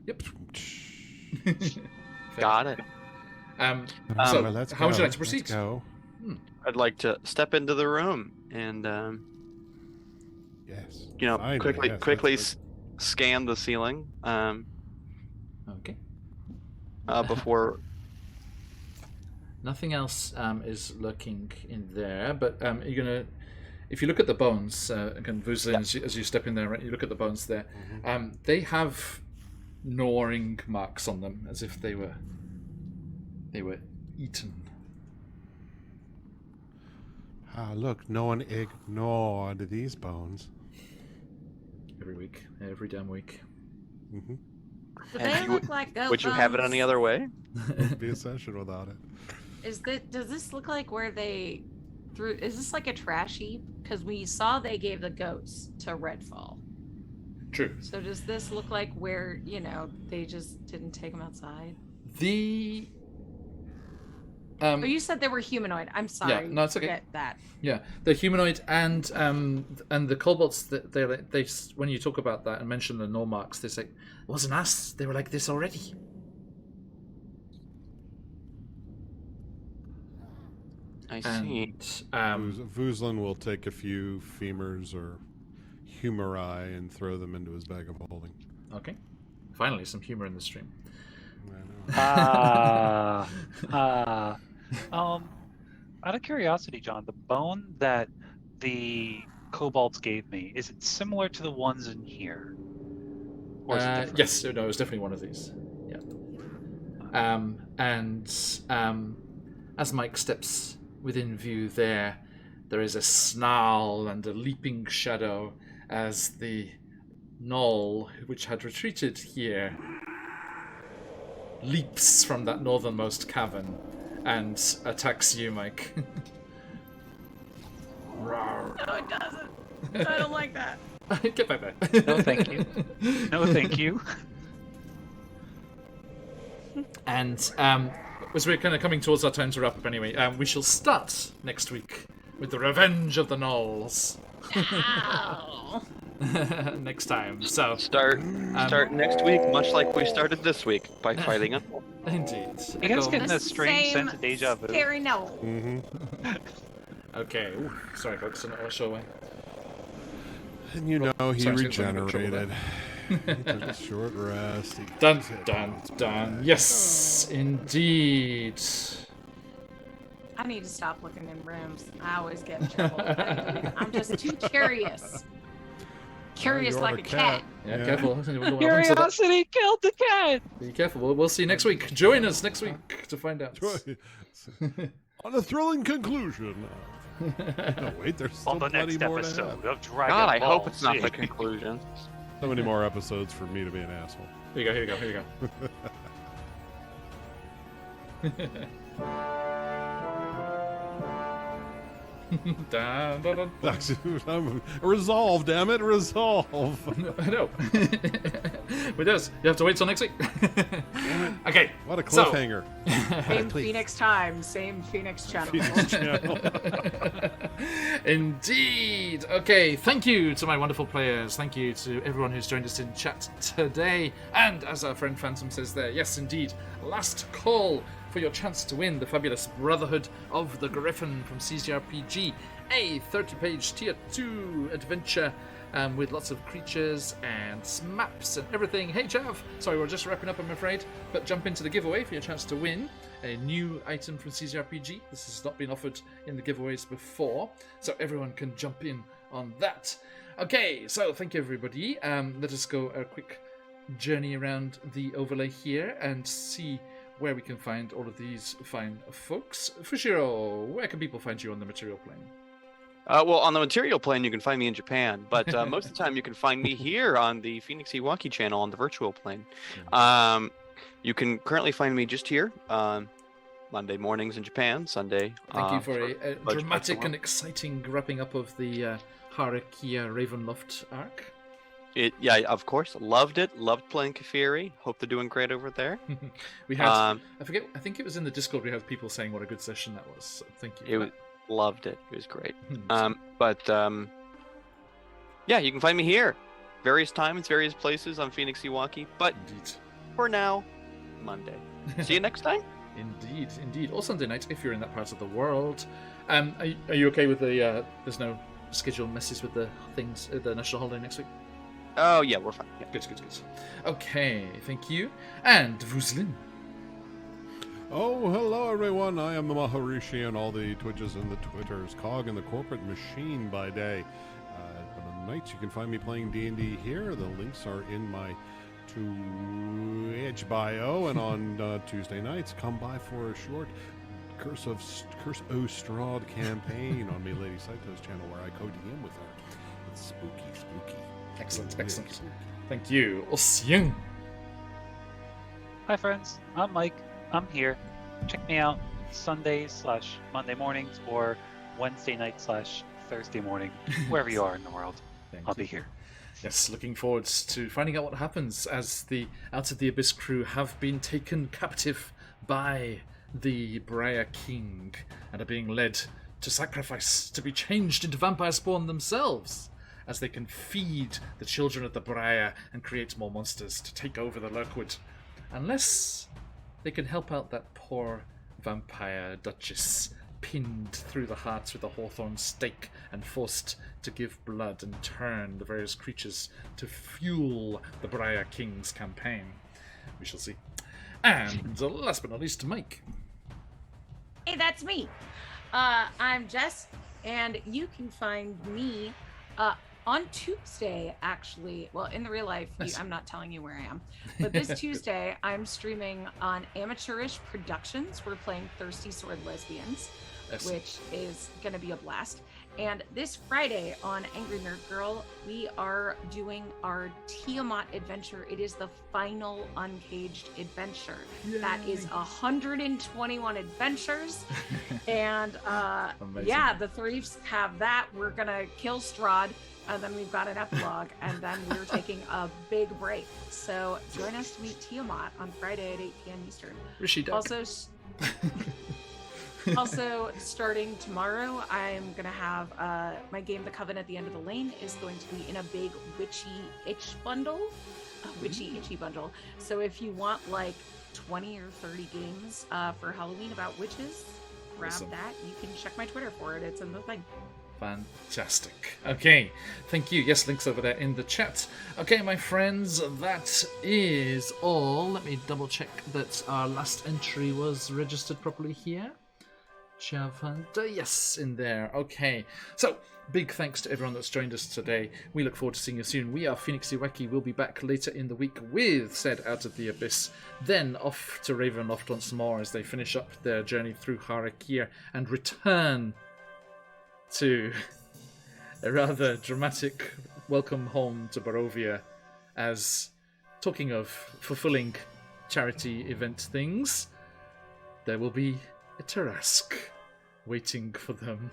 Yep. Got it. So, well, let's how would you go. like to proceed? Let's go. I'd like to step into the room and, Yes. quickly Yes, quickly that's scan the ceiling Okay. before. Nothing else is lurking in there, but you're gonna. If you look at the bones, again, Vuzlin, as you step in there, right, you look at the bones there. They have gnawing marks on them, as if they were eaten. Ah, look, no one ignored these bones. Every damn week. Mm-hmm. Do they look like goat Would you have it any other way? Wouldn't be a session without it. Does this look like where they threw? Is this like a trash heap? Because we saw they gave the goats to Redfall. True. So does this look like where they just didn't take them outside? The. Oh, you said they were humanoid. I'm sorry. Yeah, no, it's okay. Forget that. Yeah, the humanoid and the kobolds. They when you talk about that and mention the gnaw marks, they say, "It wasn't us. They were like this already." I see. Vuzlin will take a few femurs or humori and throw them into his bag of holding. Okay. Finally, some humor in the stream. Out of curiosity, John, the bone that the kobolds gave me, is it similar to the ones in here? Or is it different? Yes, no, it was definitely one of these. Yeah. As Mike steps within view there is a snarl and a leaping shadow as the gnoll, which had retreated here, leaps from that northernmost cavern and attacks you, Mike. No, it doesn't. I don't like that. Get back there. No, thank you. No, thank you. And as we're kind of coming towards our time to wrap up anyway, we shall start next week with the Revenge of the Gnolls. Ow. Next time. So Start next week, much like we started this week, by fighting a. Indeed. You guys getting The a strange same sense of deja vu? Scary no. Mm-hmm. Okay. Ooh, sorry, folks. I'm not sure why. And he sorry, regenerated. He took a short rest. Dun, dun, dun. Yes, indeed. I need to stop looking in rooms. I always get in trouble. I'm just too curious. Curious you're like a a cat. Yeah, careful. Curiosity killed the cat! Be careful. We'll see you next week. Join us next week to find out. On a thrilling conclusion. No, wait, there's still On the plenty next more to episode have. of Dragon God, I Ball hope it's not Z. the conclusion. So many more episodes for me to be an asshole. Here you go. Dun, dun, dun. Resolve, damn it, resolve. I know. But yes, you have to wait till next week. Okay. What a cliffhanger. Same Phoenix time, same Phoenix channel. Phoenix channel. Indeed. Okay, thank you to my wonderful players. Thank you to everyone who's joined us in chat today. And as our friend Phantom says there, yes, indeed, last call for your chance to win the fabulous Brotherhood of the Griffin from CZRPG, a 30-page Tier 2 adventure with lots of creatures and maps and everything. Hey, Jav! Sorry, we're just wrapping up, I'm afraid, but jump into the giveaway for your chance to win a new item from CZRPG. This has not been offered in the giveaways before, so everyone can jump in on that. Okay, so thank you, everybody. Let us go a quick journey around the overlay here and see where we can find all of these fine folks. Fushiro, where can people find you on the material plane? Well, on the material plane, you can find me in Japan, but most of the time you can find me here on the QuestJunkiesUK channel on the virtual plane. You can currently find me just here, Monday mornings in Japan, Sunday. Thank you for a dramatic and exciting wrapping up of the Harakia Ravenloft arc. Yeah, of course. Loved it. Loved playing Kefiri. Hope they're doing great over there. We had, I think it was in the Discord, we had people saying what a good session that was. So thank you. Loved it. It was great. Yeah, you can find me here. Various times, various places on QuestJunkiesUK. But Indeed. for now, Monday. See you next time. Indeed. Or Sunday night if you're in that part of the world. Are you okay with the? There's no scheduled messes with the things, the national holiday next week. Oh yeah, we're fine. Yeah. Good. Okay, thank you. And Vuzlin. Oh, hello everyone. I am the Maharishi and all the Twitches and the Twitters, cog in the corporate machine by day. On the nights you can find me playing D&D here. The links are in my Twitch bio, and on Tuesday nights, come by for a short Curse O Strahd campaign on me Lady Saito's channel where I co-DM with her. It's spooky. Excellent. Spooky. Thank you. Osyung. Hi friends, I'm Mike. I'm here. Check me out Sundays/Monday mornings or Wednesday night/Thursday morning, wherever you are in the world. I'll be here. Yes, looking forward to finding out what happens as the Out of the Abyss crew have been taken captive by the Briar King and are being led to sacrifice, to be changed into vampire spawn themselves, as they can feed the children of the Briar and create more monsters to take over the Lurkwood. Unless they can help out that poor vampire duchess, pinned through the heart with a hawthorn stake and forced to give blood and turn the various creatures to fuel the Briar King's campaign. We shall see. And last but not least, Mike. Hey, that's me. I'm Jess, and you can find me on Tuesday, actually. Well, in the real life, I'm not telling you where I am. But this Tuesday, I'm streaming on Amateurish Productions. We're playing Thirsty Sword Lesbians, which is going to be a blast. And this Friday on Angry Nerd Girl, we are doing our Tiamat adventure. It is the final Uncaged adventure. Yay. That is 121 adventures. And yeah, the Threefs have that. We're going to kill Strahd. And then we've got an epilogue, and then we're taking a big break. So join us to meet Tiamat on Friday at 8 p.m. Eastern. Rishi Duck. Also, starting tomorrow, I'm going to have my game, The Coven at the End of the Lane, is going to be in a big witchy itch bundle. A witchy itchy bundle. So if you want like 20 or 30 games for Halloween about witches, grab that. You can check my Twitter for it. It's in the thing. Fantastic. Okay, thank you. Yes, links over there in the chat. Okay, my friends, that is all. Let me double check that our last entry was registered properly here. Chavanta, yes, in there. Okay, so big thanks to everyone that's joined us today. We look forward to seeing you soon. We are QuestJunkiesUK. We'll be back later in the week with said Out of the Abyss. Then off to Ravenloft once more as they finish up their journey through Harakir and return to a rather dramatic welcome home to Barovia, as, talking of fulfilling charity event things, there will be a Tarask waiting for them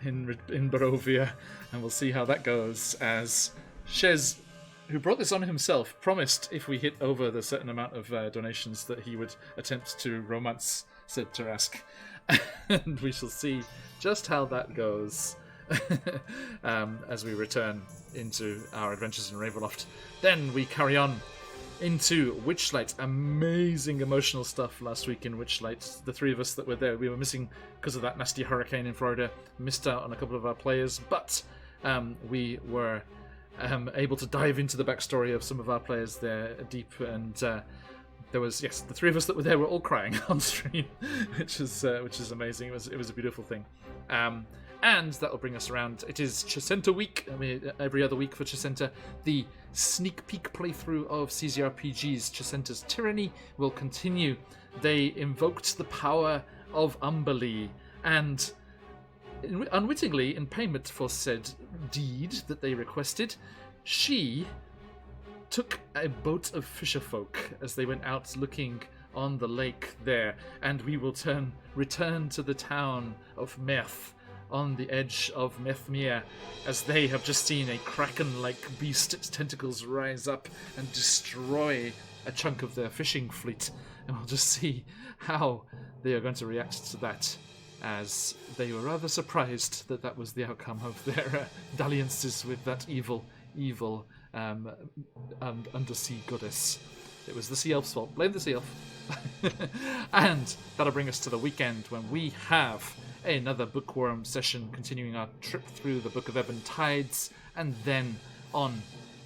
in Barovia, and we'll see how that goes, as Shez, who brought this on himself, promised if we hit over the certain amount of donations that he would attempt to romance said Tarask. And we shall see just how that goes as we return into our adventures in Ravenloft. Then we carry on into Witchlight. Amazing emotional stuff last week in Witchlight. The three of us that were there, we were missing because of that nasty hurricane in Florida. Missed out on a couple of our players, but we were able to dive into the backstory of some of our players there deep, and there was, yes, the three of us that were there were all crying on stream, which is amazing. It was a beautiful thing. And that will bring us around. It is Chesenta week. I mean, every other week for Chesenta. The sneak peek playthrough of CZRPG's Chesenta's Tyranny will continue. They invoked the power of Umberlee, and unwittingly, in payment for said deed that they requested, she took a boat of fisherfolk as they went out looking on the lake there, and we will return to the town of Merth on the edge of Methmir, as they have just seen a kraken-like beast, its tentacles rise up and destroy a chunk of their fishing fleet, and we'll just see how they are going to react to that as they were rather surprised that that was the outcome of their dalliances with that evil undersea goddess. It was the sea elf's fault. Blame the sea elf. And that'll bring us to the weekend when we have another bookworm session, continuing our trip through the Book of Ebb and Tides, and then on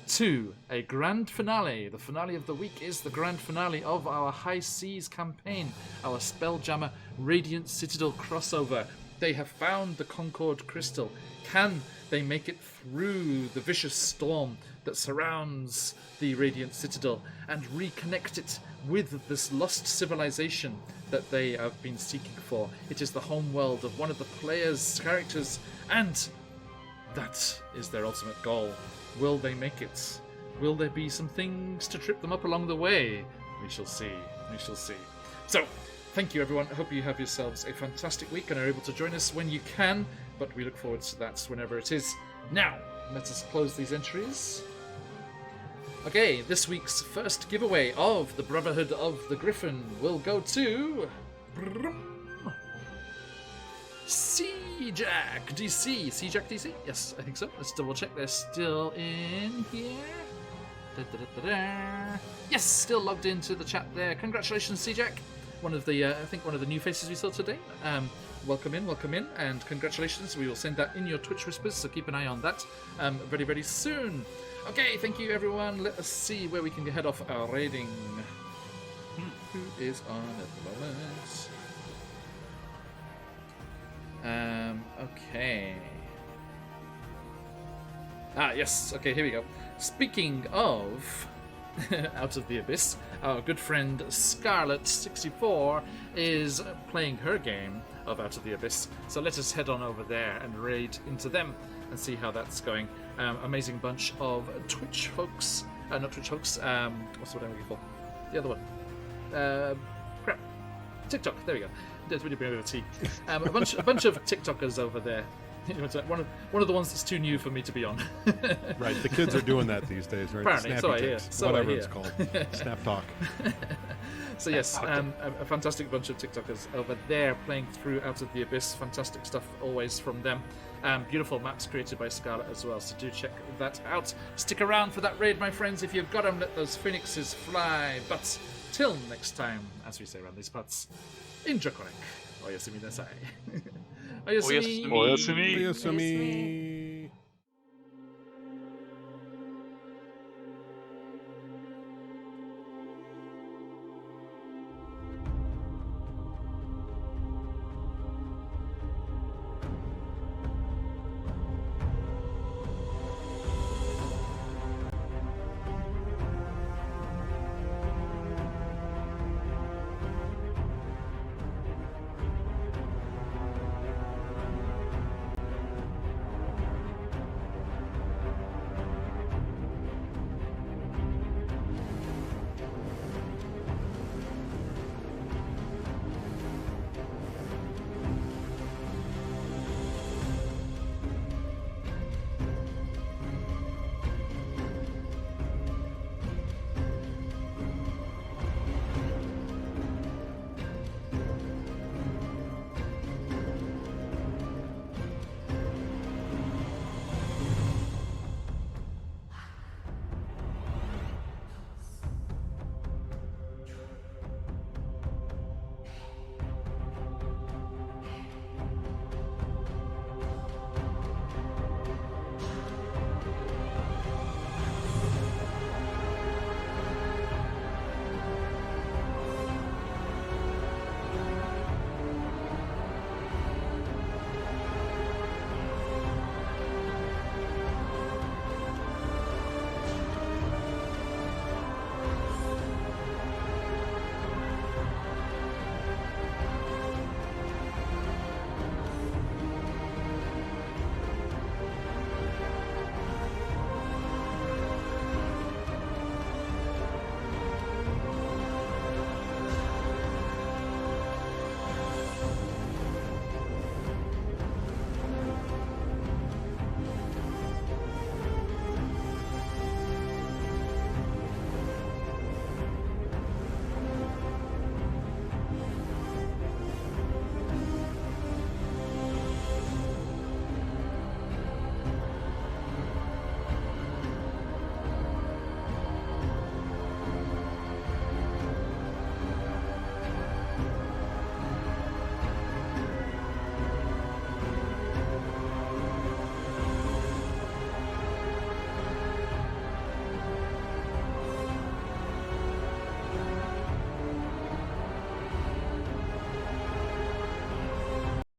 to a grand finale. The finale of the week is the grand finale of our High Seas campaign, our Spelljammer Radiant Citadel crossover. They have found the Concord Crystal. Can they make it through the vicious storm that surrounds the Radiant Citadel and reconnect it with this lost civilization that they have been seeking for? It is the homeworld of one of the players' characters, and that is their ultimate goal. Will they make it? Will there be some things to trip them up along the way? We shall see. We shall see. So, thank you, everyone. I hope you have yourselves a fantastic week and are able to join us when you can, but we look forward to that whenever it is. Now, let us close these entries. Okay, this week's first giveaway of the Brotherhood of the Griffin will go to Seajack DC. Seajack DC? Yes, I think so. Let's double check they're still in here. Yes, still logged into the chat there. Congratulations, Seajack. One of the, I think one of the new faces we saw today. Welcome in, and congratulations. We will send that in your Twitch whispers, so keep an eye on that very, very soon. Okay, thank you, everyone. Let us see where we can head off our raiding. Who is on at the moment? Okay. Yes. Okay, here we go. Speaking of Out of the Abyss, our good friend Scarlet64 is playing her game of Out of the Abyss. So let us head on over there and raid into them and see how that's going. Amazing bunch of Twitch folks. Not Twitch folks. What's the word I'm looking for? The other one. Crap. TikTok. There we go. There's really been a T. A bunch of TikTokers over there. One of the ones that's too new for me to be on. Right, the kids are doing that these days, right? Apparently, so I hear. Whatever it's called. Snap Talk. So yes, a fantastic bunch of TikTokers over there playing through Out of the Abyss. Fantastic stuff always from them. Beautiful maps created by Scarlet as well, so do check that out. Stick around for that raid, my friends. If you've got them, let those phoenixes fly. But till next time, as we say around these parts, in Draconek, oyasumi nasai. Oyasumi. Oyasumi. Oyasumi.